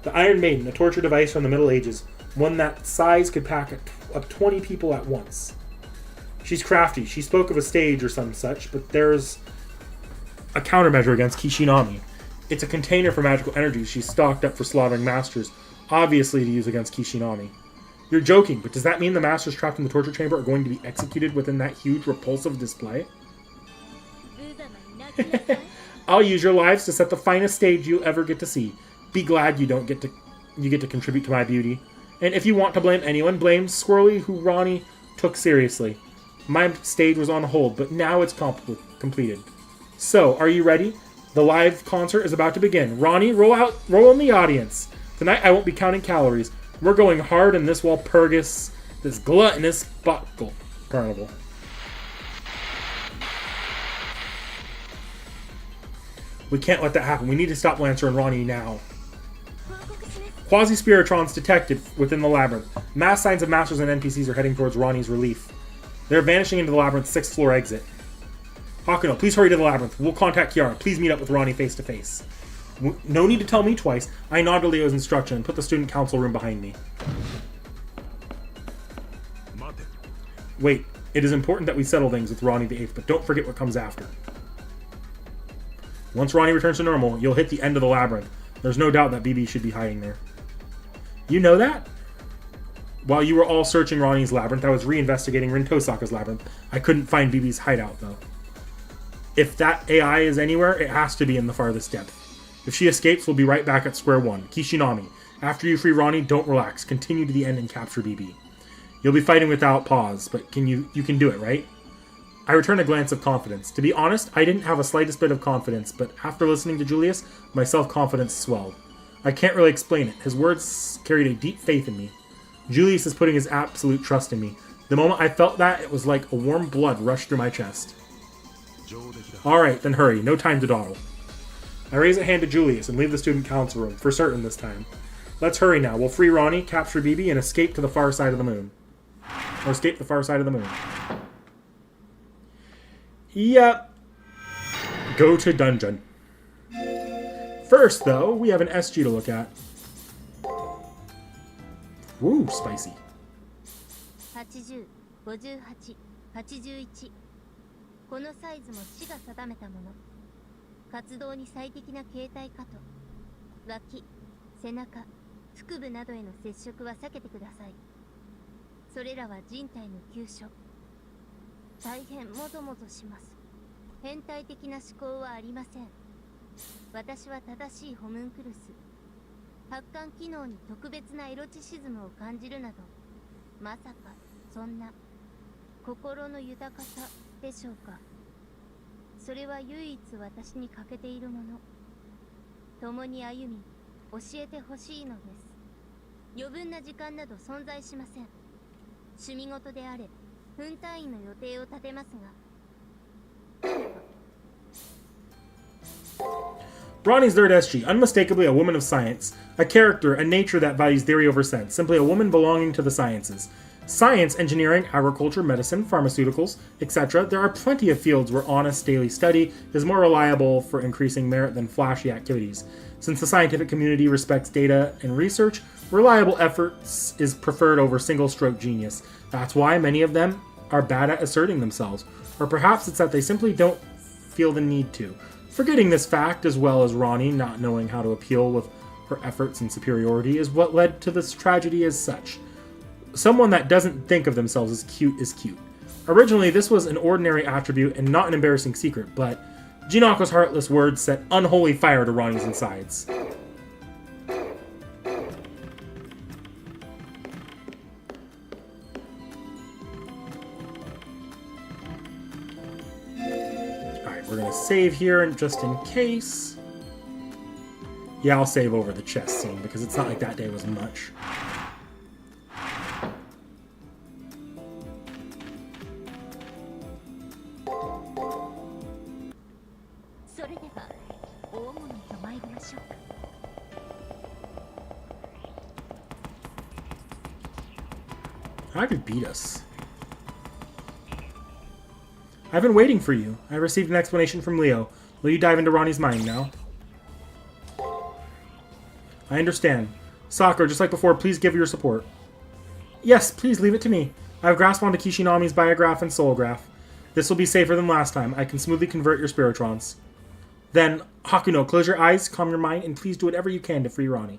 The Iron Maiden, a torture device from the Middle Ages. One that size could pack up 20 people at once. She's crafty. She spoke of a stage or some such, but there's a countermeasure against Kishinami. It's a container for magical energy she's stocked up for slaughtering masters, obviously to use against Kishinami. You're joking, but does that mean the masters trapped in the torture chamber are going to be executed within that huge repulsive display? I'll use your lives to set the finest stage you'll ever get to see. Be glad you get to contribute to my beauty. And if you want to blame anyone, blame Squirrely, who Ronnie took seriously. My stage was on hold, but now it's completed. So, are you ready? The live concert is about to begin. Ronnie, roll in the audience. Tonight I won't be counting calories. We're going hard in this Walpurgis, this gluttonous buckle carnival. We can't let that happen. We need to stop Lancer and Ronnie now. Quasi-Spiritrons detected within the labyrinth. Mass signs of masters and NPCs are heading towards Ronnie's relief. They're vanishing into the labyrinth's 6th floor exit. Hakuno, please hurry to the labyrinth. We'll contact Kiara. Please meet up with Ronnie face to face. No need to tell me twice. I nod to Leo's instruction and put the student council room behind me. Wait, it is important that we settle things with Ronnie the 8th, but don't forget what comes after. Once Ronnie returns to normal, you'll hit the end of the labyrinth. There's no doubt that BB should be hiding there. You know that? While you were all searching Ronnie's labyrinth, I was reinvestigating Rin Tosaka's labyrinth. I couldn't find BB's hideout, though. If that AI is anywhere, it has to be in the farthest depth. If she escapes, we'll be right back at square one. Kishinami, after you free Ronnie, don't relax. Continue to the end and capture BB. You'll be fighting without pause, but you can do it, right? I return a glance of confidence. To be honest, I didn't have a slightest bit of confidence, but after listening to Julius, my self-confidence swelled. I can't really explain it. His words carried a deep faith in me. Julius is putting his absolute trust in me. The moment I felt that, it was like a warm blood rushed through my chest. Alright, then hurry. No time to dawdle. I raise a hand to Julius and leave the student council room, for certain this time. Let's hurry now. We'll free Ronnie, capture BB, and escape to the far side of the moon. Or escape the far side of the moon. Yep. Go to dungeon. First, though, we have an SG to look at. Woo, spicy. 80、58、81。このサイズも市が定めたもの。活動に最適な形態かと。脇、背中、腹部などへの接触は避けてください。それらは人体の急所。大変もぞもぞします。変態的な思考はありません。私は正しいホムンクルス。発汗機能に特別なエロチシズムを感じるなど、まさかそんな心の豊かさでしょうか。それは唯一私に欠けているもの。共に歩み、教えてほしいのです。余分な時間など存在しません。趣味事であれ、分単位の予定を立てますが。Ronnie's third SG, unmistakably a woman of science, a character, a nature that values theory over sense, simply a woman belonging to the sciences. Science, engineering, agriculture, medicine, pharmaceuticals, etc. There are plenty of fields where honest daily study is more reliable for increasing merit than flashy activities. Since the scientific community respects data and research, reliable efforts is preferred over single-stroke genius. That's why many of them are bad at asserting themselves, or perhaps it's that they simply don't feel the need to. Forgetting this fact, as well as Ronnie not knowing how to appeal with her efforts and superiority, is what led to this tragedy as such. Someone that doesn't think of themselves as cute is cute. Originally, this was an ordinary attribute and not an embarrassing secret, but Jinako's heartless words set unholy fire to Ronnie's insides. Alright, we're gonna save here and just in case. Yeah, I'll save over the chest scene because it's not like that day was much. How could beat us? I've been waiting for you. I received an explanation from Leo. Will you dive into Ronnie's mind now? I understand. Sakura, just like before, please give your support. Yes, please leave it to me. I have grasped onto Kishinami's biograph and soul graph. This will be safer than last time. I can smoothly convert your spiritrons. Then, Hakuno, close your eyes, calm your mind, and please do whatever you can to free Ronnie.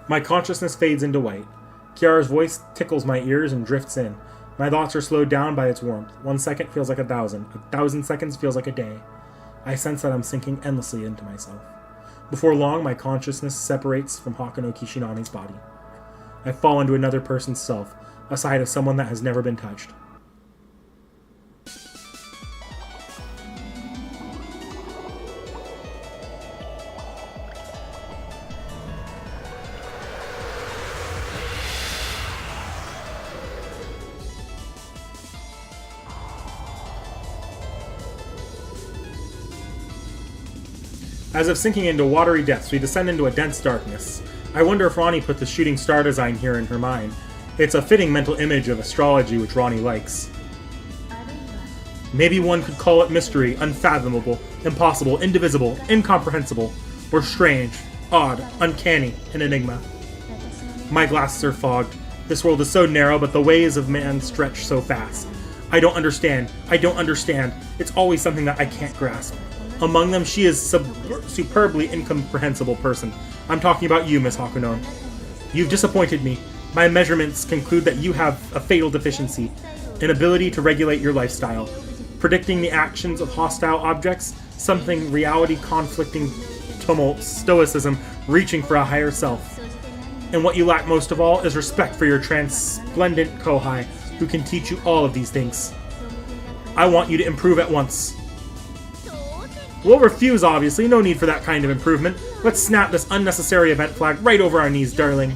My consciousness fades into white. Kiara's voice tickles my ears and drifts in. My thoughts are slowed down by its warmth. 1 second feels like 1,000. 1,000 seconds feels like a day. I sense that I'm sinking endlessly into myself. Before long, my consciousness separates from Hakuno Kishinami's body. I fall into another person's self, a side of someone that has never been touched. As if sinking into watery depths, we descend into a dense darkness. I wonder if Ronnie put the shooting star design here in her mind. It's a fitting mental image of astrology which Ronnie likes. Maybe one could call it mystery, unfathomable, impossible, indivisible, incomprehensible, or strange, odd, uncanny, an enigma. My glasses are fogged. This world is so narrow, but the ways of man stretch so fast. I don't understand. I don't understand. It's always something that I can't grasp. Among them, she is superbly incomprehensible person. I'm talking about you, Miss Hakuno. You've disappointed me. My measurements conclude that you have a fatal deficiency, an ability to regulate your lifestyle, predicting the actions of hostile objects, something reality conflicting tumult, stoicism, reaching for a higher self. And what you lack most of all is respect for your transplendent Kohai, who can teach you all of these things. I want you to improve at once. We'll refuse, obviously. No need for that kind of improvement. Let's snap this unnecessary event flag right over our knees, darling.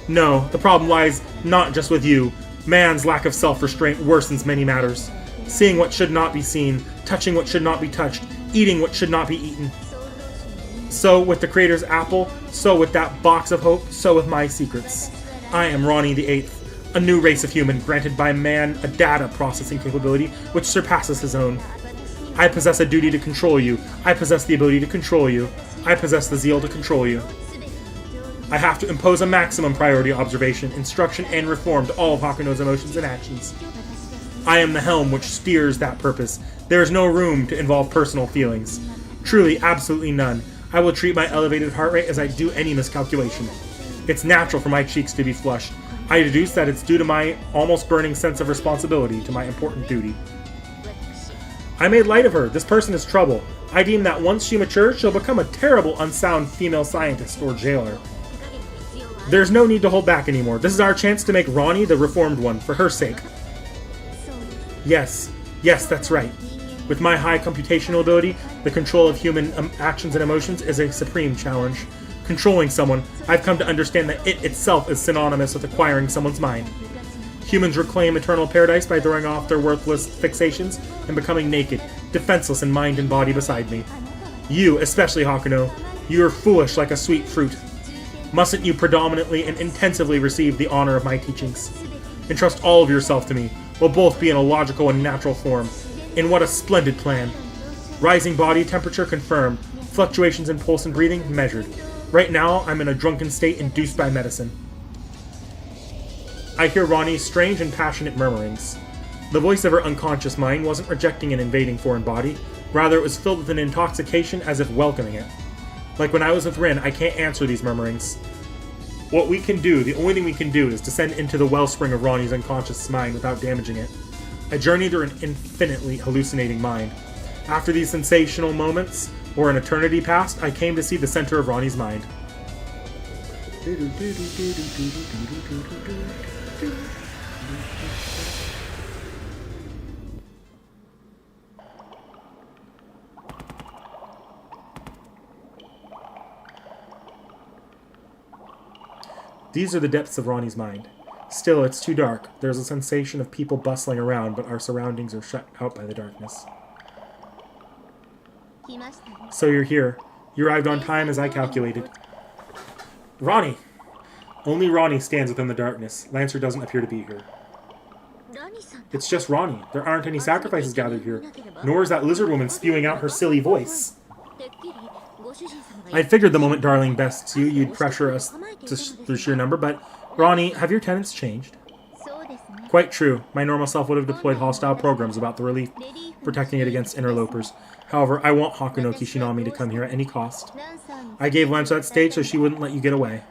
No, the problem lies not just with you. Man's lack of self-restraint worsens many matters. Seeing what should not be seen, touching what should not be touched, eating what should not be eaten. So with the Creator's apple, so with that box of hope, so with my secrets. I am Ronnie the Eighth, a new race of human granted by man a data processing capability which surpasses his own. I possess a duty to control you. I possess the ability to control you. I possess the zeal to control you. I have to impose a maximum priority observation, instruction, and reform to all of Hakuno's emotions and actions. I am the helm which steers that purpose. There is no room to involve personal feelings. Truly, absolutely none. I will treat my elevated heart rate as I do any miscalculation. It's natural for my cheeks to be flushed. I deduce that it's due to my almost burning sense of responsibility to my important duty. I made light of her. This person is trouble. I deem that once she matures, she'll become a terrible, unsound female scientist or jailer. There's no need to hold back anymore. This is our chance to make Ronnie the reformed one, for her sake. Yes, that's right. With my high computational ability, the control of human actions and emotions is a supreme challenge. Controlling someone, I've come to understand that it itself is synonymous with acquiring someone's mind. Humans reclaim eternal paradise by throwing off their worthless fixations and becoming naked, defenseless in mind and body beside me. You, especially Hakuno, you are foolish like a sweet fruit. Mustn't you predominantly and intensively receive the honor of my teachings? Entrust all of yourself to me. We'll both be in a logical and natural form. And what a splendid plan. Rising body temperature confirmed. Fluctuations in pulse and breathing measured. Right now, I'm in a drunken state induced by medicine. I hear Ronnie's strange and passionate murmurings. The voice of her unconscious mind wasn't rejecting an invading foreign body. Rather, it was filled with an intoxication as if welcoming it. Like when I was with Rin, I can't answer these murmurings. What we can do, the only thing we can do, is descend into the wellspring of Ronnie's unconscious mind without damaging it. I journeyed through an infinitely hallucinating mind. After these sensational moments, or an eternity passed, I came to see the center of Ronnie's mind. These are the depths of Ronnie's mind. Still, it's too dark. There's a sensation of people bustling around, but our surroundings are shut out by the darkness. So you're here. You arrived on time as I calculated. Ronnie! Only Ronnie stands within the darkness. Lancer doesn't appear to be here. It's just Ronnie. There aren't any sacrifices gathered here, nor is that lizard woman spewing out her silly voice. I figured the moment Darling bests you, you'd pressure us through sheer number, but Ronnie, have your tenets changed? Quite true. My normal self would have deployed hostile programs about the relief, protecting it against interlopers. However, I want Hakuno Kishinami to come here at any cost. I gave Lancer that stage so she wouldn't let you get away.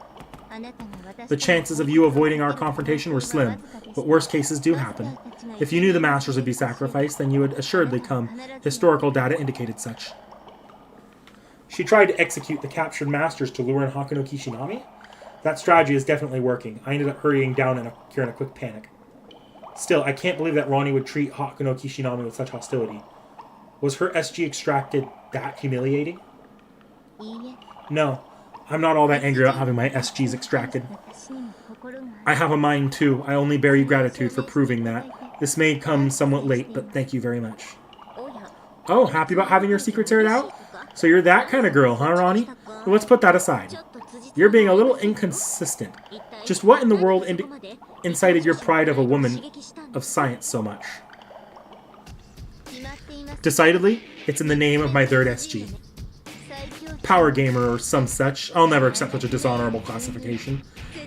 The chances of you avoiding our confrontation were slim, but worst cases do happen. If you knew the Masters would be sacrificed, then you would assuredly come. Historical data indicated such. She tried to execute the captured Masters to lure in Hakuno Kishinami? That strategy is definitely working. I ended up hurrying down here in a quick panic. Still, I can't believe that Ronnie would treat Hakuno Kishinami with such hostility. Was her SG extracted that humiliating? No, I'm not all that angry about having my SGs extracted. I have a mind too. I only bear you gratitude for proving that. This may come somewhat late, but thank you very much. Oh, happy about having your secrets aired out? So you're that kind of girl, huh, Ronnie? Well, let's put that aside. You're being a little inconsistent. Just what in the world incited your pride of a woman of science so much? Decidedly, it's in the name of my third SG. Power gamer or some such. I'll never accept such a dishonorable classification.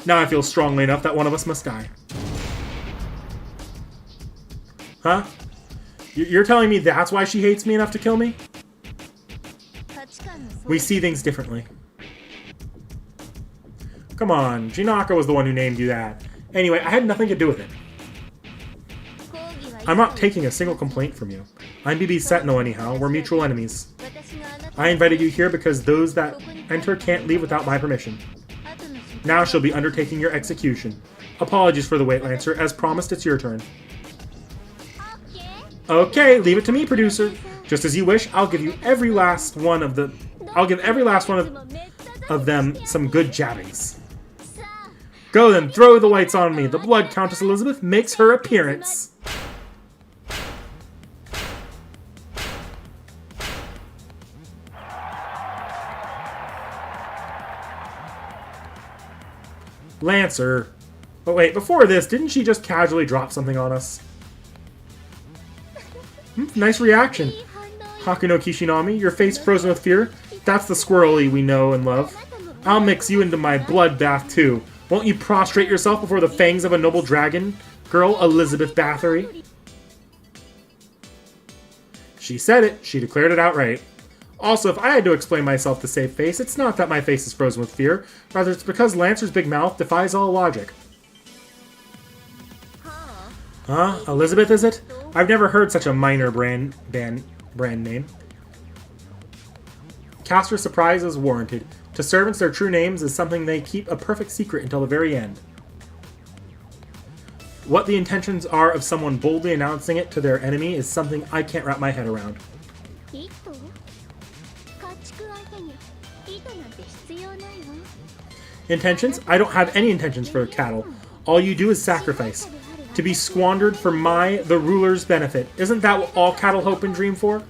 Now I feel strongly enough that one of us must die. Huh? You're telling me that's why she hates me enough to kill me? We see things differently. Come on, Jinaka was the one who named you that. Anyway, I had nothing to do with it. I'm not taking a single complaint from you. I'm BB Sentinel anyhow, we're mutual enemies. I invited you here because those that enter can't leave without my permission. Now she'll be undertaking your execution. Apologies for the wait, Lancer. As promised, it's your turn. Okay, leave it to me, producer. Just as you wish, I'll give every last one of them some good jabbings. Go then, throw the lights on me. The Blood Countess Elizabeth makes her appearance. Lancer. But wait, before this, didn't she just casually drop something on us? Nice reaction. Hakuno Kishinami, your face frozen with fear. That's the squirrely we know and love. I'll mix you into my bloodbath too. Won't you prostrate yourself before the fangs of a noble dragon? Girl, Elizabeth Bathory. She said it. She declared it outright. Also, if I had to explain myself to save face, it's not that my face is frozen with fear. Rather, it's because Lancer's big mouth defies all logic. Huh? Elizabeth, is it? I've never heard such a minor brand name. Caster's surprise is warranted. To servants, their true names is something they keep a perfect secret until the very end. What the intentions are of someone boldly announcing it to their enemy is something I can't wrap my head around. Intentions? I don't have any intentions for cattle. All you do is sacrifice. To be squandered for the ruler's benefit. Isn't that what all cattle hope and dream for?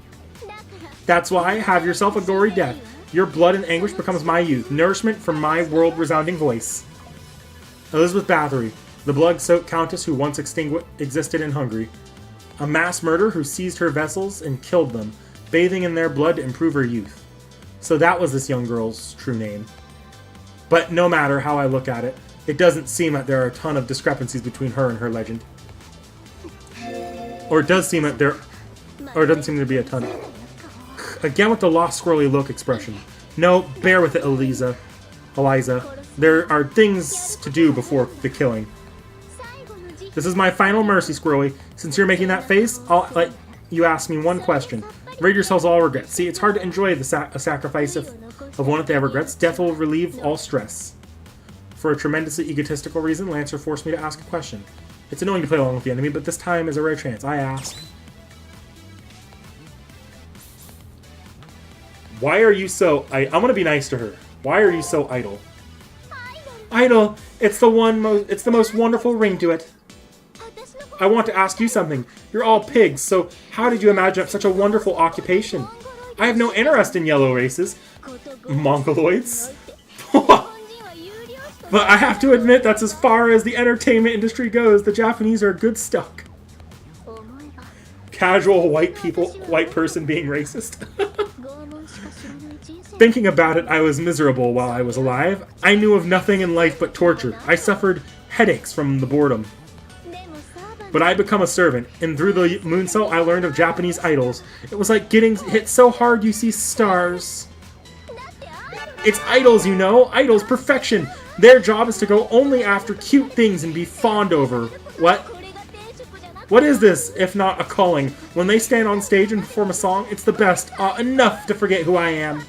That's why, have yourself a gory death. Your blood and anguish becomes my youth, nourishment for my world-resounding voice. Elizabeth Bathory, the blood-soaked countess who once existed in Hungary. A mass murderer who seized her vessels and killed them, bathing in their blood to improve her youth. So that was this young girl's true name. But no matter how I look at it, it doesn't seem that there are a ton of discrepancies between her and her legend. Or it doesn't seem to be a ton. again with the lost squirrely look expression. No, bear with it, Eliza. There are things to do before the killing. This is my final mercy, Squirrely. Since you're making that face, I'll let you ask me one question. Rid yourselves of all regrets. See, it's hard to enjoy a sacrifice of one if they have regrets. Death will relieve all stress. For a tremendously egotistical reason, Lancer forced me to ask a question. It's annoying to play along with the enemy, but this time is a rare chance. I ask. Why are you so... I'm gonna be nice to her. Why are you so idle? Idle! It's the most wonderful ring to it. I want to ask you something. You're all pigs, so how did you imagine such a wonderful occupation? I have no interest in yellow races. Mongoloids. But I have to admit, that's as far as the entertainment industry goes. The Japanese are good stuck. Casual white person being racist. Thinking about it, I was miserable while I was alive. I knew of nothing in life but torture. I suffered headaches from the boredom. But I become a servant, and through the moon cell I learned of Japanese idols. It was like getting hit so hard you see stars. It's idols, you know. Idols, perfection. Their job is to go only after cute things and be fawned over. What? What is this, if not a calling? When they stand on stage and perform a song, it's the best. Enough to forget who I am.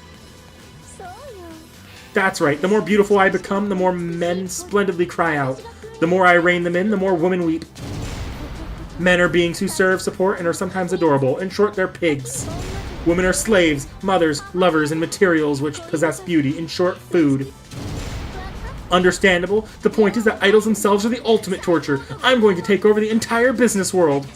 That's right. The more beautiful I become, the more men splendidly cry out. The more I rein them in, the more women weep. Men are beings who serve, support, and are sometimes adorable. In short, they're pigs. Women are slaves, mothers, lovers, and materials which possess beauty. In short, food. Understandable. The point is that idols themselves are the ultimate torture. I'm going to take over the entire business world.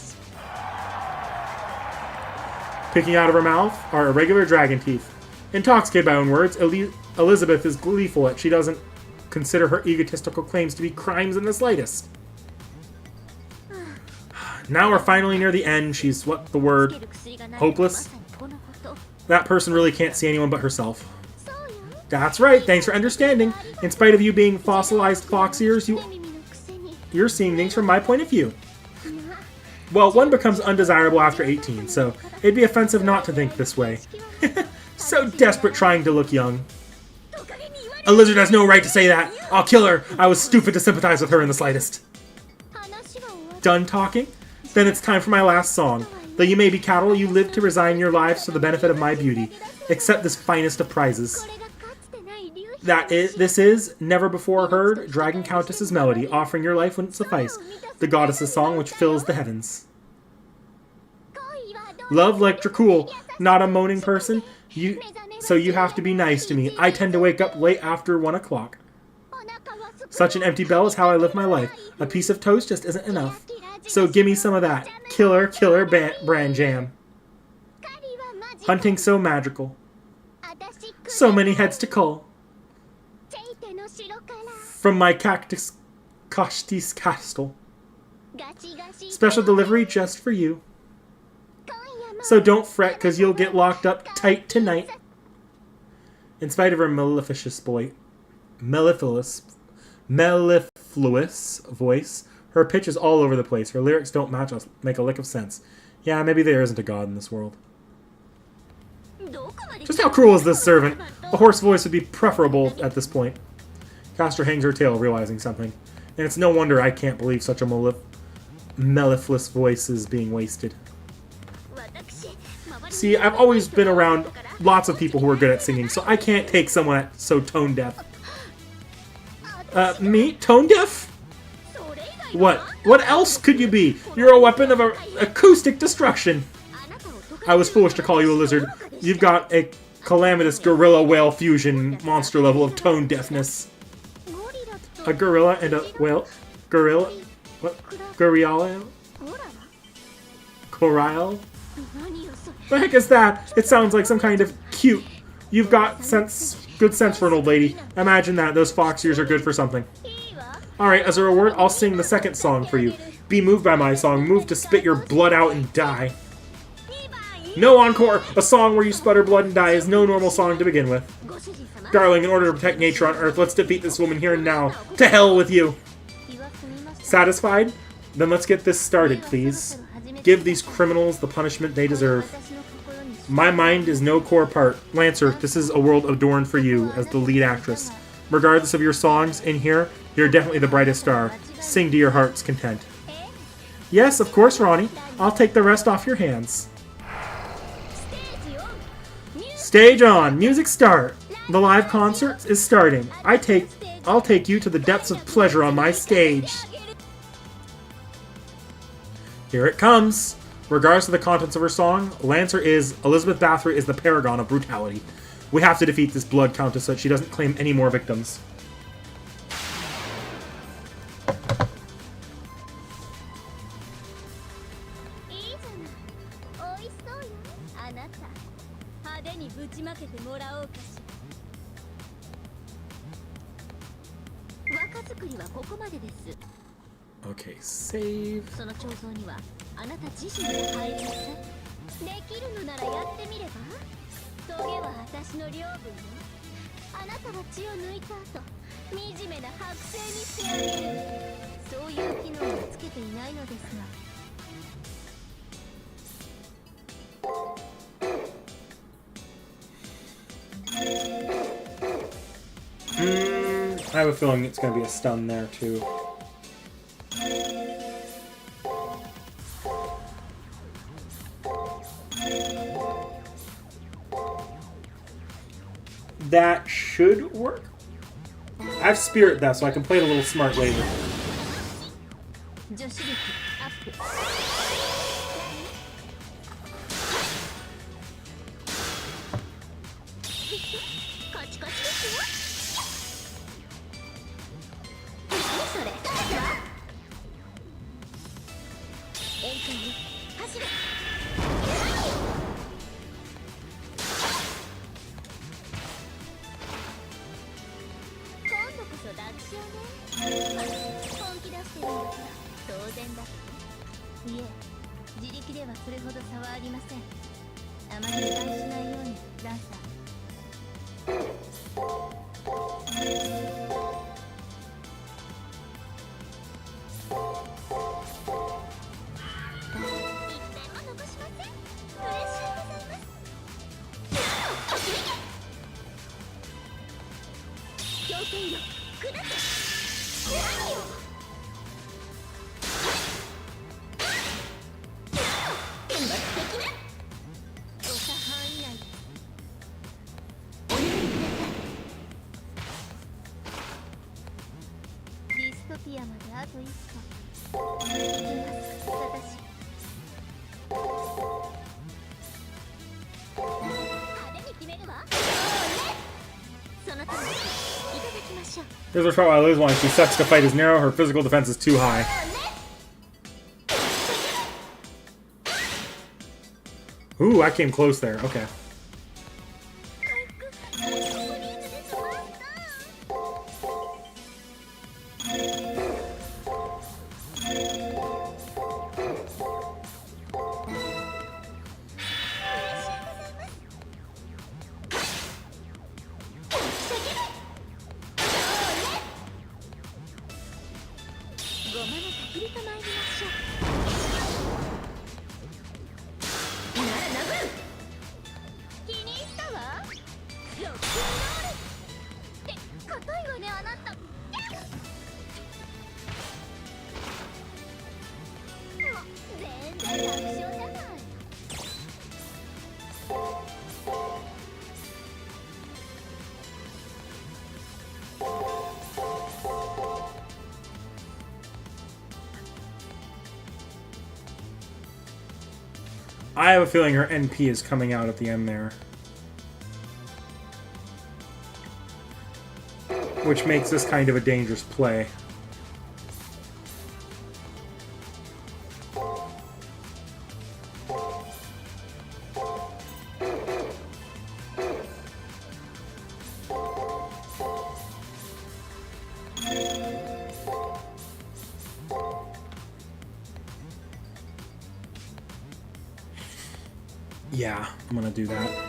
Picking out of her mouth are irregular dragon teeth. Intoxicated by her own words, Elizabeth is gleeful that she doesn't consider her egotistical claims to be crimes in the slightest. Now we're finally near the end. She's, what the word? Hopeless? That person really can't see anyone but herself. That's right, thanks for understanding. In spite of you being fossilized fox ears, you're seeing things from my point of view. Well, one becomes undesirable after 18, so it'd be offensive not to think this way. So desperate trying to look young. A lizard has no right to say that. I'll kill her. I was stupid to sympathize with her in the slightest. Done talking? Then it's time for my last song. Though you may be cattle, you live to resign your lives to the benefit of my beauty. Accept this finest of prizes. This is, never before heard, Dragon Countess's melody. Offering your life wouldn't suffice. The goddess's song which fills the heavens. Love like Dracul, not a moaning person. So you have to be nice to me. I tend to wake up late after 1 o'clock. Such an empty bell is how I live my life. A piece of toast just isn't enough. So give me some of that. Killer, killer bran jam. Hunting so magical. So many heads to cull. From my cactus castle. Special delivery just for you. So don't fret, cause you'll get locked up tight tonight. In spite of her mellifluous voice, her pitch is all over the place. Her lyrics don't make a lick of sense. Yeah, maybe there isn't a god in this world. Just how cruel is this servant? A hoarse voice would be preferable at this point. Castor hangs her tail, realizing something. And it's no wonder I can't believe such a mellifluous voice is being wasted. See, I've always been around lots of people who are good at singing, so I can't take someone that's so tone deaf. Me? Tone deaf? What? What else could you be? You're a weapon of acoustic destruction. I was foolish to call you a lizard. You've got a calamitous gorilla whale fusion monster level of tone deafness. A gorilla and a whale? Gorilla? What? Gorilla? Coral? The heck is that? It sounds like some kind of cute. You've got good sense for an old lady. Imagine that. Those fox ears are good for something. Alright, as a reward, I'll sing the second song for you. Be moved by my song. Move to spit your blood out and die. No encore! A song where you sputter blood and die is no normal song to begin with. Darling, in order to protect nature on Earth, let's defeat this woman here and now. To hell with you! Satisfied? Then let's get this started, please. Give these criminals the punishment they deserve. My mind is no core part. Lancer, this is a world adorned for you as the lead actress. Regardless of your songs in here, you're definitely the brightest star. Sing to your heart's content. Yes, of course, Ronnie. I'll take the rest off your hands. Stage on! Music start! The live concert is starting. I'll take you to the depths of pleasure on my stage. Here it comes! Regardless of the contents of her song, Elizabeth Bathory is the paragon of brutality. We have to defeat this blood countess so that she doesn't claim any more victims. Okay, save. I have a feeling it's going to be a stun there, too. That should work. I have Spirit, though, so I can play it a little smart later. Here's her spot while I lose one. She sucks to fight is narrow. Her physical defense is too high. Ooh, I came close there. Okay. I have a feeling her NP is coming out at the end there. Which makes this kind of a dangerous play. Yeah, I'm gonna do that.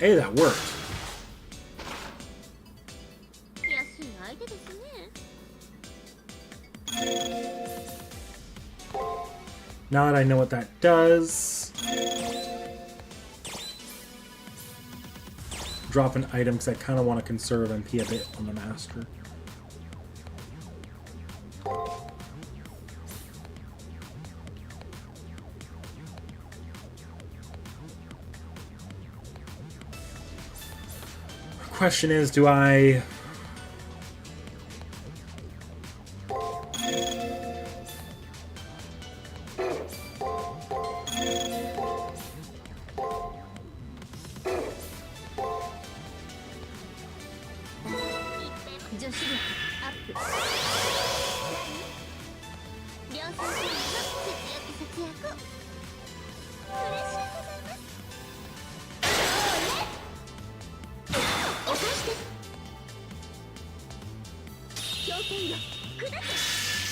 Hey, that worked. Now that I know what that does, drop an item because I kind of want to conserve MP a bit on the master. Question is, do I...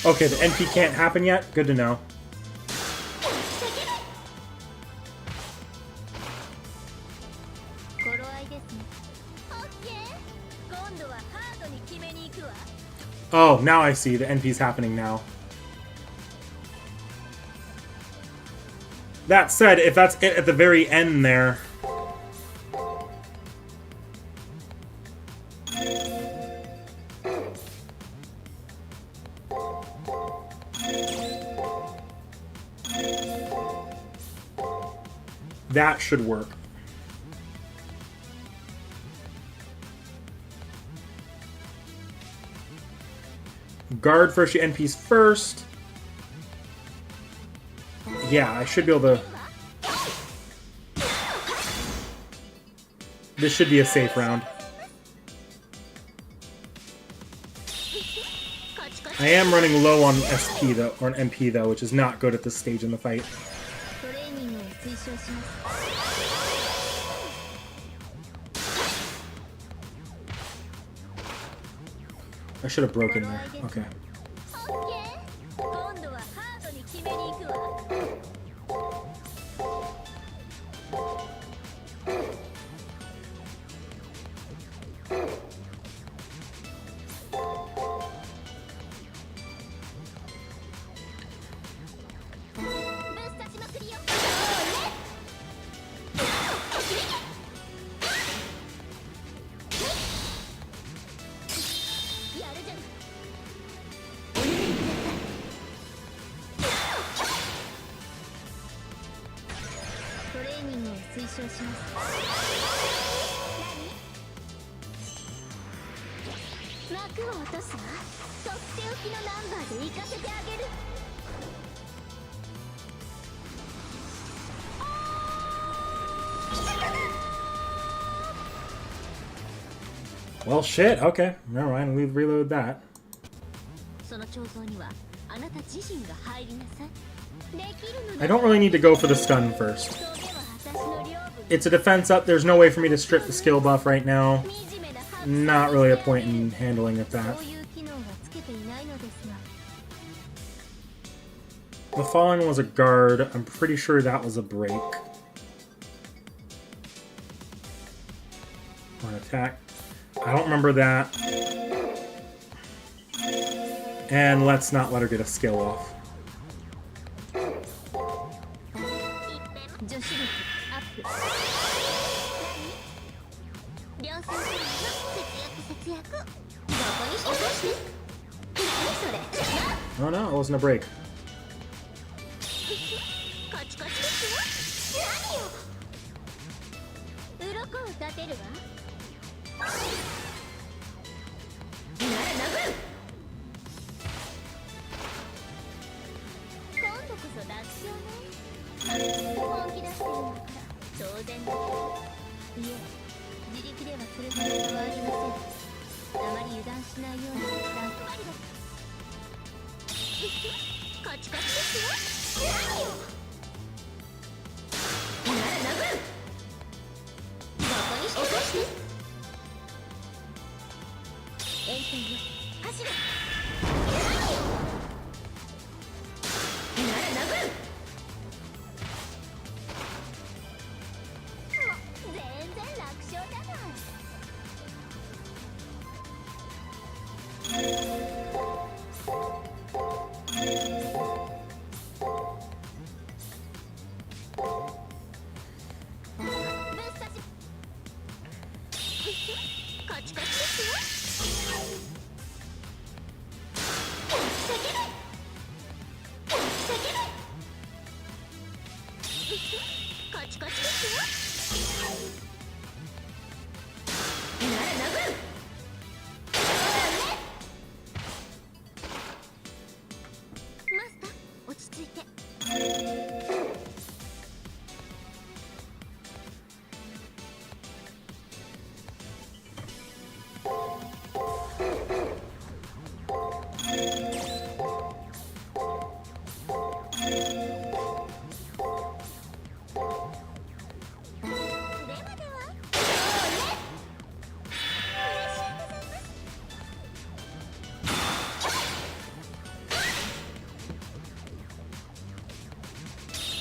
Okay, the NP can't happen yet? Good to know. Oh, now I see. The NP's happening now. That said, if that's it at the very end there... that should work. Guard first, your NPs first. Yeah, I should be able to... This should be a safe round. I am running low on SP though, or an MP though, which is not good at this stage in the fight. I should have broken there. Okay. Well, shit. Okay. Never mind. We've reloaded that. I don't really need to go for the stun first. It's a defense up. There's no way for me to strip the skill buff right now. Not really a point in handling with that. The falling was a guard. I'm pretty sure that was a break. One attack. I don't remember that. And let's not let her get a skill off. Oh no, it wasn't a break.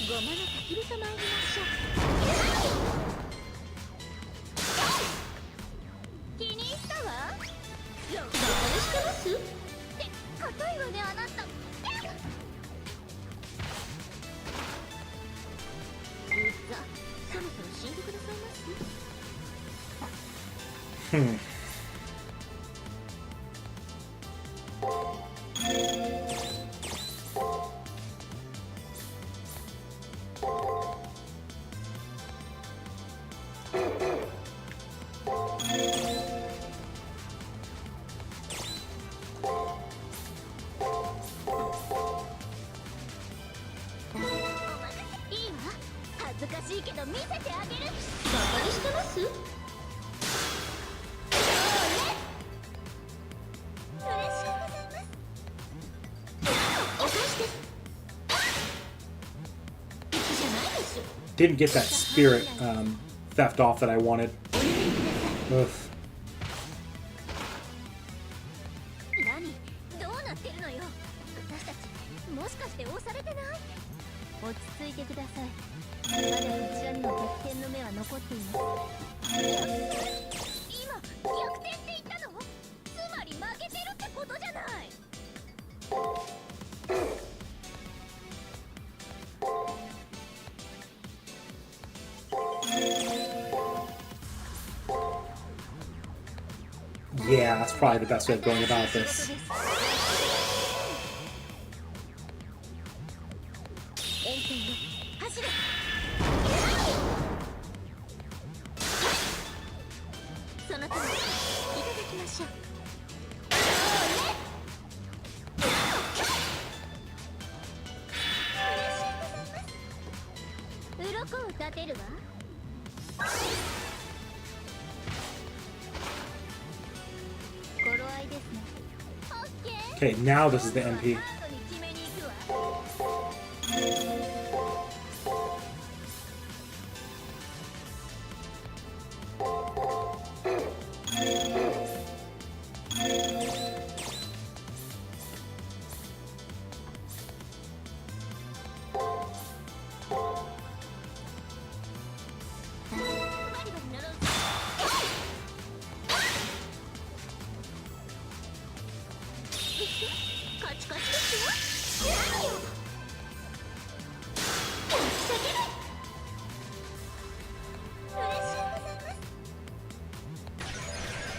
ごまの焚き火と参りましょう。気に入ったわ。バカにしてますって硬いわねあなた。うざ、そろそろ死んでくださいます。恥ずかしいけど見せてあげる。バカにしてます？嬉しいございます。お返しです。粋じゃないでしょ。 Didn't get that spirit theft off that I wanted. Ugh. 何どうなってるのよ。私たちもしかして押されてない？落ち着いてください。まだこちらにも逆転の目は残っています。今逆転って言ったの？つまり負けてるってことじゃない。Yeah, that's probably the best way of going about this. そのとおりいただきましょう。鱗を立てるわ。頃合いですね。Okay, now this is the MP.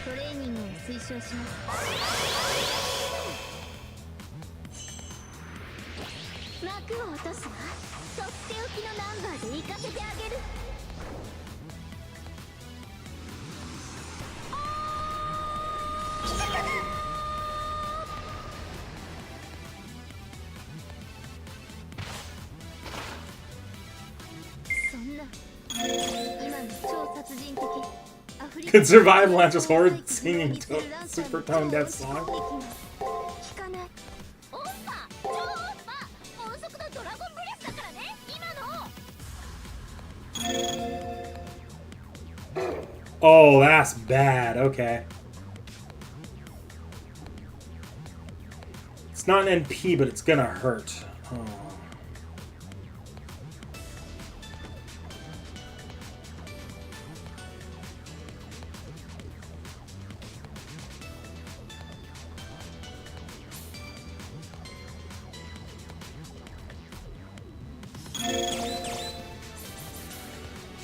トレーニングを推奨します。幕を落とすわ。とっておきのナンバーで行かせてあげる。そんな今の超殺人的 Could survive Lance's horde singing super tone death song? Oh, that's bad. Okay. It's not an NP, but it's gonna hurt. Oh.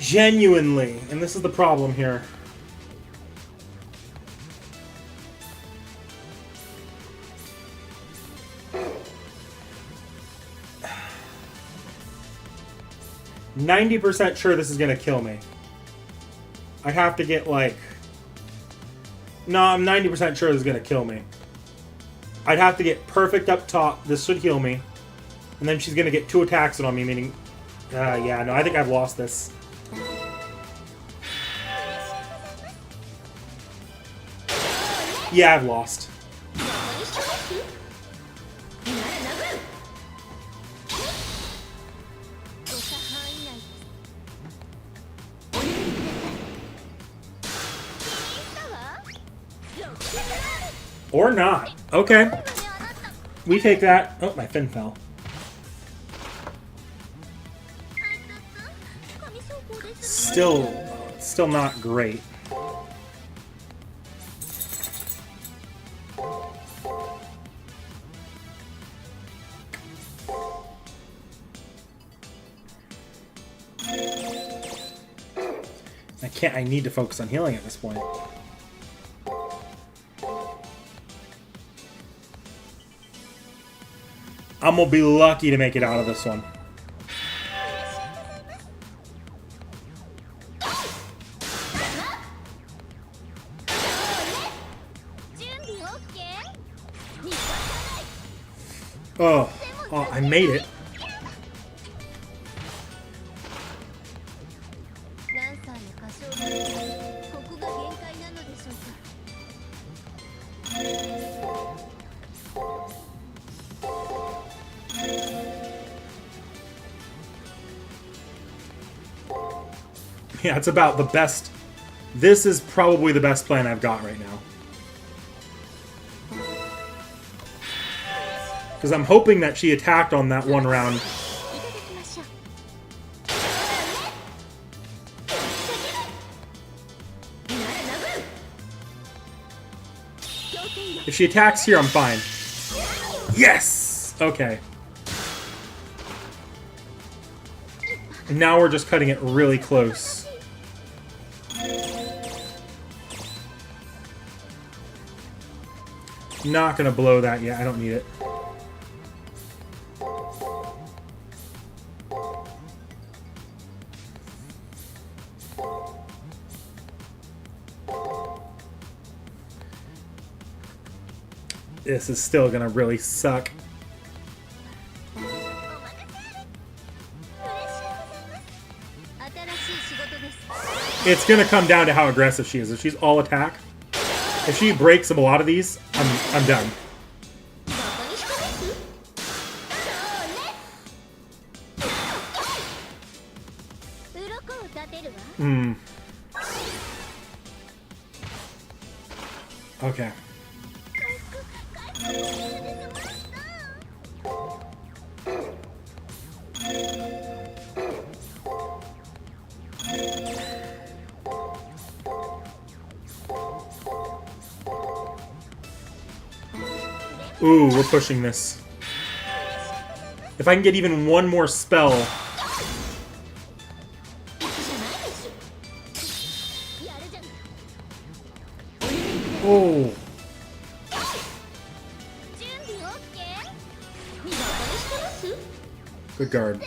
Genuinely, and this is the problem here. %90 sure this is gonna kill me. I have to get like... No, I'm 90% sure this is gonna kill me. I'd have to get perfect up top. This should heal me. And then she's gonna get 2 attacks on me, meaning... yeah, no, I think I've lost this. Yeah, I've lost. Or not. Okay. We take that. Oh, my fin fell. Still not great. I need to focus on healing at this point. I'm gonna be lucky to make it out of this one. Oh, I made it. Yeah, it's about the best. This is probably the best plan I've got right now. Because I'm hoping that she attacked on that one round. If she attacks here, I'm fine. Yes! Okay. And now we're just cutting it really close. Not gonna blow that yet. I don't need it. This is still gonna really suck. It's gonna come down to how aggressive she is. If she's all attack, if she breaks a lot of these, I'm done. Okay. Ooh, we're pushing this. If I can get even one more spell. Oh. Good guard.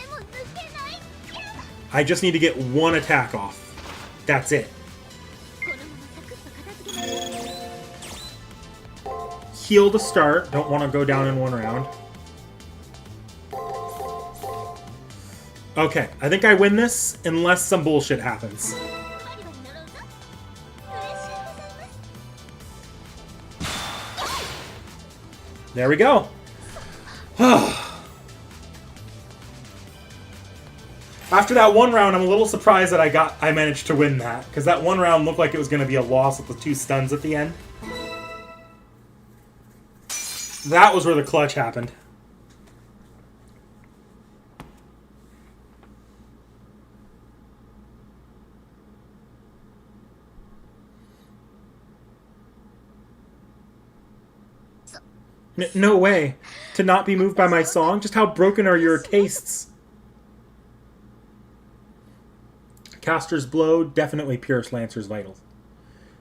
I just need to get one attack off. That's it. Heal to start. Don't want to go down in one round. Okay, I think I win this unless some bullshit happens. There we go. After that one round, I'm a little surprised that I managed to win that, because that one round looked like it was going to be a loss with the 2 stuns at the end. That was where the clutch happened. No way. To not be moved by my song? Just how broken are your tastes? caster's blow definitely pierced Lancer's vitals.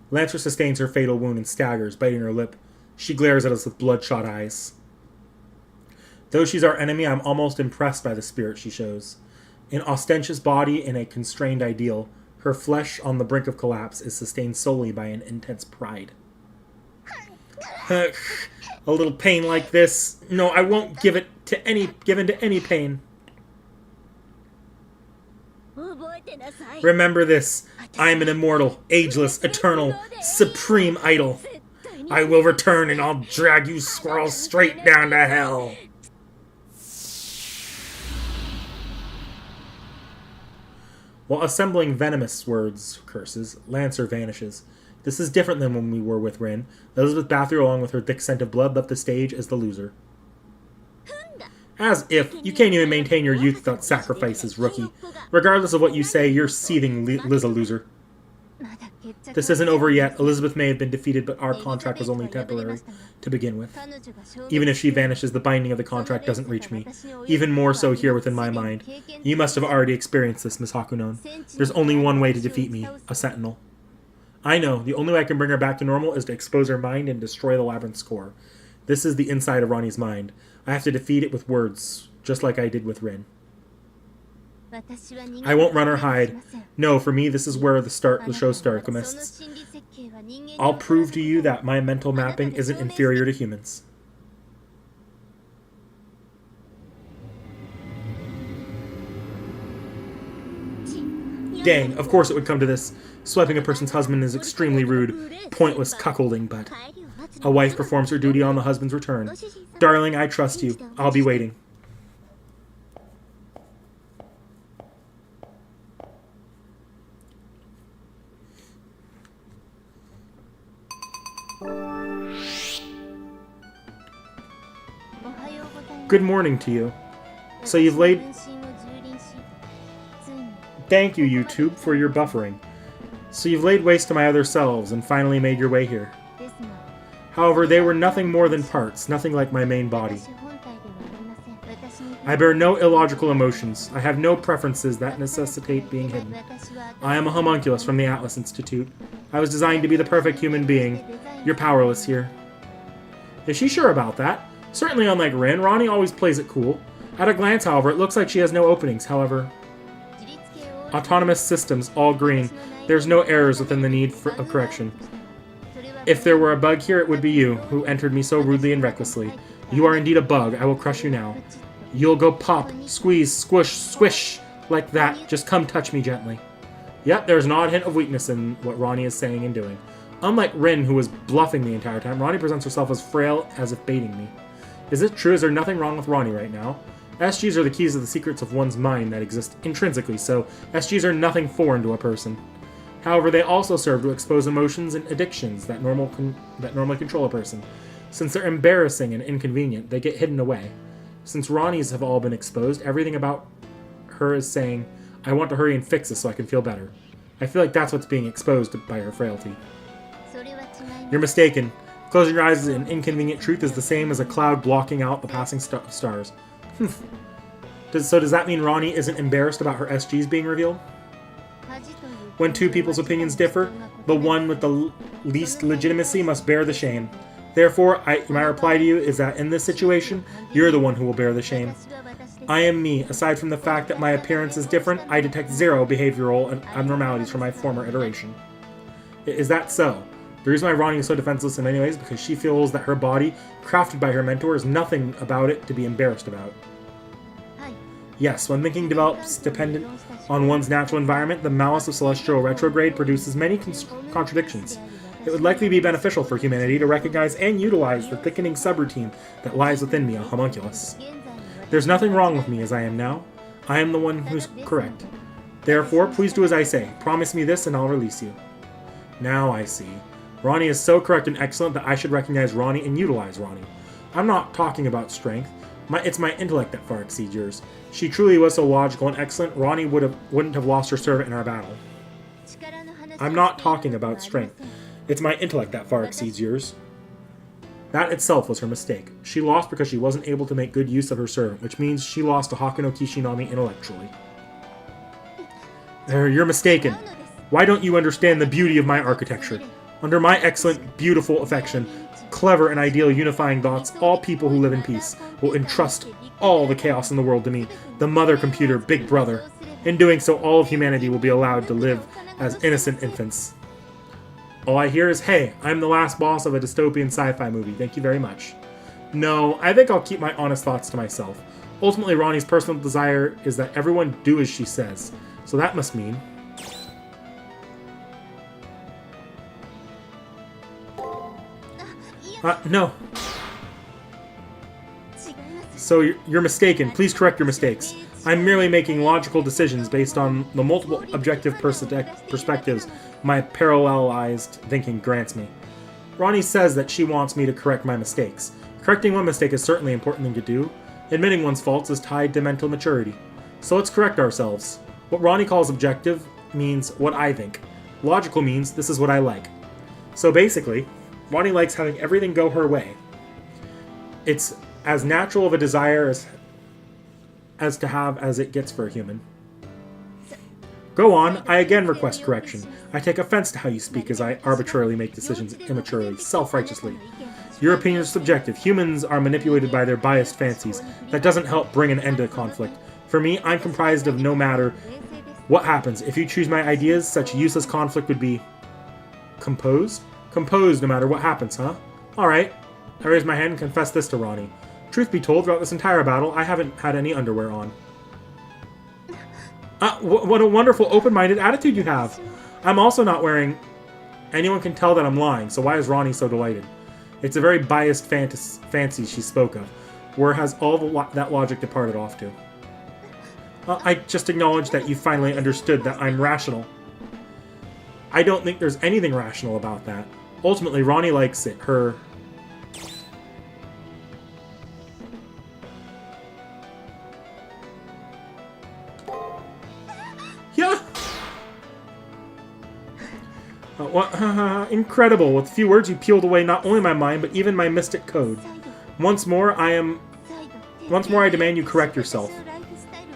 Lancer sustains her fatal wound and staggers, biting her lip. She glares at us with bloodshot eyes. Though she's our enemy, I'm almost impressed by the spirit she shows. An ostentatious body and a constrained ideal, her flesh on the brink of collapse is sustained solely by an intense pride. A little pain like this. No, I won't give in to any pain. Remember this. I am an immortal, ageless, eternal, supreme idol. I will return and I'll drag you squirrels straight down to hell. While assembling venomous curses, Lancer vanishes. This is different than when we were with Rin. Elizabeth Bathory, along with her thick scent of blood, left the stage as the loser. As if. You can't even maintain your youth without sacrifices, rookie. Regardless of what you say, you're seething Liz a loser. This isn't over yet. Elizabeth may have been defeated, but our contract was only temporary to begin with. Even if she vanishes, the binding of the contract doesn't reach me. Even more so here within my mind. You must have already experienced this, Miss Hakunon. There's only one way to defeat me, a sentinel. I know, the only way I can bring her back to normal is to expose her mind and destroy the labyrinth's core. This is the inside of Ronnie's mind. I have to defeat it with words, just like I did with Rin. I won't run or hide. No, for me, this is where the show commences. I'll prove to you that my mental mapping isn't inferior to humans. Dang, of course it would come to this. Swiping a person's husband is extremely rude, pointless cuckolding, but a wife performs her duty on the husband's return. Darling, I trust you. I'll be waiting. Good morning to you. So you've laid... Thank you, YouTube, for your buffering. So you've laid waste to my other selves and finally made your way here. However, they were nothing more than parts, nothing like my main body. I bear no illogical emotions. I have no preferences that necessitate being hidden. I am a homunculus from the Atlas Institute. I was designed to be the perfect human being. You're powerless here. Is she sure about that? Certainly unlike Rin, Ronnie always plays it cool. At a glance, however, it looks like she has no openings. However, autonomous systems, all green. There's no errors within the need of correction. If there were a bug here, it would be you, who entered me so rudely and recklessly. You are indeed a bug. I will crush you now. You'll go pop, squeeze, squish, swish, like that. Just come touch me gently. Yep, there's an odd hint of weakness in what Ronnie is saying and doing. Unlike Rin, who was bluffing the entire time, Ronnie presents herself as frail, as if baiting me. Is it true? Is there nothing wrong with Ronnie right now? SGs are the keys to the secrets of one's mind that exist intrinsically, so SGs are nothing foreign to a person. However, they also serve to expose emotions and addictions that normally control a person. Since they're embarrassing and inconvenient, they get hidden away. Since Ronnie's have all been exposed, everything about her is saying, I want to hurry and fix this so I can feel better. I feel like that's what's being exposed by her frailty. You're mistaken. Closing your eyes to an inconvenient truth is the same as a cloud blocking out the passing stars. So does that mean Ronnie isn't embarrassed about her SGs being revealed? When two people's opinions differ, the one with the least legitimacy must bear the shame. Therefore, my reply to you is that in this situation, you're the one who will bear the shame. I am me. Aside from the fact that my appearance is different, I detect zero behavioral abnormalities from my former iteration. Is that so? The reason why Ronnie is so defenseless in many ways is because she feels that her body, crafted by her mentor, is nothing about it to be embarrassed about. Yes, when thinking develops dependent on one's natural environment, the malice of celestial retrograde produces many contradictions. It would likely be beneficial for humanity to recognize and utilize the thickening subroutine that lies within me, a homunculus. There's nothing wrong with me as I am now. I am the one who's correct. Therefore, please do as I say. Promise me this and I'll release you. Now I see. Ronnie is so correct and excellent that I should recognize Ronnie and utilize Ronnie. I'm not talking about strength. It's my intellect that far exceeds yours. She truly was so logical and excellent, Ronnie wouldn't have lost her servant in our battle. I'm not talking about strength. It's my intellect that far exceeds yours. That itself was her mistake. She lost because she wasn't able to make good use of her servant, which means she lost to Hakuno Kishinami intellectually. You're mistaken. Why don't you understand the beauty of my architecture? Under my excellent, beautiful affection, clever and ideal unifying thoughts, all people who live in peace will entrust all the chaos in the world to me, the mother computer, big brother. In doing so, all of humanity will be allowed to live as innocent infants. All I hear is, hey, I'm the last boss of a dystopian sci-fi movie. Thank you very much. No, I think I'll keep my honest thoughts to myself. Ultimately, Ronnie's personal desire is that everyone do as she says. So that must mean... no. So you're mistaken. Please correct your mistakes. I'm merely making logical decisions based on the multiple objective perspectives my parallelized thinking grants me. Ronnie says that she wants me to correct my mistakes. Correcting one mistake is certainly an important thing to do. Admitting one's faults is tied to mental maturity. So let's correct ourselves. What Ronnie calls objective means what I think. Logical means this is what I like. So basically, Ronnie likes having everything go her way. It's as natural of a desire as to have as it gets for a human. Go on, I again request correction. I take offense to how you speak as I arbitrarily make decisions immaturely, self-righteously. Your opinion is subjective. Humans are manipulated by their biased fancies. That doesn't help bring an end to conflict. For me, I'm comprised of no matter what happens. If you choose my ideas, such useless conflict would be... composed? Composed no matter what happens, huh? Alright. I raise my hand and confess this to Ronnie. Truth be told, throughout this entire battle, I haven't had any underwear on. What a wonderful, open-minded attitude you have. I'm also not wearing... Anyone can tell that I'm lying, so why is Ronnie so delighted? It's a very biased fancy she spoke of. Where has all that logic departed off to? I just acknowledge that you finally understood that I'm rational. I don't think there's anything rational about that. Ultimately, Ronnie likes it. Her... Yeah! Incredible. With a few words, you peeled away not only my mind, but even my mystic code. Once more, I demand you correct yourself.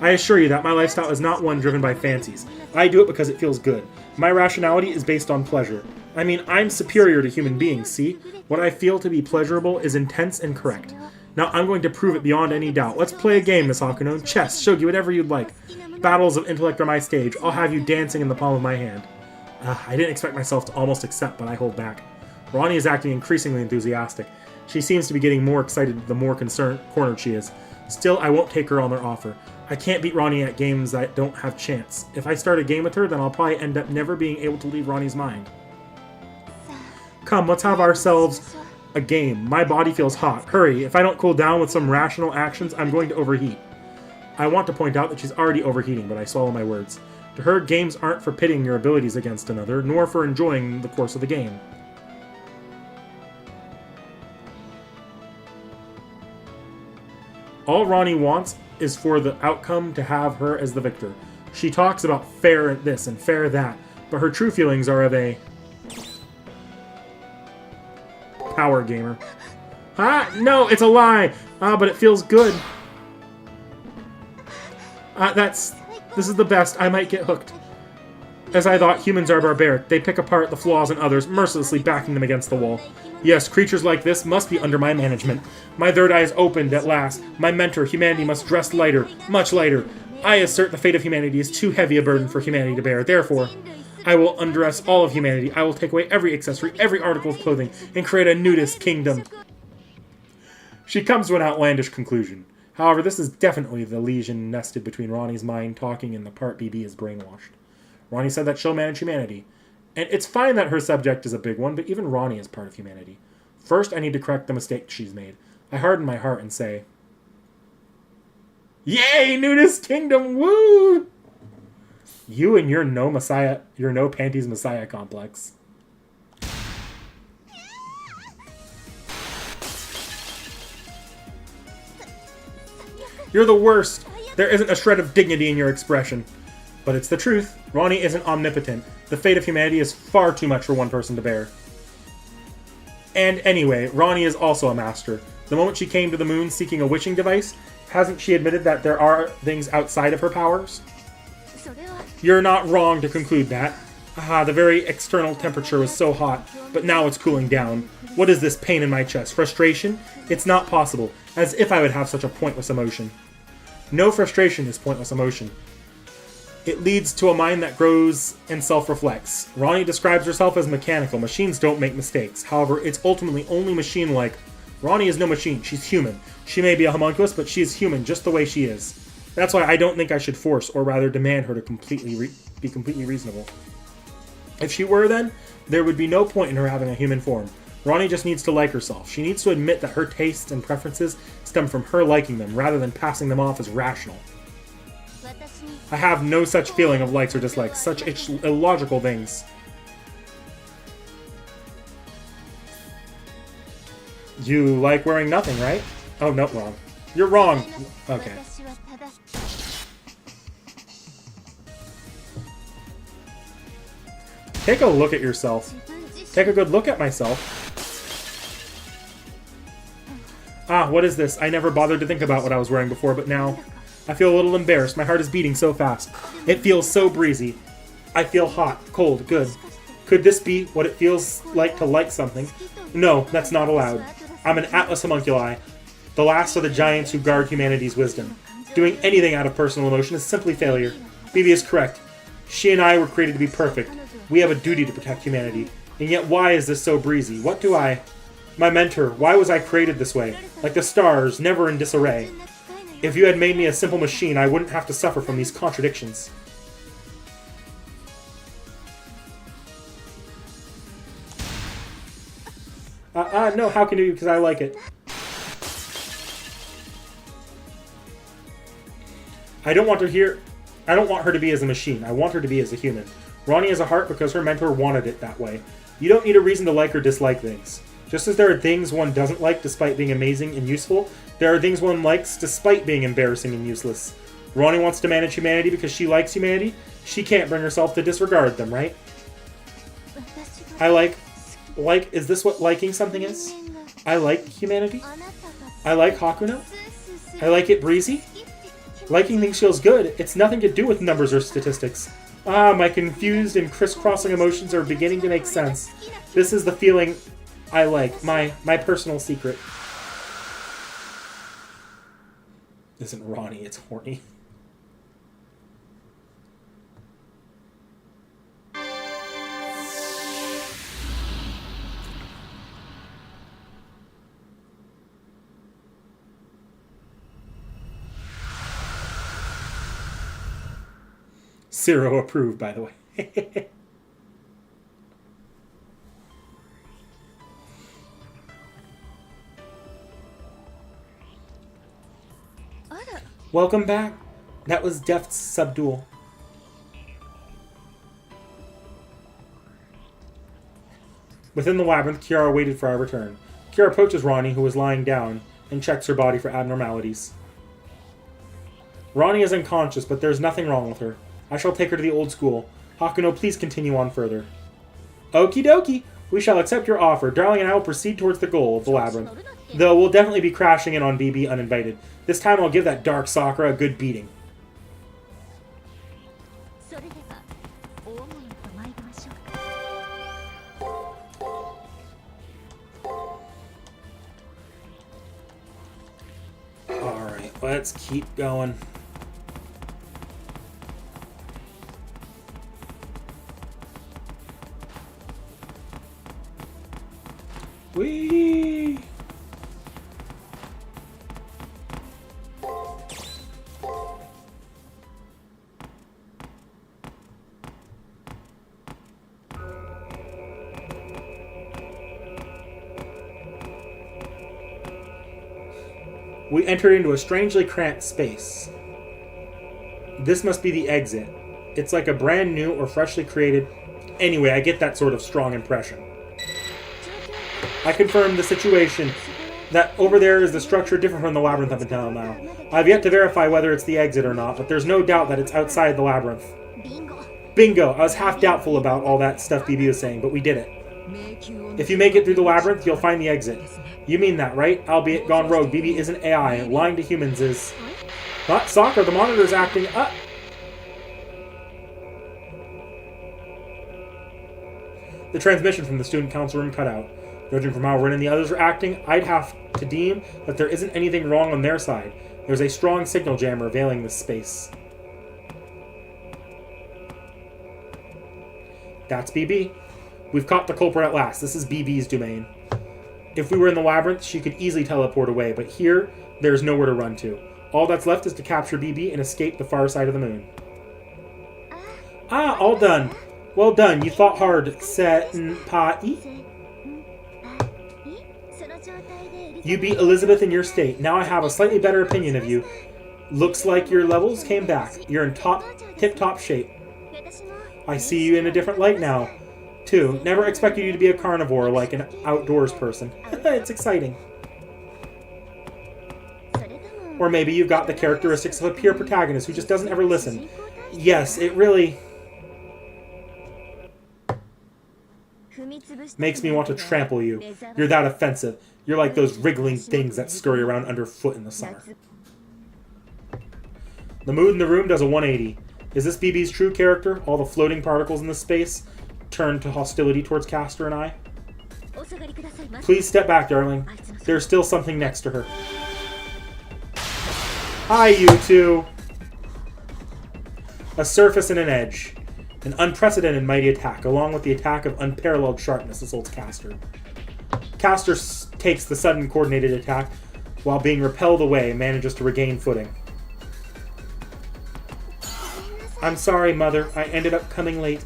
I assure you that my lifestyle is not one driven by fancies. I do it because it feels good. My rationality is based on pleasure. I mean, I'm superior to human beings, see? What I feel to be pleasurable is intense and correct. Now I'm going to prove it beyond any doubt. Let's play a game, Miss Hakuno. Chess, shogi, whatever you'd like. Battles of intellect are my stage. I'll have you dancing in the palm of my hand. I didn't expect myself to almost accept, but I hold back. Ronnie is acting increasingly enthusiastic. She seems to be getting more excited the more cornered she is. Still, I won't take her on her offer. I can't beat Ronnie at games that don't have chance. If I start a game with her, then I'll probably end up never being able to leave Ronnie's mind. Come, let's have ourselves a game. My body feels hot. Hurry, if I don't cool down with some rational actions, I'm going to overheat. I want to point out that she's already overheating, but I swallow my words. To her, games aren't for pitting your abilities against another, nor for enjoying the course of the game. All Ronnie wants is for the outcome to have her as the victor. She talks about fair this and fair that, but her true feelings are of a... power gamer. No, it's a lie! But it feels good. This is the best. I might get hooked. As I thought, humans are barbaric. They pick apart the flaws in others, mercilessly backing them against the wall. Yes, creatures like this must be under my management. My third eye is opened at last. My mentor, humanity, must dress lighter, much lighter. I assert the fate of humanity is too heavy a burden for humanity to bear. Therefore, I will undress all of humanity. I will take away every accessory, every article of clothing, and create a nudist kingdom. She comes to an outlandish conclusion. However, this is definitely the lesion nested between Ronnie's mind talking and the part BB is brainwashed. Ronnie said that she'll manage humanity. And it's fine that her subject is a big one, but even Ronnie is part of humanity. First, I need to correct the mistake she's made. I harden my heart and say, yay, nudist kingdom, woo! You and your no panties messiah complex. You're the worst. There isn't a shred of dignity in your expression. But it's the truth. Ronnie isn't omnipotent. The fate of humanity is far too much for one person to bear. And anyway, Ronnie is also a master. The moment she came to the moon seeking a witching device, hasn't she admitted that there are things outside of her powers? You're not wrong to conclude that. Ah, the very external temperature was so hot, but now it's cooling down. What is this pain in my chest? Frustration? It's not possible. As if I would have such a pointless emotion. No frustration is pointless emotion. It leads to a mind that grows and self-reflects. Ronnie describes herself as mechanical. Machines don't make mistakes. However, it's ultimately only machine-like. Ronnie is no machine. She's human. She may be a homunculus, but she is human just the way she is. That's why I don't think I should force, or rather demand her to be completely reasonable. If she were, then, there would be no point in her having a human form. Ronnie just needs to like herself. She needs to admit that her tastes and preferences stem from her liking them, rather than passing them off as rational. I have no such feeling of likes or dislikes, such illogical things. You like wearing nothing, right? Oh, no, wrong. You're wrong. Okay. Take a look at yourself. Take a good look at myself. Ah, what is this? I never bothered to think about what I was wearing before, but now I feel a little embarrassed. My heart is beating so fast. It feels so breezy. I feel hot, cold, good. Could this be what it feels like to like something? No, that's not allowed. I'm an Atlas homunculi, the last of the giants who guard humanity's wisdom. Doing anything out of personal emotion is simply failure. Bibi is correct. She and I were created to be perfect. We have a duty to protect humanity. And yet why is this so breezy? What do I... My mentor, why was I created this way? Like the stars, never in disarray. If you had made me a simple machine, I wouldn't have to suffer from these contradictions. No, how can you? Because I like it. I don't want her to be as a machine. I want her to be as a human. Ronnie has a heart because her mentor wanted it that way. You don't need a reason to like or dislike things. Just as there are things one doesn't like despite being amazing and useful, there are things one likes despite being embarrassing and useless. Ronnie wants to manage humanity because she likes humanity. She can't bring herself to disregard them, right? I like, is this what liking something is? I like humanity. I like Hakuno. I like it breezy. Liking things feels good. It's nothing to do with numbers or statistics. Ah, my confused and crisscrossing emotions are beginning to make sense. This is the feeling I like, my personal secret. Isn't Ronnie, it's horny. Zero approved, by the way. Welcome back. That was Deft's subdual. Within the labyrinth, Kiara waited for our return. Kiara approaches Ronnie, who was lying down, and checks her body for abnormalities. Ronnie is unconscious, but there's nothing wrong with her. I shall take her to the old school. Hakuno, please continue on further. Okie dokie. We shall accept your offer. Darling and I will proceed towards the goal of the labyrinth. Though we'll definitely be crashing in on BB uninvited. This time I'll give that dark Sakura a good beating. Alright, let's keep going. Whee! We entered into a strangely cramped space. This must be the exit. It's like a brand new or freshly created... Anyway, I get that sort of strong impression. I confirm the situation. That over there is the structure different from the labyrinth up until now. I've yet to verify whether it's the exit or not, but there's no doubt that it's outside the labyrinth. Bingo! I was half doubtful about all that stuff BB was saying, but we did it. If you make it through the labyrinth, you'll find the exit. You mean that, right? Albeit gone rogue, BB isn't AI. Lying to humans is... Not Sakura, the monitor's acting up. The transmission from the student council room cut out. Judging from how Rin and the others are acting, I'd have to deem that there isn't anything wrong on their side. There's a strong signal jammer veiling this space. That's BB. We've caught the culprit at last. This is BB's domain. If we were in the labyrinth, she could easily teleport away, but here, there's nowhere to run to. All that's left is to capture BB and escape the far side of the moon. Ah, all done. Well done. You fought hard, Senpai. You beat Elizabeth in your state. Now I have a slightly better opinion of you. Looks like your levels came back. You're in tip-top shape. I see you in a different light now. Too. Never expected you to be a carnivore like an outdoors person. It's exciting. Or maybe you've got the characteristics of a pure protagonist who just doesn't ever listen. Yes, it really makes me want to trample you. You're that offensive. You're like those wriggling things that scurry around underfoot in the summer. The mood in the room does a 180. Is this BB's true character? All the floating particles in the space turn to hostility towards Castor and I? Please step back, darling. There's still something next to her. Hi, you two. A surface and an edge. An unprecedented mighty attack, along with the attack of unparalleled sharpness, assaults Castor. Castor takes the sudden coordinated attack, while being repelled away and manages to regain footing. I'm sorry, Mother. I ended up coming late.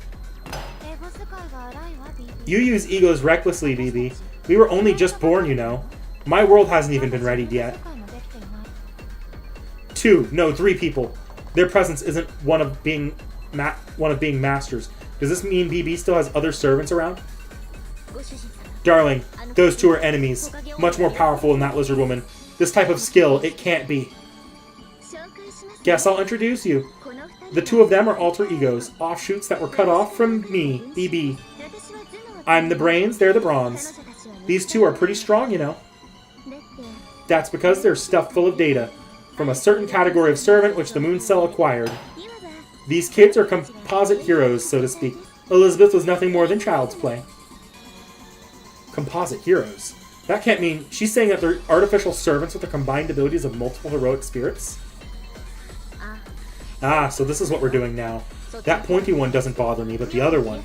You use egos recklessly, BB. We were only just born, you know. My world hasn't even been readied yet. 3 people. Their presence isn't one of being masters. Does this mean BB still has other servants around? Darling, those 2 are enemies. Much more powerful than that lizard woman. This type of skill, it can't be. Guess I'll introduce you. The 2 of them are alter egos, offshoots that were cut off from me, BB. I'm the brains, they're the bronze. These 2 are pretty strong, you know. That's because they're stuffed full of data, from a certain category of servant which the Moon Cell acquired. These kids are composite heroes, so to speak. Elizabeth was nothing more than child's play. Composite heroes? That can't mean... She's saying that they're artificial servants with the combined abilities of multiple heroic spirits? Ah, so this is what we're doing now. That pointy one doesn't bother me, but the other one...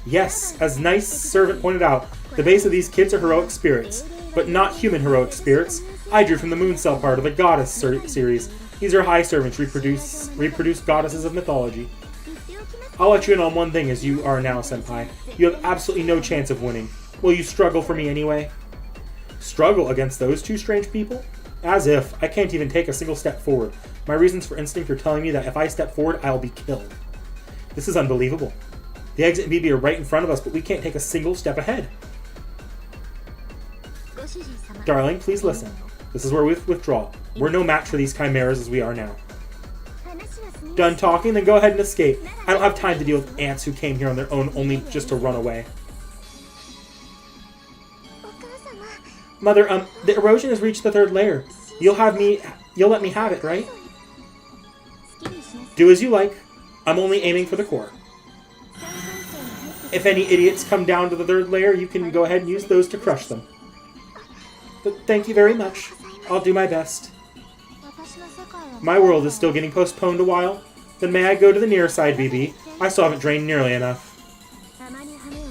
Yes, as Nice Servant pointed out, the base of these kids are heroic spirits, but not human heroic spirits. I drew from the Moon Cell part of the Goddess series. These are high servants, reproduce goddesses of mythology. I'll let you in on one thing as you are now, Senpai. You have absolutely no chance of winning. Will you struggle for me anyway? Struggle against those 2 strange people? As if. I can't even take a single step forward. My reasons for instinct are telling me that if I step forward, I'll be killed. This is unbelievable. The exit and BB are right in front of us, but we can't take a single step ahead. Darling, please listen. This is where we withdraw. We're no match for these chimeras as we are now. Done talking? Then go ahead and escape. I don't have time to deal with ants who came here on their own only just to run away. Mother, the erosion has reached the 3rd layer. You'll let me have it, right? Do as you like. I'm only aiming for the core. If any idiots come down to the 3rd layer, you can go ahead and use those to crush them. But thank you very much. I'll do my best. My world is still getting postponed a while. Then may I go to the near side, BB? I still haven't drained nearly enough.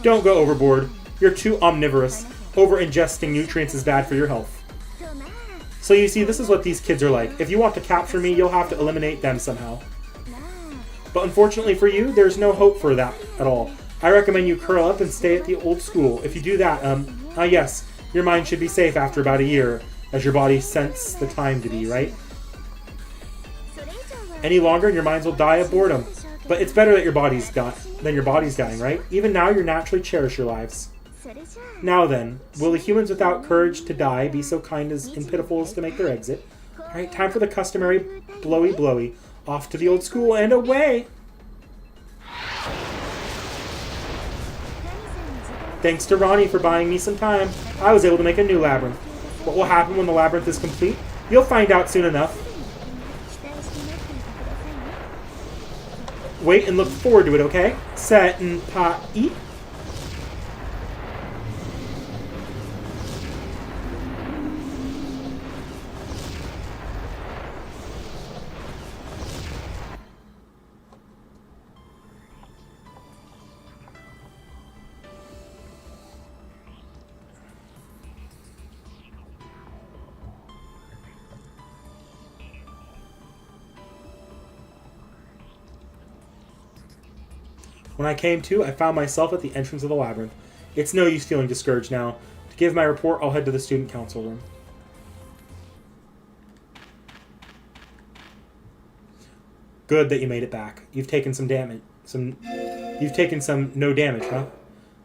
Don't go overboard. You're too omnivorous. Over-ingesting nutrients is bad for your health. So you see, this is what these kids are like. If you want to capture me, you'll have to eliminate them somehow. But unfortunately for you, there's no hope for that at all. I recommend you curl up and stay at the old school. If you do that, yes, your mind should be safe after about a year, as your body senses the time to be, right? Any longer and your minds will die of boredom. But it's better that your body's dying, right? Even now, you naturally cherish your lives. Now then, will the humans without courage to die be so kind and pitiful as to make their exit? Alright, time for the customary blowy. Off to the old school and away! Thanks to Ronnie for buying me some time. I was able to make a new labyrinth. What will happen when the labyrinth is complete? You'll find out soon enough. wait and look forward to it, okay? Senpai. When I came to, I found myself at the entrance of the labyrinth. It's no use feeling discouraged now. To give my report, I'll head to the student council room. Good that you made it back. You've taken some damage. You've taken some no damage, huh?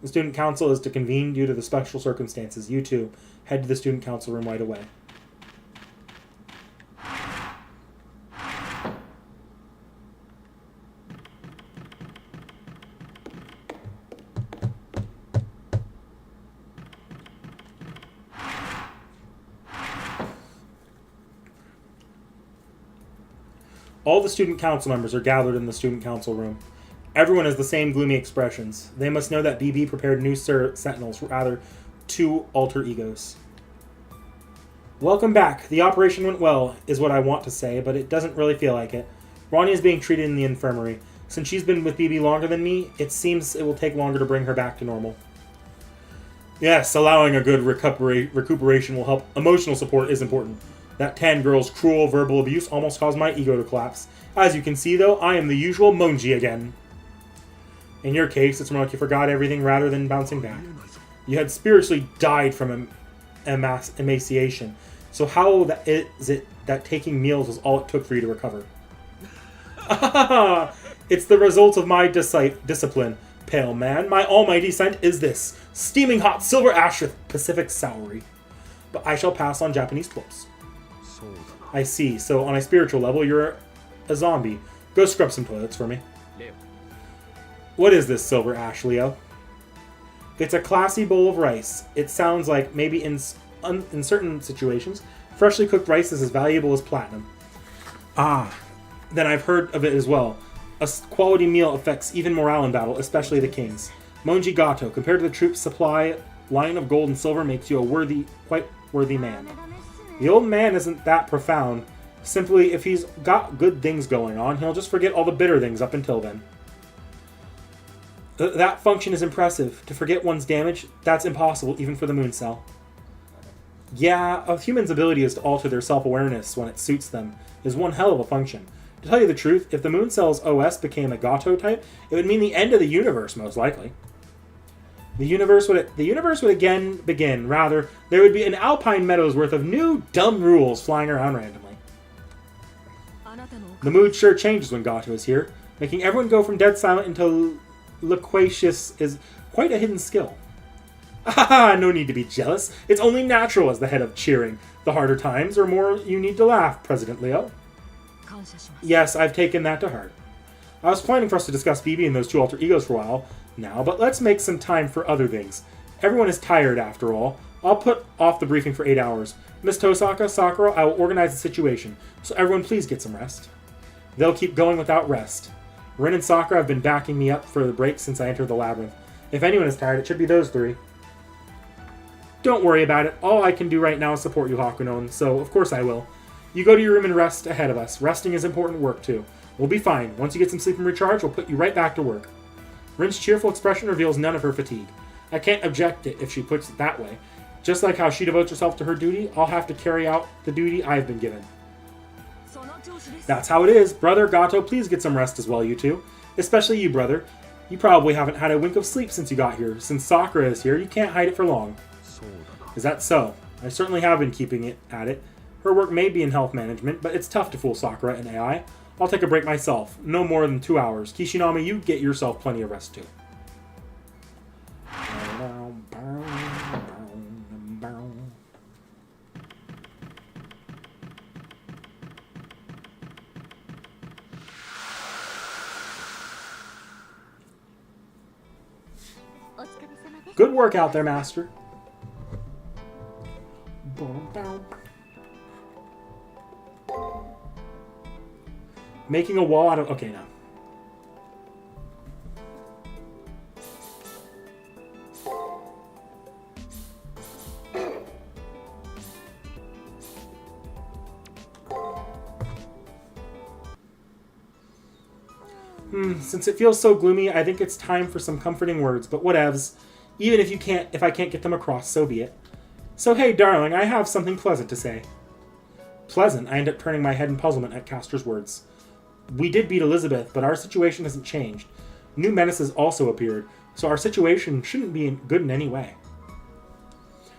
The student council is to convene due to the special circumstances. You too, head to the student council room right away. All the student council members are gathered in the student council room. Everyone has the same gloomy expressions. They must know that BB prepared new sentinels, rather, 2 alter egos. Welcome back. The operation went well, is what I want to say, but it doesn't really feel like it. Ronnie is being treated in the infirmary. Since she's been with BB longer than me, it seems it will take longer to bring her back to normal. Yes, allowing a good recuperation will help. Emotional support is important. That 10 girl's cruel verbal abuse almost caused my ego to collapse. As you can see, though, I am the usual Monji again. In your case, it's more like you forgot everything rather than bouncing back. You had spiritually died from emaciation. So how is it that taking meals was all it took for you to recover? It's the result of my discipline, pale man. My almighty scent is this: steaming hot silver ash with Pacific soury. But I shall pass on Japanese twips. I see. So on a spiritual level, you're a zombie. Go scrub some toilets for me. What is this silver ash, Leo? It's a classy bowl of rice. It sounds like maybe in certain situations, freshly cooked rice is as valuable as platinum. Ah, then I've heard of it as well. A quality meal affects even morale in battle, especially the king's. Monji Gato, compared to the troops' supply line of gold and silver, makes you a quite worthy man. The old man isn't that profound. Simply, if he's got good things going on, he'll just forget all the bitter things up until then. That function is impressive. To forget one's damage, that's impossible even for the moon cell. Yeah, a human's ability is to alter their self-awareness when it suits them is one hell of a function. To tell you the truth, if the moon cell's OS became a Gato type, it would mean the end of the universe, most likely. The universe would again begin. Rather, there would be an alpine meadows worth of new, dumb rules flying around randomly. The mood sure changes when Gato is here. Making everyone go from dead silent into loquacious is quite a hidden skill. Ah, no need to be jealous. It's only natural as the head of cheering. The harder times are more you need to laugh, President Leo. Yes, I've taken that to heart. I was planning for us to discuss BB and those 2 alter egos for a while now, but let's make some time for other things. Everyone is tired, after all. I'll put off the briefing for 8 hours. Miss Tosaka, Sakura, I will organize the situation, so everyone please get some rest. They'll keep going without rest. Rin and Sakura have been backing me up for the break since I entered the labyrinth. If anyone is tired, it should be those 3. Don't worry about it. All I can do right now is support you, Hakunon, so of course I will. You go to your room and rest ahead of us. Resting is important work, too. We'll be fine. Once you get some sleep and recharge, we'll put you right back to work. Rin's cheerful expression reveals none of her fatigue. I can't object it if she puts it that way. Just like how she devotes herself to her duty, I'll have to carry out the duty I've been given. That's how it is. Brother Gato, please get some rest as well, you two. Especially you, brother. You probably haven't had a wink of sleep since you got here. Since Sakura is here, you can't hide it for long. Is that so? I certainly have been keeping it at it. Her work may be in health management, but it's tough to fool Sakura and AI. I'll take a break myself. No more than 2 hours. Kishinami, you get yourself plenty of rest too. Good work out there, Master. Making a wall out of... Okay, now. Since it feels so gloomy, I think it's time for some comforting words, but whatevs. Even if I can't get them across, so be it. So hey, darling, I have something pleasant to say. Pleasant? I end up turning my head in puzzlement at Castor's words. We did beat Elizabeth, but our situation hasn't changed. New menaces also appeared, so our situation shouldn't be good in any way.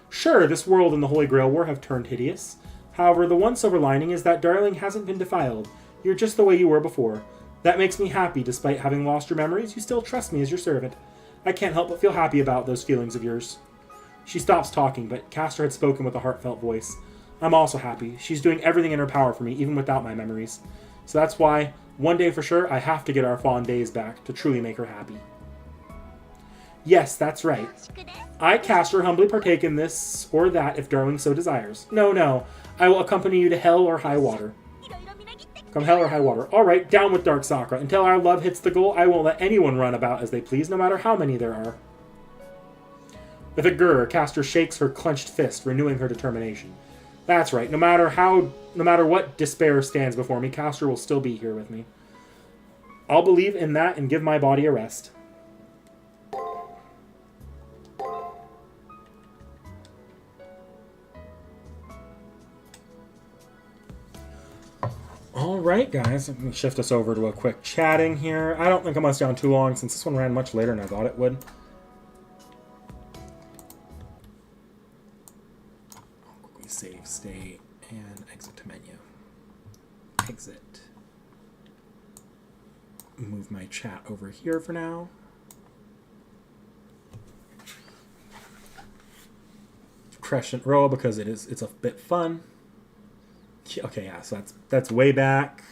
Sure, this world and the Holy Grail War have turned hideous. However, the one silver lining is that darling hasn't been defiled. You're just the way you were before. That makes me happy. Despite having lost your memories, you still trust me as your servant. I can't help but feel happy about those feelings of yours. She stops talking, but Castor had spoken with a heartfelt voice. I'm also happy. She's doing everything in her power for me, even without my memories. So that's why, one day for sure, I have to get our fond days back to truly make her happy. Yes, that's right. I, Castor, humbly partake in this or that if darling so desires. No, I will accompany you to hell or high water. Come hell or high water. Alright, down with Dark Sakura. Until our love hits the goal, I won't let anyone run about as they please, no matter how many there are. With a grr, Castor shakes her clenched fist, renewing her determination. That's right, no matter what despair stands before me, Castor will still be here with me. I'll believe in that and give my body a rest. Alright, guys, let me shift us over to a quick chatting here. I don't think I'm going to stay on too long since this one ran much later than I thought it would. I'll quickly save state and exit to menu. Exit. Move my chat over here for now. Crescent row because it's a bit fun. Okay, yeah, so that's way back.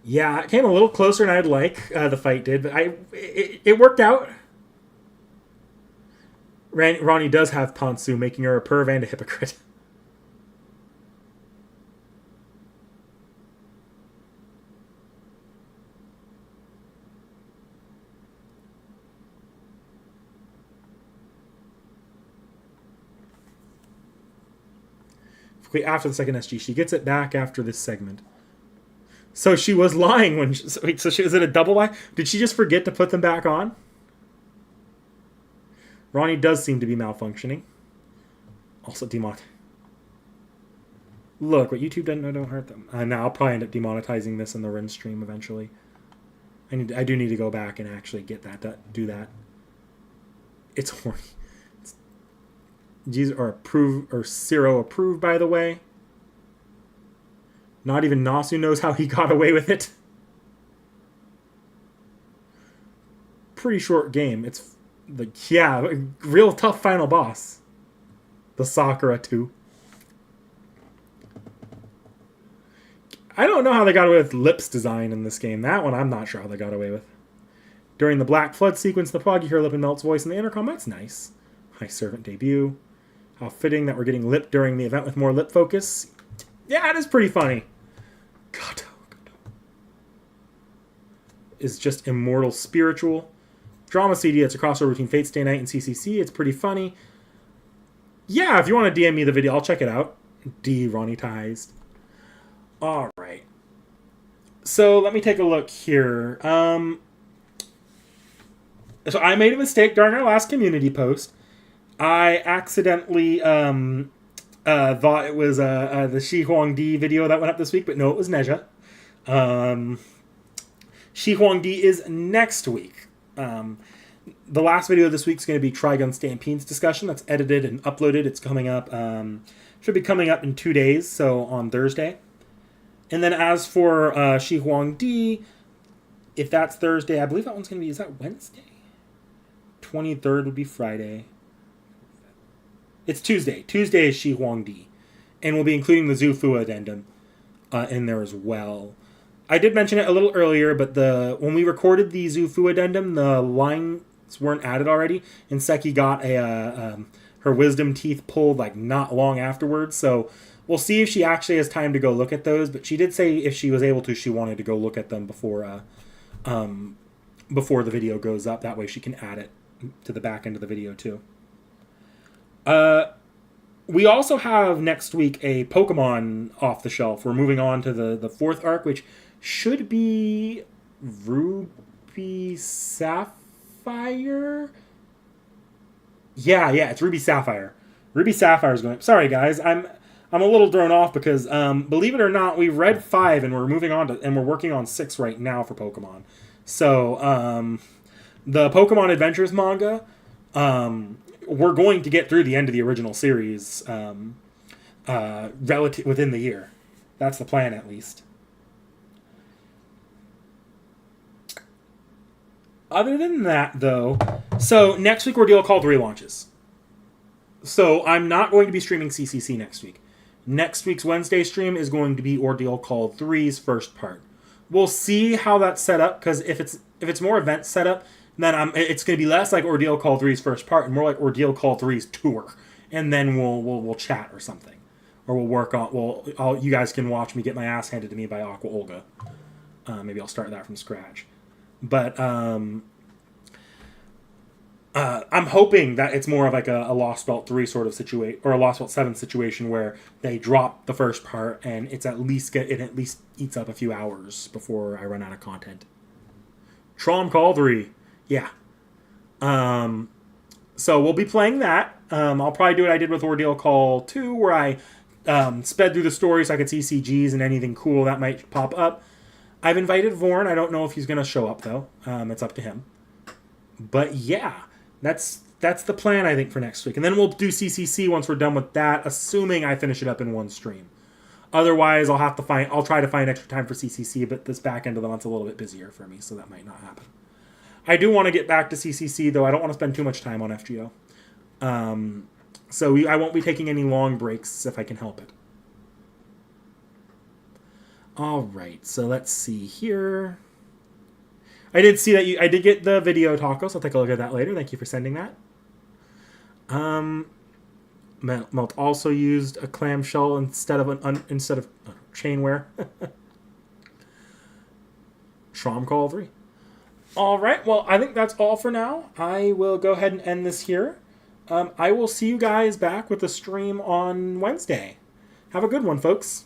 Yeah, it came a little closer than I'd like, the fight did, but it worked out. Ronnie does have Ponsu, making her a perv and a hypocrite. After the second SG, she gets it back after this segment. So she was lying when wait, so was it a double lie? Did she just forget to put them back on? Ronnie does seem to be malfunctioning. Also demonetized. Look, what YouTube doesn't know don't hurt them. Now I'll probably end up demonetizing this in the Rin stream eventually. I do need to go back and actually get that do that. It's horny. These are approved or Zero approved, by the way. Not even Nasu knows how he got away with it. Pretty short game. It's yeah, real tough final boss. The Sakura 2. I don't know how they got away with Lips design in this game. That one I'm not sure how they got away with. During the Black Flood sequence, the prog, you hear Lip and Melt's voice in the intercom. That's nice. High Servant debut. How fitting that we're getting Lip during the event with more Lip focus. Yeah, it is pretty funny. Gato is just immortal spiritual. Drama CD, it's a crossover between Fate Stay Night and CCC. It's pretty funny. Yeah, if you want to DM me the video, I'll check it out. Ronnie-tized. Alright. So, let me take a look here. So, I made a mistake during our last community post. I accidentally thought it was the Shi Huangdi video that went up this week, but no, it was Neja. Shi Huangdi is next week. The last video this week is going to be Trigun Stampede's discussion. That's edited and uploaded. It's coming up. Should be coming up in 2 days, so on Thursday. And then as for Shi Huangdi, if that's Thursday, I believe that one's going to be, is that Wednesday? 23rd would be Friday. It's Tuesday. Tuesday is Shi Huangdi. And we'll be including the Zufu addendum in there as well. I did mention it a little earlier, but when we recorded the Zufu addendum, the lines weren't added already, and Seki got her wisdom teeth pulled like not long afterwards. So we'll see if she actually has time to go look at those. But she did say if she was able to, she wanted to go look at them before the video goes up. That way she can add it to the back end of the video too. We also have next week a Pokemon off the shelf. We're moving on to the fourth arc, which should be Ruby Sapphire. Yeah, it's Ruby Sapphire. Ruby Sapphire is going. Sorry, guys, I'm a little thrown off because believe it or not, we read 5 and we're moving on to and we're working on 6 right now for Pokemon. So the Pokemon Adventures manga. We're going to get through the end of the original series relative within the year. That's the plan, at least. Other than that, though, so next week Ordeal Call 3 launches. So I'm not going to be streaming CCC next week. Next week's Wednesday stream is going to be Ordeal Call 3's first part. We'll see how that's set up, because if it's more event setup, then it's going to be less like Ordeal Call 3's first part and more like Ordeal Call 3's tour. And then we'll chat or something. Or we'll work on... you guys can watch me get my ass handed to me by Aqua Olga. Maybe I'll start that from scratch. But I'm hoping that it's more of like a Lost Belt 3 sort of situation, or a Lost Belt 7 situation where they drop the first part and it at least eats up a few hours before I run out of content. Trom Call 3. Yeah. So we'll be playing that. I'll probably do what I did with Ordeal Call 2, where I sped through the story so I could see CGs and anything cool that might pop up. I've invited Vorn. I don't know if he's going to show up, though. It's up to him. But yeah, that's the plan, I think, for next week. And then we'll do CCC once we're done with that, assuming I finish it up in one stream. Otherwise, I'll try to find extra time for CCC, but this back end of the month's a little bit busier for me, so that might not happen. I do want to get back to CCC, though. I don't want to spend too much time on FGO. So I won't be taking any long breaks if I can help it. All right, so let's see here. I did see that I did get the video, Taco, so I'll take a look at that later. Thank you for sending that. Melt also used a clamshell instead of chainware. Trom Call 3. All right, well, I think that's all for now. I will go ahead and end this here. I will see you guys back with the stream on Wednesday. Have a good one, folks.